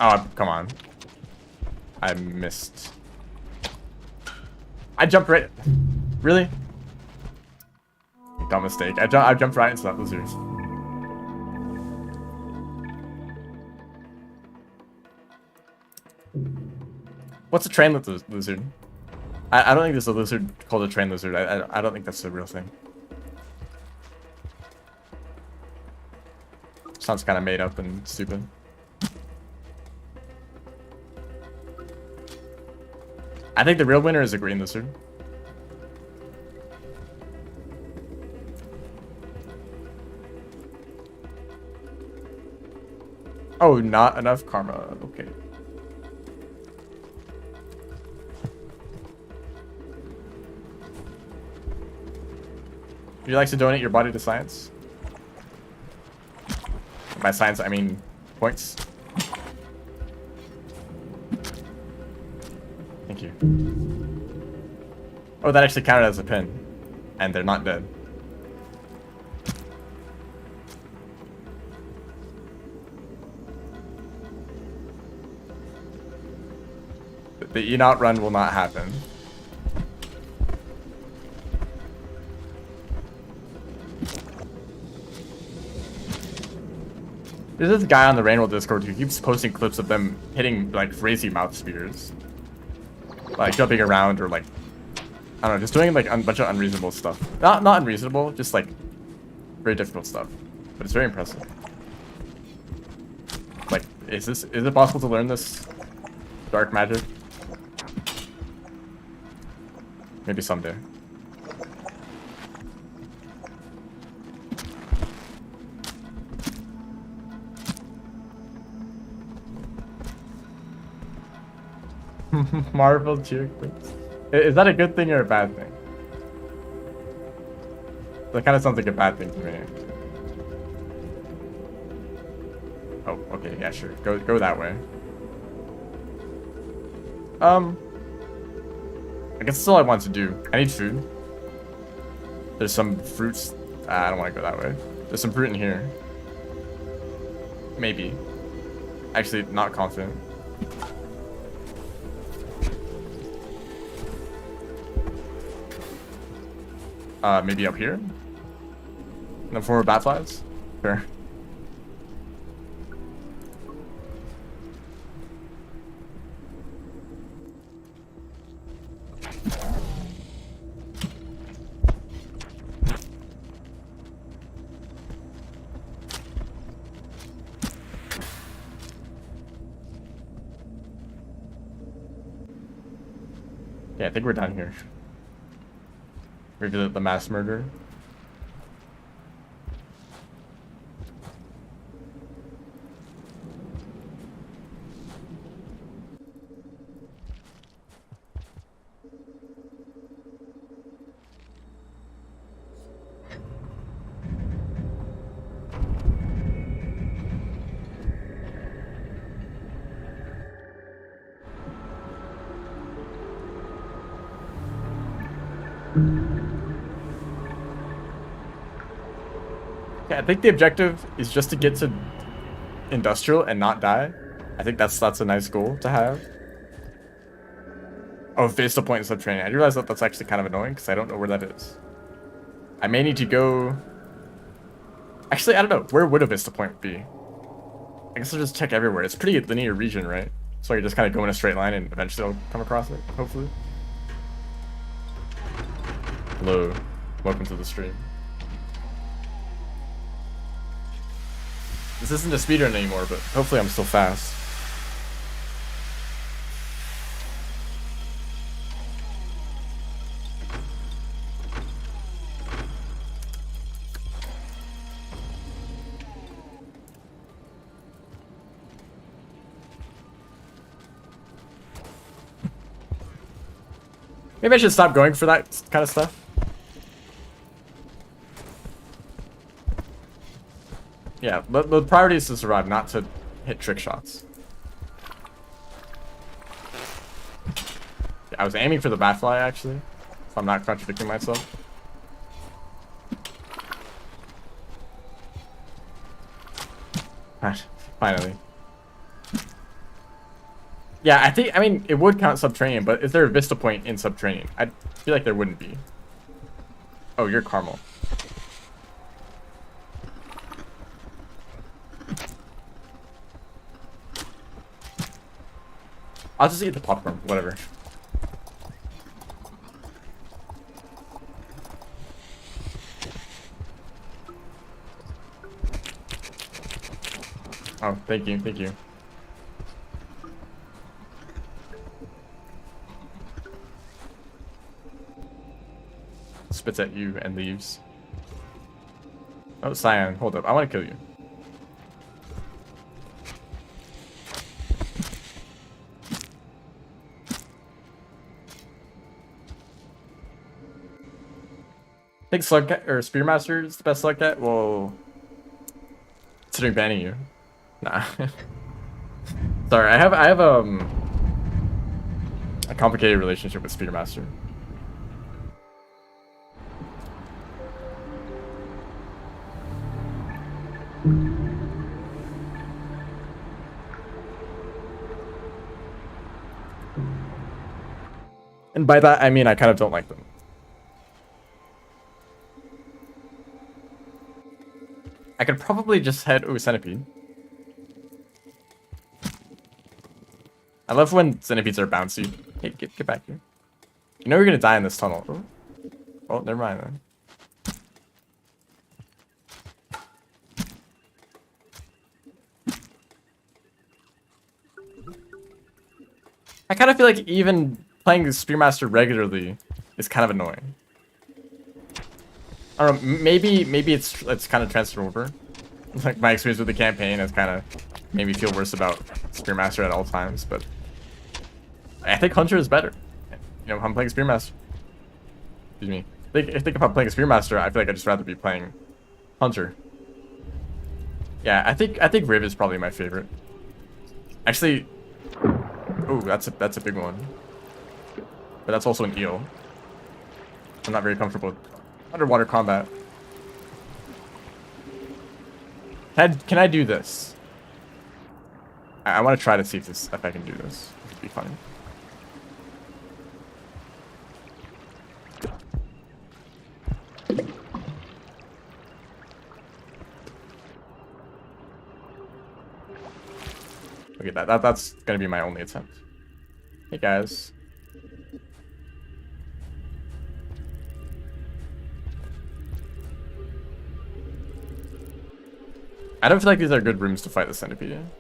Oh, come on. I missed. I jumped right... Really? Dumb mistake. I jumped right into that lizard. What's a train lizard? I don't think there's a lizard called a train lizard. I don't think that's a real thing. Sounds kind of made up and stupid. I think the real winner is a green lizard. Oh, not enough karma. Okay. Would you like to donate your body to science? By science, I mean points. Thank you. Oh, that actually counted as a pin. And they're not dead. The E-Not run will not happen. There's this guy on the Rainbow Discord who keeps posting clips of them hitting like crazy mouth spears. Like jumping around or like, I don't know, just doing like a bunch of unreasonable stuff. Not unreasonable, just like very difficult stuff. But it's very impressive. Like, is it possible to learn this dark magic? Maybe someday. Marvel cheer clips. Is that a good thing or a bad thing? That kind of sounds like a bad thing to me. Oh, okay, yeah, sure. Go that way. I guess that's all I want to do. I need food. There's some fruits. I don't want to go that way. There's some fruit in here. Maybe. Actually, not confident. Maybe up here? In the form of bat flies? Sure. Yeah, I think we're done here. Revisit the mass murder. Yeah, I think the objective is just to get to industrial and not die. I think that's a nice goal to have. Oh, Vista Point is sub-training. I realize that that's actually kind of annoying because I don't know where that is. I may need to go... Actually, I don't know. Where would a Vista Point be? I guess I'll just check everywhere. It's a pretty linear region, right? So you just kind of go in a straight line and eventually I'll come across it, hopefully. Hello. Welcome to the stream. This isn't a speedrun anymore, but hopefully I'm still fast. Maybe I should stop going for that kind of stuff. Yeah, the priority is to survive, not to hit trick shots. Yeah, I was aiming for the batfly, actually, if I'm not contradicting myself. Finally. Yeah, I mean, it would count subterranean, but is there a Vista Point in subterranean? I feel like there wouldn't be. Oh, you're caramel. I'll just eat the popcorn, whatever. Oh, thank you, thank you. Spits at you and leaves. Oh, Cyan, hold up. I want to kill you. I think Slug Cat or Spearmaster is the best Slug Cat. Well, considering banning you. Nah. Sorry, I have a complicated relationship with Spearmaster. And by that I mean I kind of don't like them. I could probably just head... Ooh, Centipede. I love when centipedes are bouncy. Hey, get back here. You know you're gonna die in this tunnel. Oh, oh, never mind then. I kind of feel like even playing the Spearmaster regularly is kind of annoying. I don't know, maybe it's kind of transferred over. Like my experience with the campaign has kind of made me feel worse about Spearmaster at all times, but I think Hunter is better. You know, if I'm playing Spearmaster. Excuse me. I think if I'm playing Spearmaster, I feel like I'd just rather be playing Hunter. Yeah, I think Riv is probably my favorite. Actually, oh, that's a big one. But that's also an eel. I'm not very comfortable with underwater combat. Can I do this? I want to try to see if I can do this. It'd be fun. Okay, that's gonna be my only attempt. Hey guys. I don't feel like these are good rooms to fight the centipede in.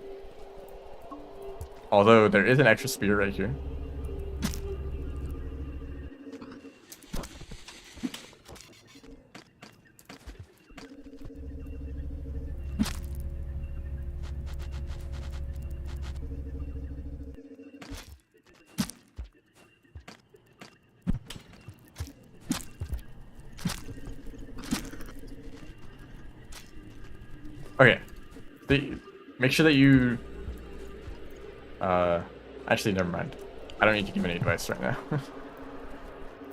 Although there is an extra spear right here. Okay. Make sure that you... Actually, never mind. I don't need to give any advice right now.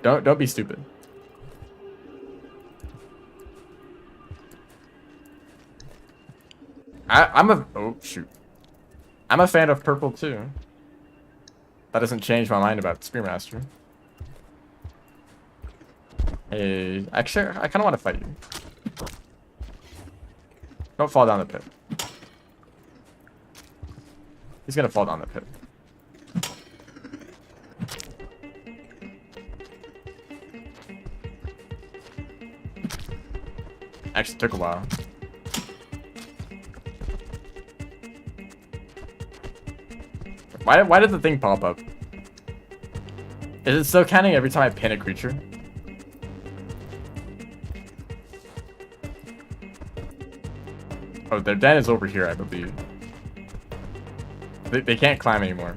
Don't be stupid. Oh, shoot. I'm a fan of purple, too. That doesn't change my mind about Spearmaster. Hey, actually, I kind of want to fight you. Don't fall down the pit. He's gonna fall down the pit. Actually, took a while. Why did the thing pop up? Is it still counting every time I pin a creature? Oh, their den is over here, I believe. They can't climb anymore.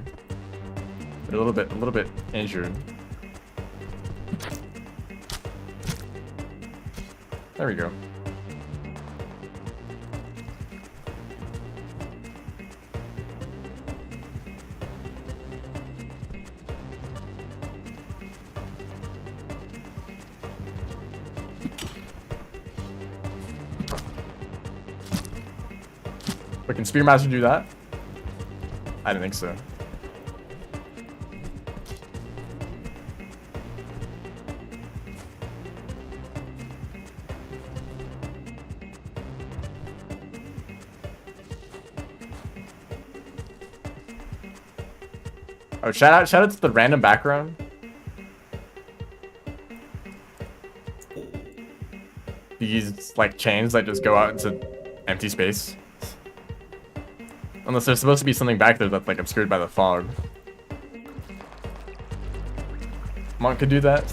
They're a little bit injured. There we go. But can Spearmaster do that? I didn't think so. Oh, shout out to the random background. These like chains that just go out into empty space. Unless there's supposed to be something back there that's like obscured by the fog. Monk could do that.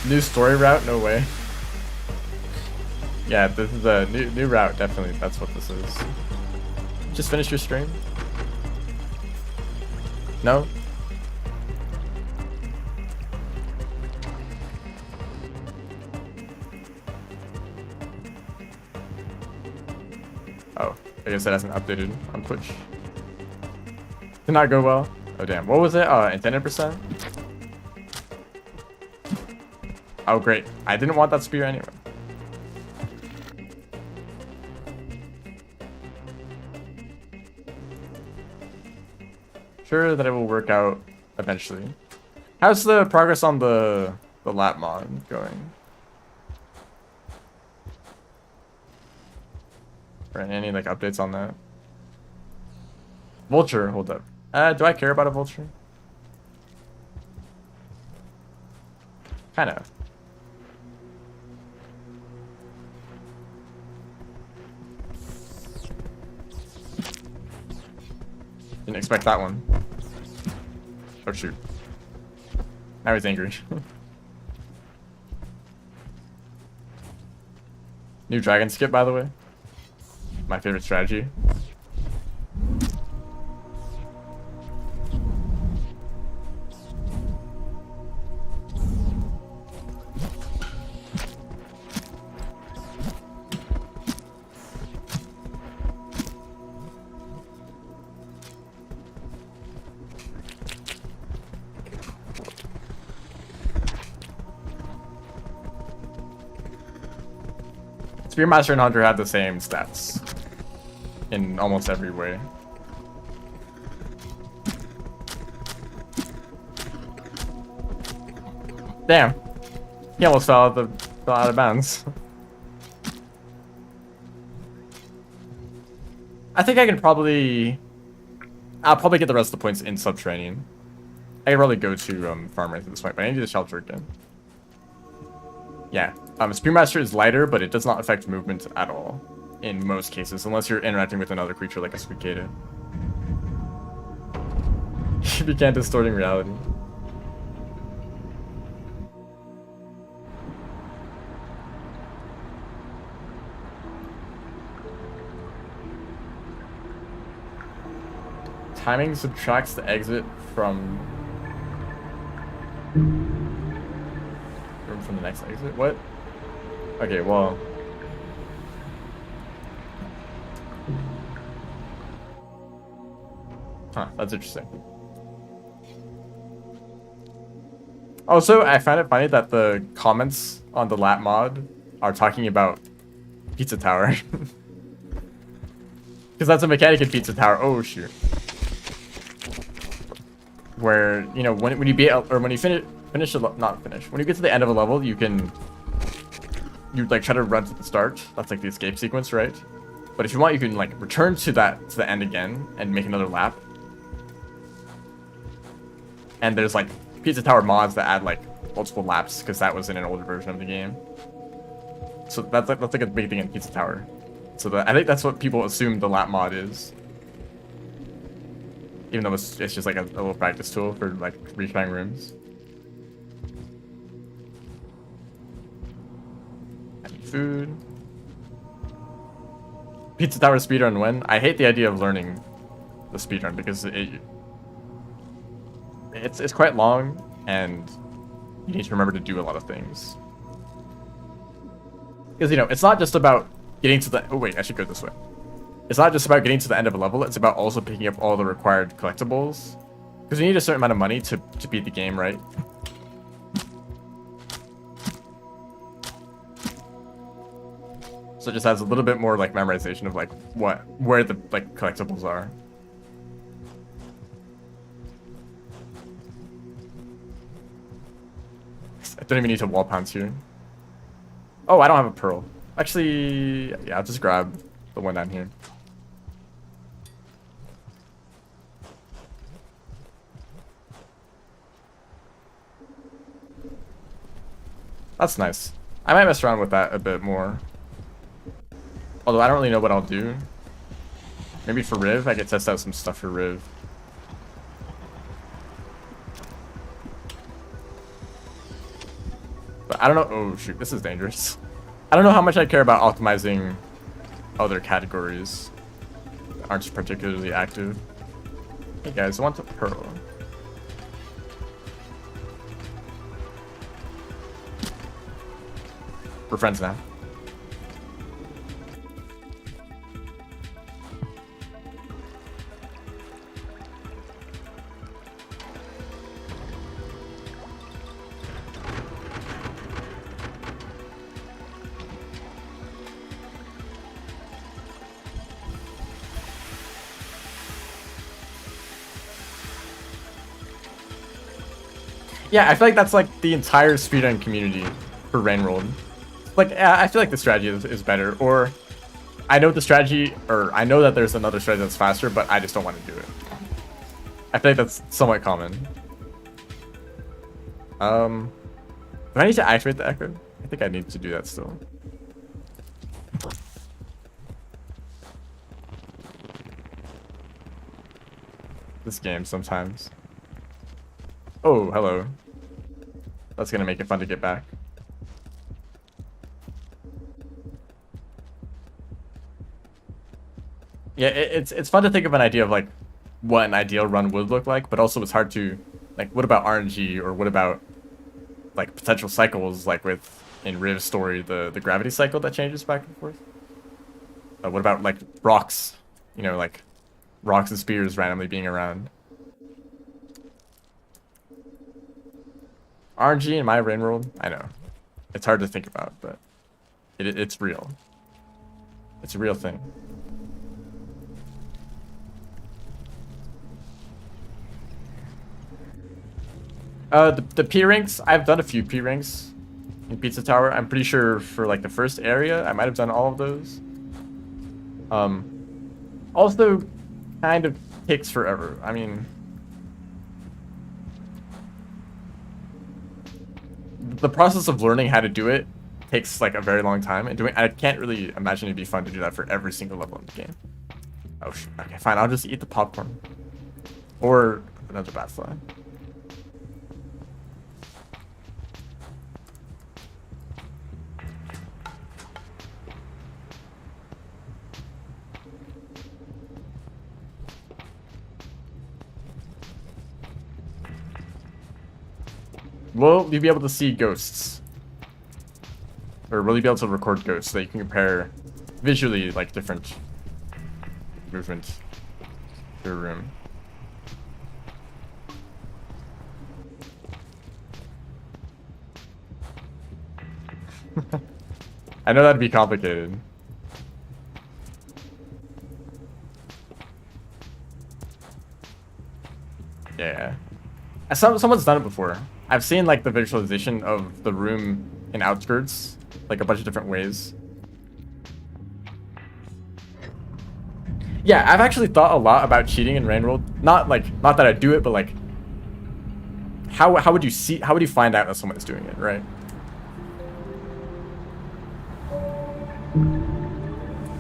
New story route? No way. Yeah, this is a new route, definitely. That's what this is. Just finish your stream? No? Oh, I guess that hasn't updated on Twitch. Did not go well. Oh damn, what was it? Intended percent? Oh great, I didn't want that spear anyway. Sure that it will work out eventually. How's the progress on the lap mod going? Or any like updates on that? Vulture, hold up. Do I care about a vulture? Kind of. Didn't expect that one. Oh shoot. Now he's angry. New dragon skip, by the way. My favorite strategy. Spearmaster and Hunter have the same stats in almost every way. Damn. He almost fell out of bounds. I think I can probably... I'll probably get the rest of the points in sub-training. I can probably go to farm at this point, but I need to shelter again. Yeah. Spearmaster is lighter, but it does not affect movement at all. In most cases, unless you're interacting with another creature like a cicada. He began distorting reality. Timing subtracts the exit from the next exit? What? Okay, well... Huh, that's interesting. Also, I find it funny that the comments on the lap mod are talking about Pizza Tower. Because that's a mechanic in Pizza Tower. Oh, shoot. Where, you know, when you beat, or when you finish, not finish. When you get to the end of a level, you like try to run to the start. That's like the escape sequence, right? But if you want, you can like return to the end again and make another lap. And there's like Pizza Tower mods that add like multiple laps because that was in an older version of the game. So that's like a big thing in Pizza Tower. So I think that's what people assume the lap mod is. Even though it's just like a little practice tool for like retrying rooms. I need food. Pizza Tower speedrun when? I hate the idea of learning the speedrun because it's quite long and you need to remember to do a lot of things. Because, you know, it's not just about getting to the... Oh, wait, I should go this way. It's not just about getting to the end of a level, it's about also picking up all the required collectibles. Because you need a certain amount of money to beat the game, right? So it just has a little bit more, like, memorization of, like, where the, like, collectibles are. I don't even need to wall pounce here. Oh, I don't have a pearl. Actually, yeah, I'll just grab the one down here. That's nice. I might mess around with that a bit more. Although I don't really know what I'll do. Maybe for Riv, I could test out some stuff for Riv. But I don't know. Oh shoot, this is dangerous. I don't know how much I care about optimizing other categories that aren't particularly active. Hey guys, I want the pearl. We're friends now. Yeah, I feel like that's like the entire speedrun community for Rainworld. Like, I feel like the strategy is better, or I know the strategy, or I know that there's another strategy that's faster, but I just don't want to do it. I feel like that's somewhat common. Do I need to activate the echo? I think I need to do that still. This game sometimes. Oh, hello. That's gonna make it fun to get back. Yeah, it's fun to think of an idea of like what an ideal run would look like, but also it's hard to like, what about RNG, or what about like potential cycles, like with in Riv's story, the gravity cycle that changes back and forth. What about like rocks, you know, like rocks and spears randomly being around. RNG in my rain world, I know it's hard to think about, but it's real. It's a real thing. The P ranks, I've done a few P ranks in Pizza Tower. I'm pretty sure for like the first area, I might have done all of those. Also kind of takes forever. I mean, the process of learning how to do it takes like a very long time, and I can't really imagine it'd be fun to do that for every single level in the game. Oh, okay, fine. I'll just eat the popcorn. Or another bat fly. Will you be able to see ghosts? Or will you be able to record ghosts so that you can compare visually like different movements through a room? I know that'd be complicated. Yeah. Someone's done it before. I've seen like the visualization of the room in Outskirts, like a bunch of different ways. Yeah, I've actually thought a lot about cheating in Rainworld. Not that I do it, but like how would you find out that someone is doing it, right?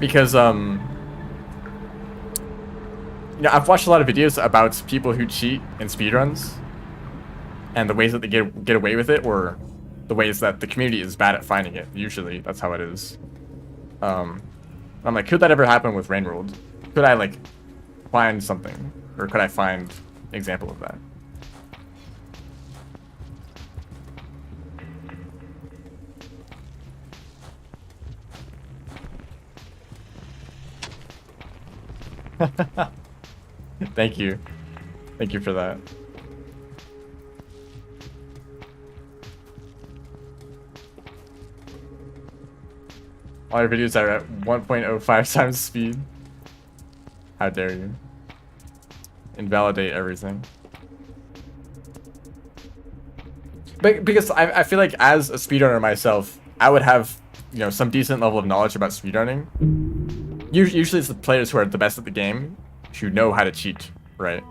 Because you know, I've watched a lot of videos about people who cheat in speedruns, and the ways that they get away with it, or the ways that the community is bad at finding it. Usually, that's how it is. I'm like, could that ever happen with Rainworld? Could I like find something, or could I find an example of that? Thank you for that. All your videos are at 1.05 times speed. How dare you? Invalidate everything. But because I feel like as a speedrunner myself, I would have, you know, some decent level of knowledge about speedrunning. Usually it's the players who are the best at the game who know how to cheat, right?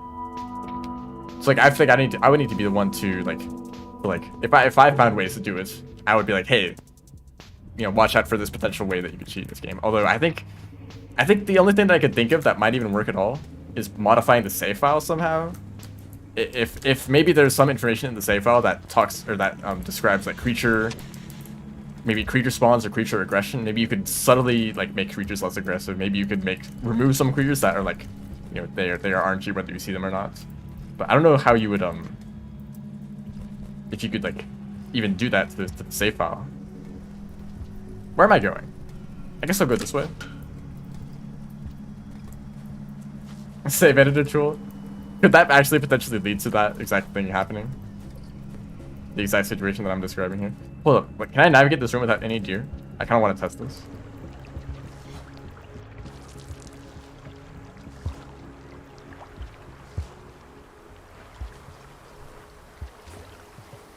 So like I feel like I would need to be the one to like if I found ways to do it, I would be like, hey, you know, watch out for this potential way that you could cheat this game. Although I think the only thing that I could think of that might even work at all is modifying the save file somehow. If maybe there's some information in the save file that talks or that describes like creature spawns or creature aggression, maybe you could subtly like make creatures less aggressive. Maybe you could remove some creatures that are like, you know, they are RNG whether you see them or not. But I don't know how you would if you could like even do that to the save file. Where am I going? I guess I'll go this way. Save editor tool. Could that actually potentially lead to that exact thing happening? The exact situation that I'm describing here. Hold up. Wait, can I navigate this room without any gear? I kind of want to test this.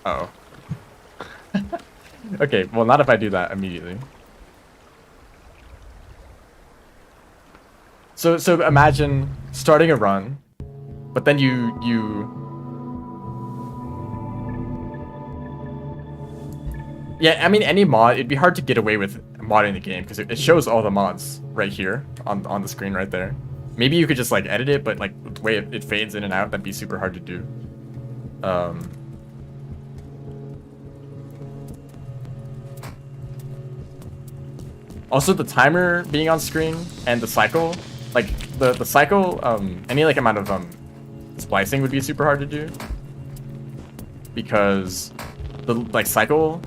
Uh oh. Okay, well, not if I do that immediately. So imagine starting a run, but then you. Yeah, I mean, any mod, it'd be hard to get away with modding the game because it shows all the mods right here on the screen right there. Maybe you could just like edit it, but like the way it fades in and out, that'd be super hard to do. Also, the timer being on screen and the cycle, like the cycle, any like amount of splicing would be super hard to do because the like cycle.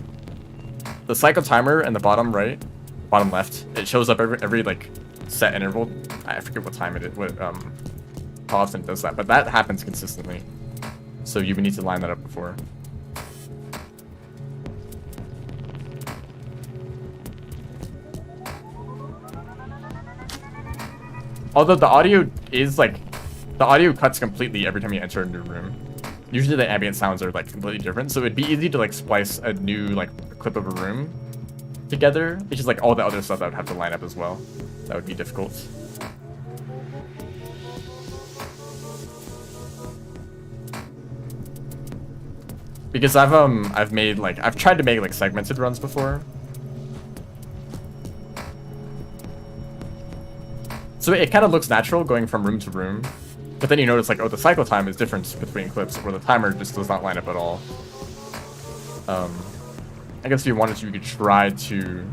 The cycle timer in the bottom right, bottom left, it shows up every like set interval. I forget what time it is, what how often it does that, but that happens consistently. So you would need to line that up before. Although the audio is like, the audio cuts completely every time you enter a new room. Usually the ambient sounds are like completely different, so it'd be easy to like splice a new like clip of a room together. It's just like all the other stuff that would have to line up as well. That would be difficult. Because I've tried to make like segmented runs before. So it kind of looks natural going from room to room. But then you notice like, oh, the cycle time is different between clips where the timer just does not line up at all. I guess if you wanted to, you could try to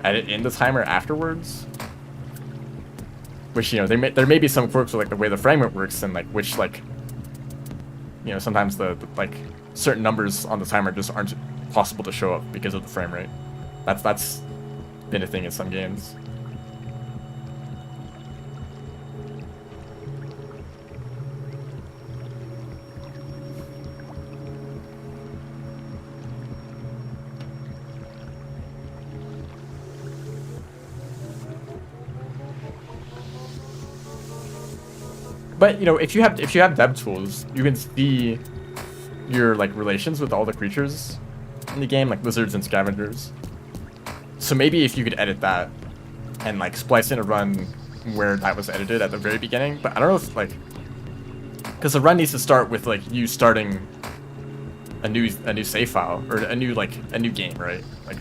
edit in the timer afterwards. Which, you know, there may be some quirks with like the way the frame rate works and like which like, you know, sometimes the like certain numbers on the timer just aren't possible to show up because of the frame rate. That's been a thing in some games. But you know, if you have dev tools, you can see your like relations with all the creatures in the game, like lizards and scavengers. So maybe if you could edit that and like splice in a run where that was edited at the very beginning. But I don't know if like, because the run needs to start with like you starting a new save file or a new game, right? Like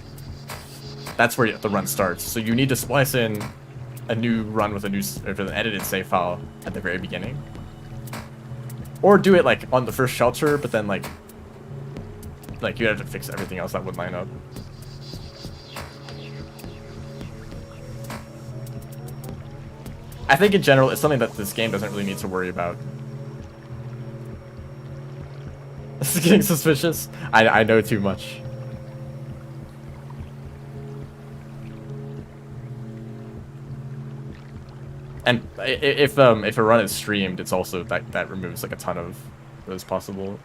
that's where the run starts. So you need to splice in a new run with an edited save file at the very beginning, or do it like on the first shelter, but then like you have to fix everything else that would line up. I think in general it's something that this game doesn't really need to worry about. This is getting suspicious. I know too much. And if a run is streamed, it's also that removes like a ton of those possible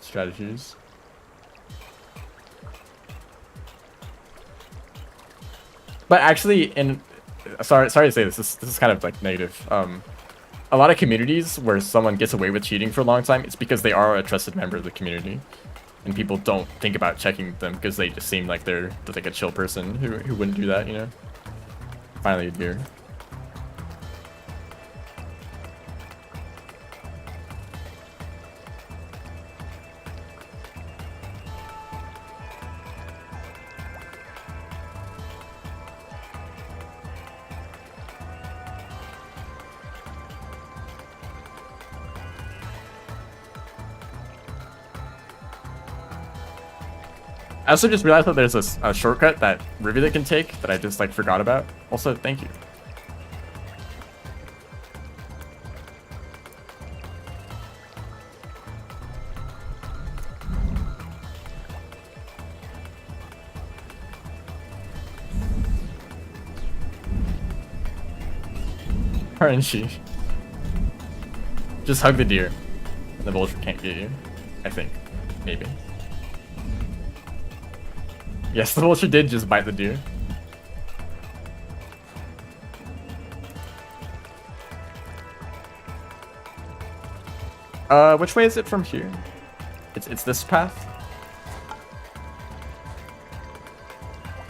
strategies. But actually, sorry to say this is kind of like negative. A lot of communities where someone gets away with cheating for a long time, it's because they are a trusted member of the community, and people don't think about checking them because they just seem like they're like a chill person who wouldn't do that, you know. Finally a deer. I also just realized that there's a shortcut that Rivulet can take that I just like forgot about. Also, thank you. RNG. Just hug the deer. The vulture can't get you. I think. Maybe. Yes, the vulture did just bite the deer. Which way is it from here? It's this path.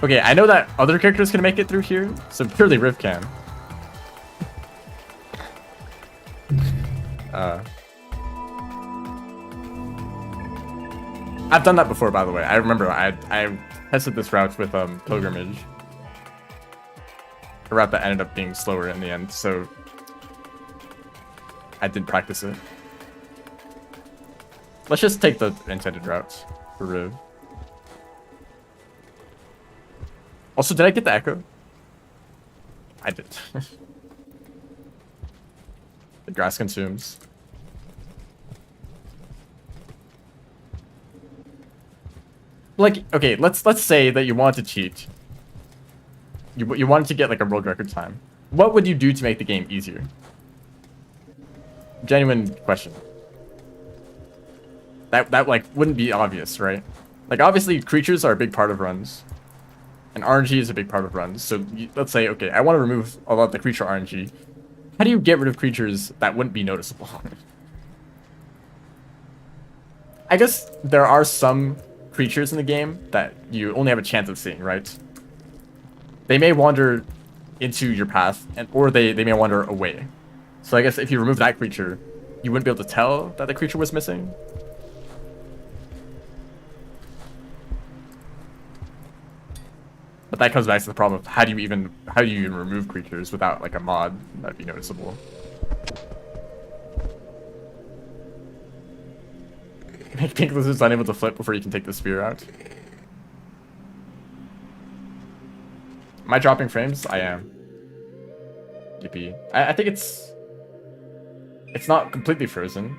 Okay, I know that other characters can make it through here, so purely Riv can. I've done that before, by the way. I remember I tested this route with Pilgrimage. A route that ended up being slower in the end, so I did practice it. Let's just take the intended route for Riv. Also, did I get the echo? I did. The grass consumes. Like, okay, let's say that you want to cheat. You wanted to get like a world record time. What would you do to make the game easier? Genuine question. That like wouldn't be obvious, right? Like obviously creatures are a big part of runs. And RNG is a big part of runs. So let's say, okay, I want to remove a lot of the creature RNG. How do you get rid of creatures that wouldn't be noticeable? I guess there are some creatures in the game that you only have a chance of seeing, right? They may wander into your path, or they may wander away. So I guess if you remove that creature, you wouldn't be able to tell that the creature was missing. But that comes back to the problem of how do you even remove creatures without like a mod that'd be noticeable. Make pink lizards unable to flip before you can take the spear out. Am I dropping frames? I am. Yippee. I think it's not completely frozen.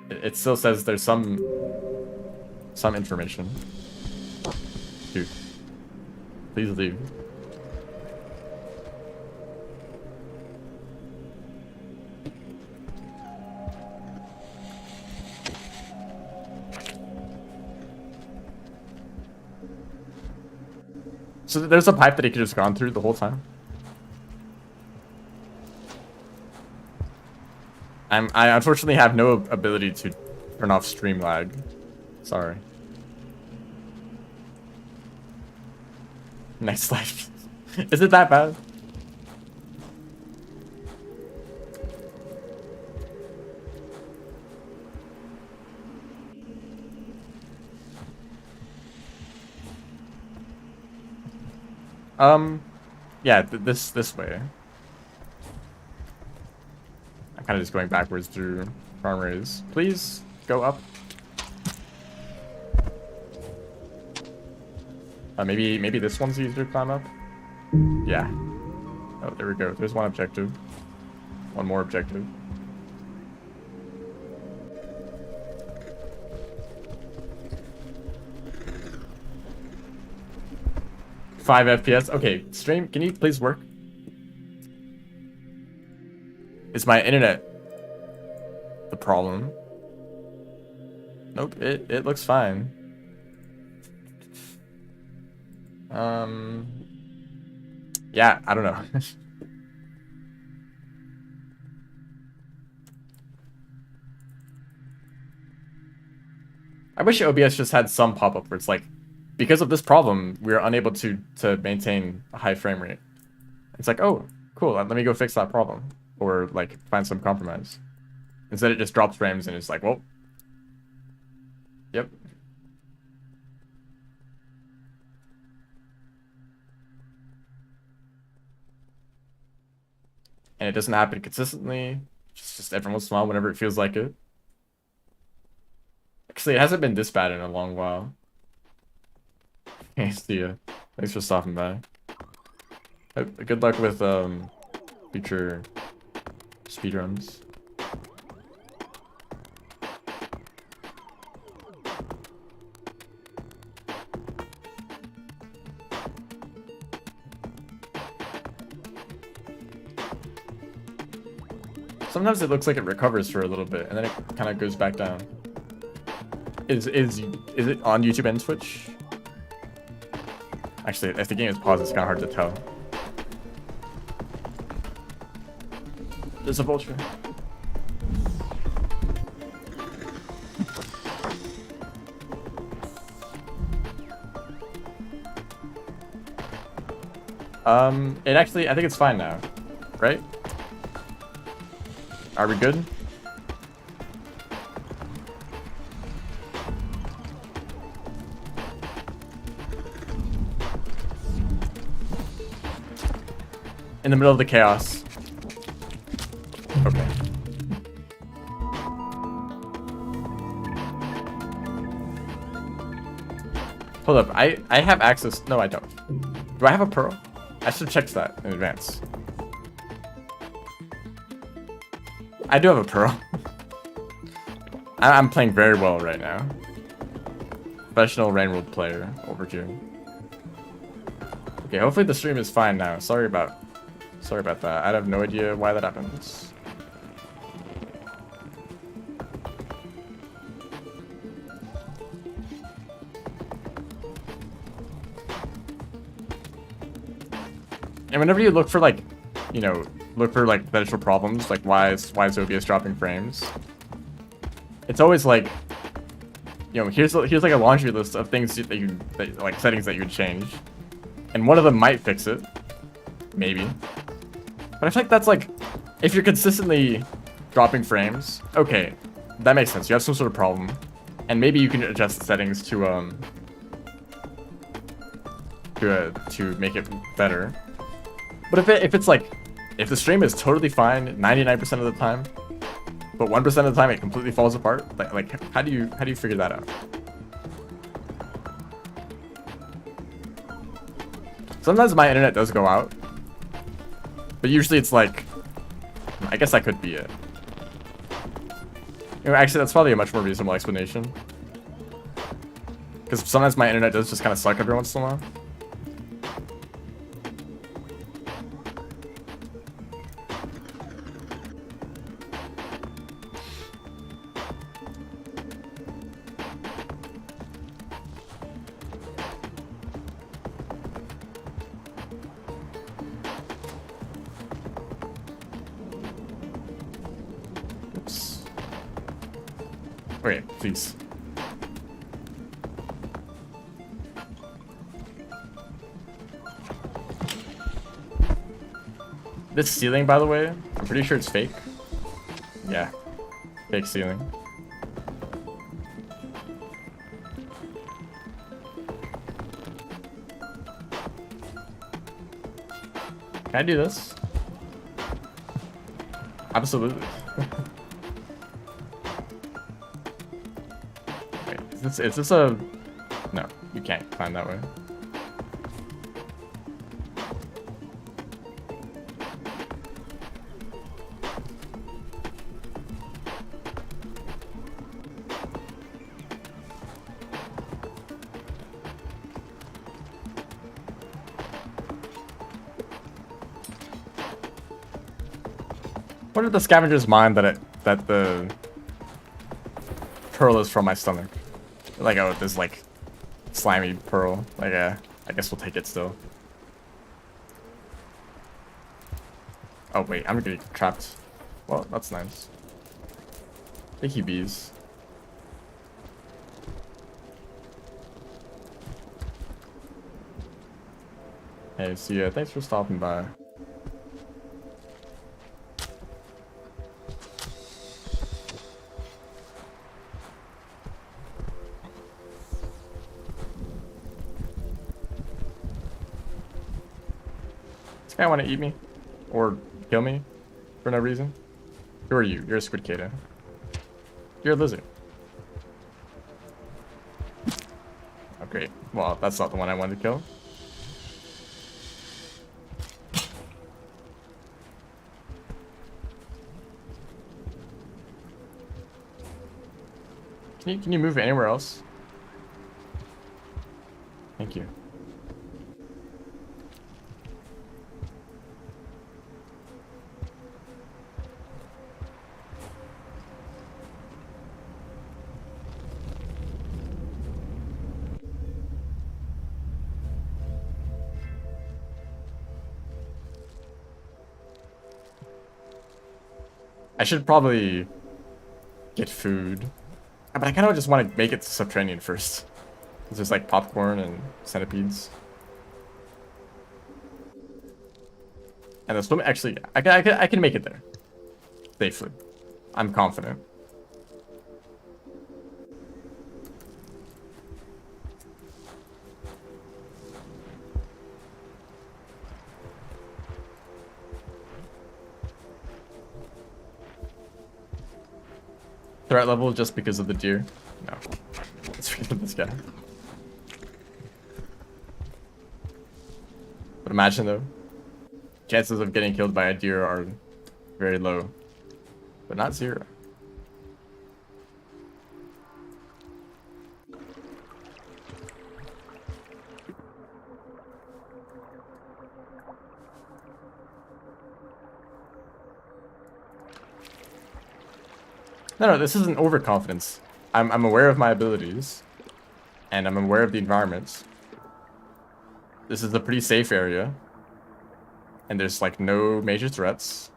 It still says there's some information. Dude. Please leave. So there's a pipe that he could have just gone through the whole time. I unfortunately have no ability to turn off stream lag. Sorry. Next life. Is it that bad? Yeah, this way. I'm kind of just going backwards through farmways. Please go up. Maybe this one's easier to climb up. Yeah. Oh, there we go. There's one objective. One more objective. Five FPS. Okay, stream, can you please work? Is my internet the problem? Nope, it looks fine. Yeah, I don't know. I wish OBS just had some pop-up where it's like, because of this problem, we are unable to maintain a high frame rate. It's like, oh, cool, let me go fix that problem. Or like find some compromise. Instead it just drops frames and it's like, well, yep. And it doesn't happen consistently. It's just every once in a while whenever it feels like it. Actually, it hasn't been this bad in a long while. Hey, see ya. Thanks for stopping by. Good luck with future speedruns. Sometimes it looks like it recovers for a little bit, and then it kind of goes back down. Is it on YouTube and Twitch? Actually, if the game is paused, it's kind of hard to tell. There's a vulture. It actually, I think it's fine now, right? Are we good? In the middle of the chaos. Okay. Hold up, I have access. No, I don't. Do I have a pearl? I should have checked that in advance. I do have a pearl. I'm playing very well right now. Professional Rainworld player over here. Okay, hopefully the stream is fine now. Sorry about that. I have no idea why that happens. And whenever you look for like, you know, look for like potential problems, like why is OBS dropping frames? It's always like, you know, here's like a laundry list of things that like settings that you would change, and one of them might fix it, maybe. But I feel like that's like, if you're consistently dropping frames, okay, that makes sense. You have some sort of problem, and maybe you can adjust the settings to make it better. But if it's like, if the stream is totally fine 99% of the time, but 1% of the time it completely falls apart, like how do you figure that out? Sometimes my internet does go out, but usually it's like, I guess that could be it. You know, actually, that's probably a much more reasonable explanation. Because sometimes my internet does just kind of suck every once in a while. Okay, please. This ceiling, by the way, I'm pretty sure it's fake. Yeah, fake ceiling. Can I do this? Absolutely. Is this a... No, you can't climb that way. What if the scavengers mind that the pearl is from my stomach? Like, oh, this like slimy pearl. Like, I guess we'll take it still. Oh wait, I'm gonna get trapped. Well, that's nice. Thank you, bees. Hey, see ya. Thanks for stopping by. This guy want to eat me? Or kill me? For no reason? Who are you? You're a squid cicada. You're a lizard. Oh, great. Well, that's not the one I wanted to kill. Can you move anywhere else? Thank you. I should probably get food. But I kind of just want to make it subterranean first. There's like popcorn and centipedes. And the swim, actually, I can make it there. Safely. I'm confident. Threat level just because of the deer? No. Let's forget this guy. But imagine though, chances of getting killed by a deer are very low, but not zero. No, this isn't overconfidence. I'm aware of my abilities, and I'm aware of the environment. This is a pretty safe area, and there's like no major threats.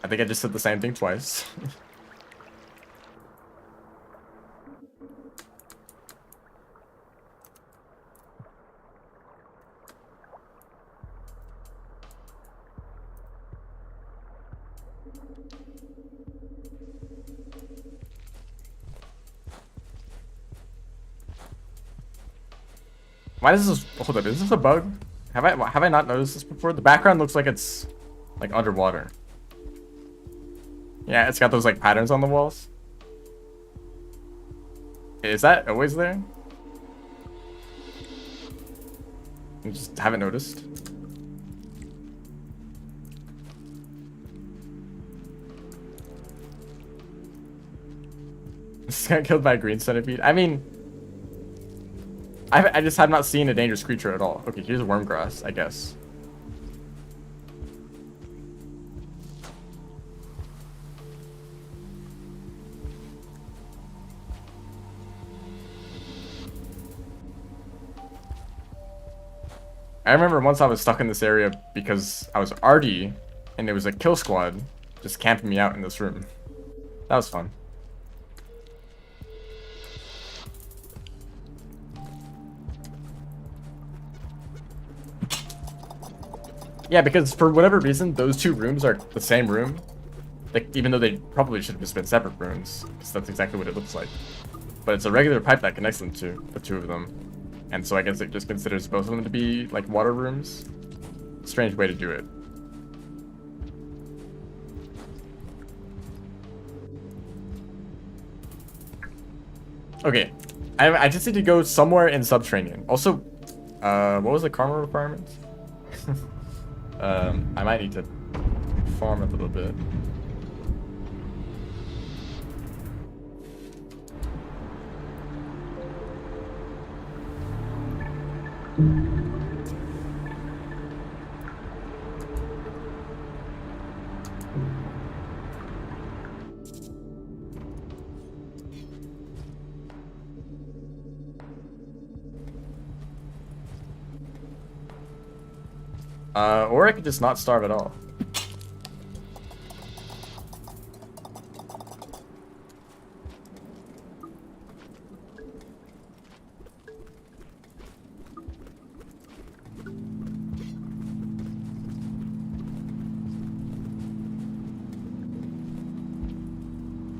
I think I just said the same thing twice. Why does this? Hold up, is this a bug? Have I not noticed this before? The background looks like it's like underwater. Yeah, it's got those like patterns on the walls. Is that always there? I just haven't noticed. This got killed by a green centipede. I mean, I just have not seen a dangerous creature at all. Okay, here's a wormgrass, I guess. I remember once I was stuck in this area because I was arty, and there was a kill squad just camping me out in this room. That was fun. Yeah, because for whatever reason, those two rooms are the same room. Like, even though they probably should have just been separate rooms, because that's exactly what it looks like. But it's a regular pipe that connects them to the two of them. And so I guess it just considers both of them to be, like, water rooms. Strange way to do it. Okay, I just need to go somewhere in subterranean. Also, what was the karma requirement? I might need to farm a little bit. Or I could just not starve at all.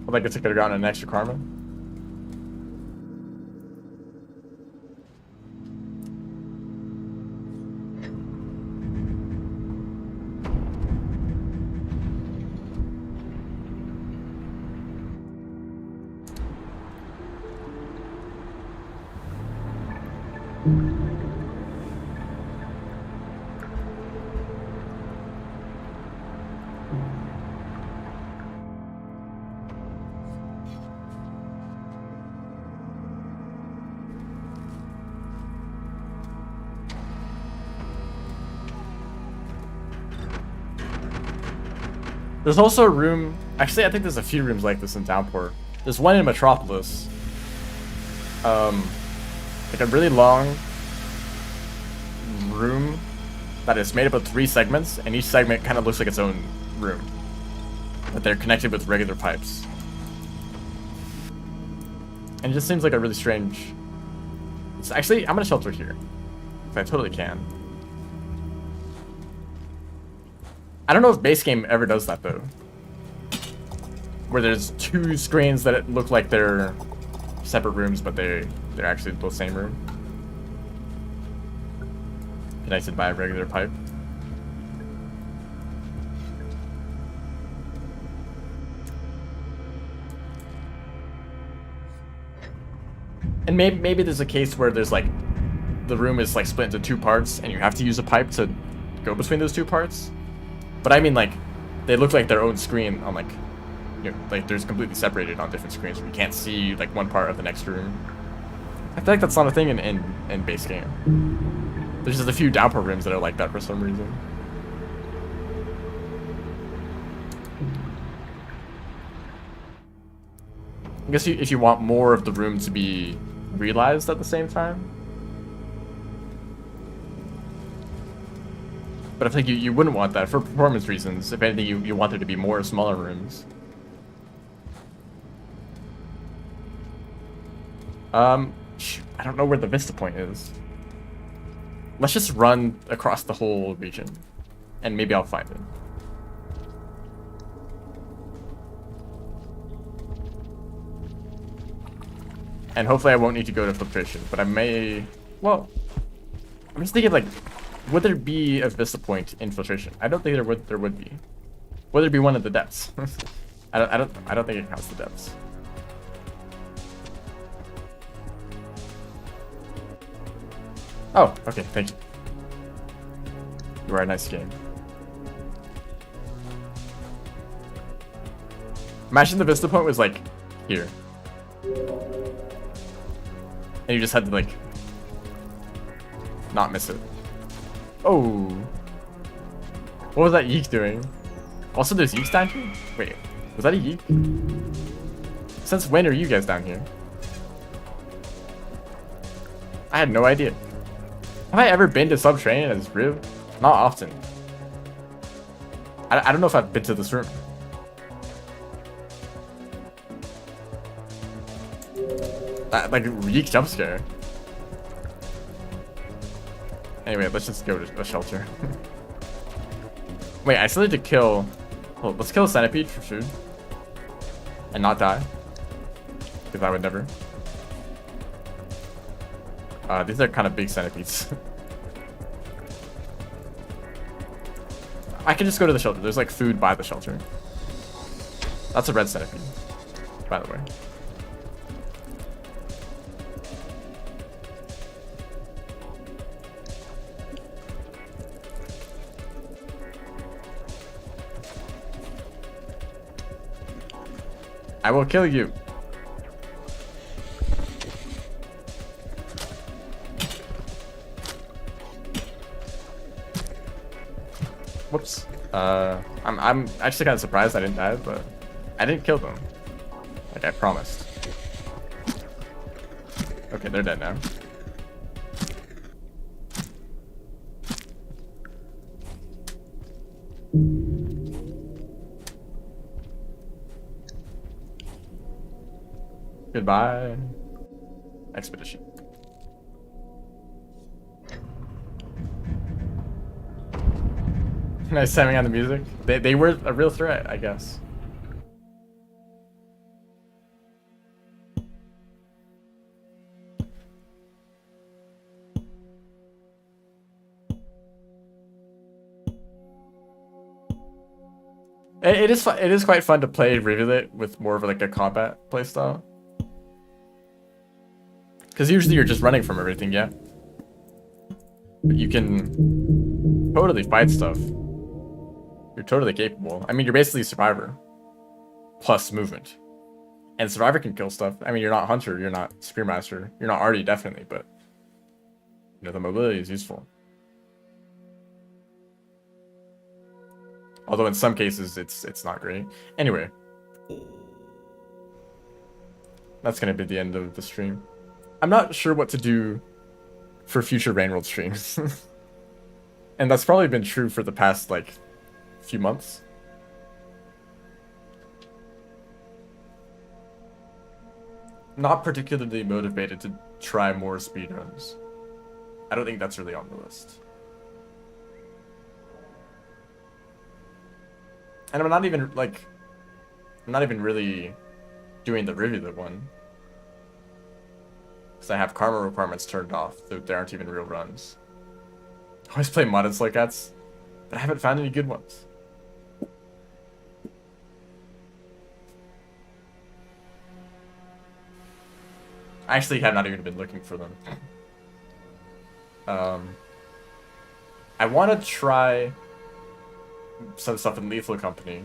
Well, I guess I could have gotten an extra karma. There's also a room, actually I think there's a few rooms like this in Downpour. There's one in Metropolis. Like a really long room that is made up of 3 segments, and each segment kind of looks like its own room. But they're connected with regular pipes. And it just seems like a really strange... It's actually, I'm gonna shelter here. I totally can. I don't know if base game ever does that though. Where there's two screens that look like they're separate rooms, but they're actually the same room. Connected by a regular pipe. And maybe there's a case where there's like the room is like split into two parts and you have to use a pipe to go between those two parts. But I mean, like, they look like their own screen on like, you know, like there's completely separated on different screens. You can't see like one part of the next room. I feel like that's not a thing in base game. There's just a few downpour rooms that are like that for some reason. I guess if you want more of the room to be realized at the same time. But I think you wouldn't want that for performance reasons. If anything, you want there to be more smaller rooms. I don't know where the Vista Point is. Let's just run across the whole region, and maybe I'll find it. And hopefully I won't need to go to filtration, but I may... Well, I'm just thinking, like, would there be a Vista Point in filtration? I don't think there would be. Would there be one at the depths? I don't think it counts the depths. Oh, okay, thank you. You are a nice game. Imagine the Vista Point was like here. And you just had to like not miss it. Oh. What was that yeek doing? Also there's yeeks down here? Wait, was that a yeek? Since when are you guys down here? I had no idea. Have I ever been to Subterranean as Riv? Not often. I don't know if I've been to this room. That, like, yeek jump scare. Anyway, let's just go to the shelter. Wait, I still need to kill... Oh, let's kill a centipede for food. And not die. Because I would never. These are kind of big centipedes. I can just go to the shelter. There's like food by the shelter. That's a red centipede, by the way. I will kill you. Whoops. I'm actually kind of surprised I didn't die, but I didn't kill them. Like I promised. Okay, they're dead now. Goodbye, expedition. Nice timing on the music. They were a real threat, I guess. It is quite fun to play Rivulet with more of like a combat playstyle. Because usually you're just running from everything, yeah. But you can totally fight stuff. You're totally capable. I mean, you're basically Survivor. Plus movement. And Survivor can kill stuff. I mean, you're not Hunter, you're not Spearmaster. You're not Artie, definitely, but... You know, the mobility is useful. Although in some cases, it's not great. Anyway. That's gonna be the end of the stream. I'm not sure what to do for future Rainworld streams. And that's probably been true for the past, like, few months. Not particularly motivated to try more speedruns. I don't think that's really on the list. And I'm not even really doing the Rivulet one. Because I have karma requirements turned off, so there aren't even real runs. I always play modded slow cats, but I haven't found any good ones. I actually have not even been looking for them. I want to try some stuff in Lethal Company.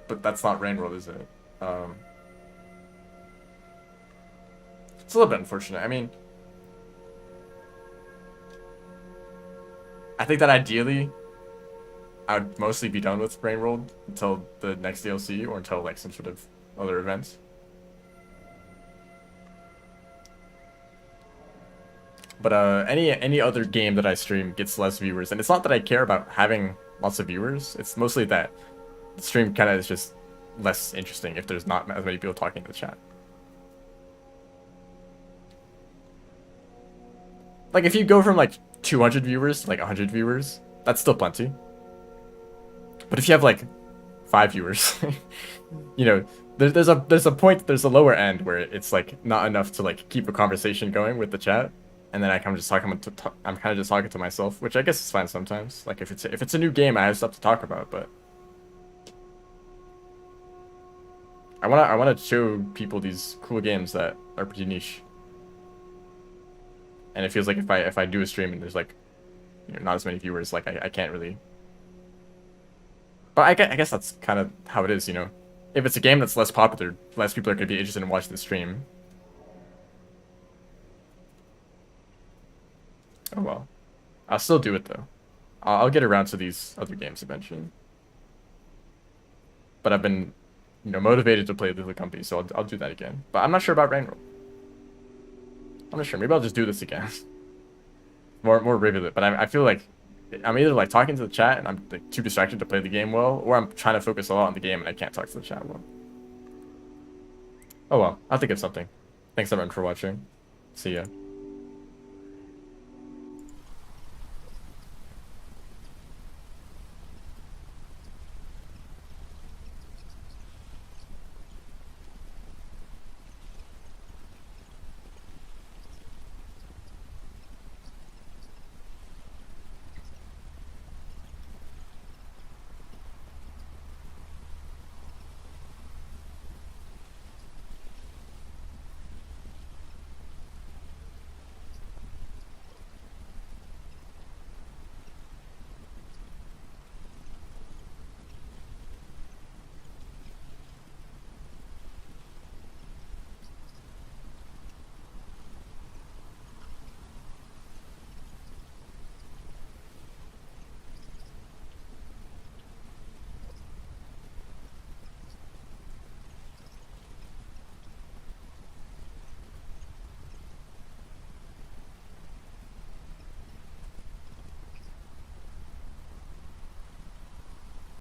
But that's not Rain World, is it? It's a little bit unfortunate. I mean, I think that ideally, I would mostly be done with Rain World until the next DLC or until like some sort of other event. But any other game that I stream gets less viewers, and it's not that I care about having lots of viewers. It's mostly that the stream kind of is just less interesting if there's not as many people talking in the chat. Like if you go from like 200 viewers to like 100 viewers, that's still plenty. But if you have like 5 viewers, you know, there's a point, there's a lower end where it's like not enough to like keep a conversation going with the chat. And then I'm kind of just talking to myself, which I guess is fine sometimes. Like if it's a new game, I have stuff to talk about, but I wanna show people these cool games that are pretty niche. And it feels like if I do a stream and there's like, you know, not as many viewers, like I can't really. But I guess that's kind of how it is, you know. If it's a game that's less popular, less people are gonna be interested in watching the stream. Oh well. I'll still do it though. I'll get around to these other games eventually. But I've been, you know, motivated to play the company, so I'll do that again. But I'm not sure about Rain World. I'm not sure. Maybe I'll just do this again. more Rivulet. But I feel like I'm either like talking to the chat and I'm like too distracted to play the game well, or I'm trying to focus a lot on the game and I can't talk to the chat well. Oh well. I'll think of something. Thanks everyone for watching. See ya.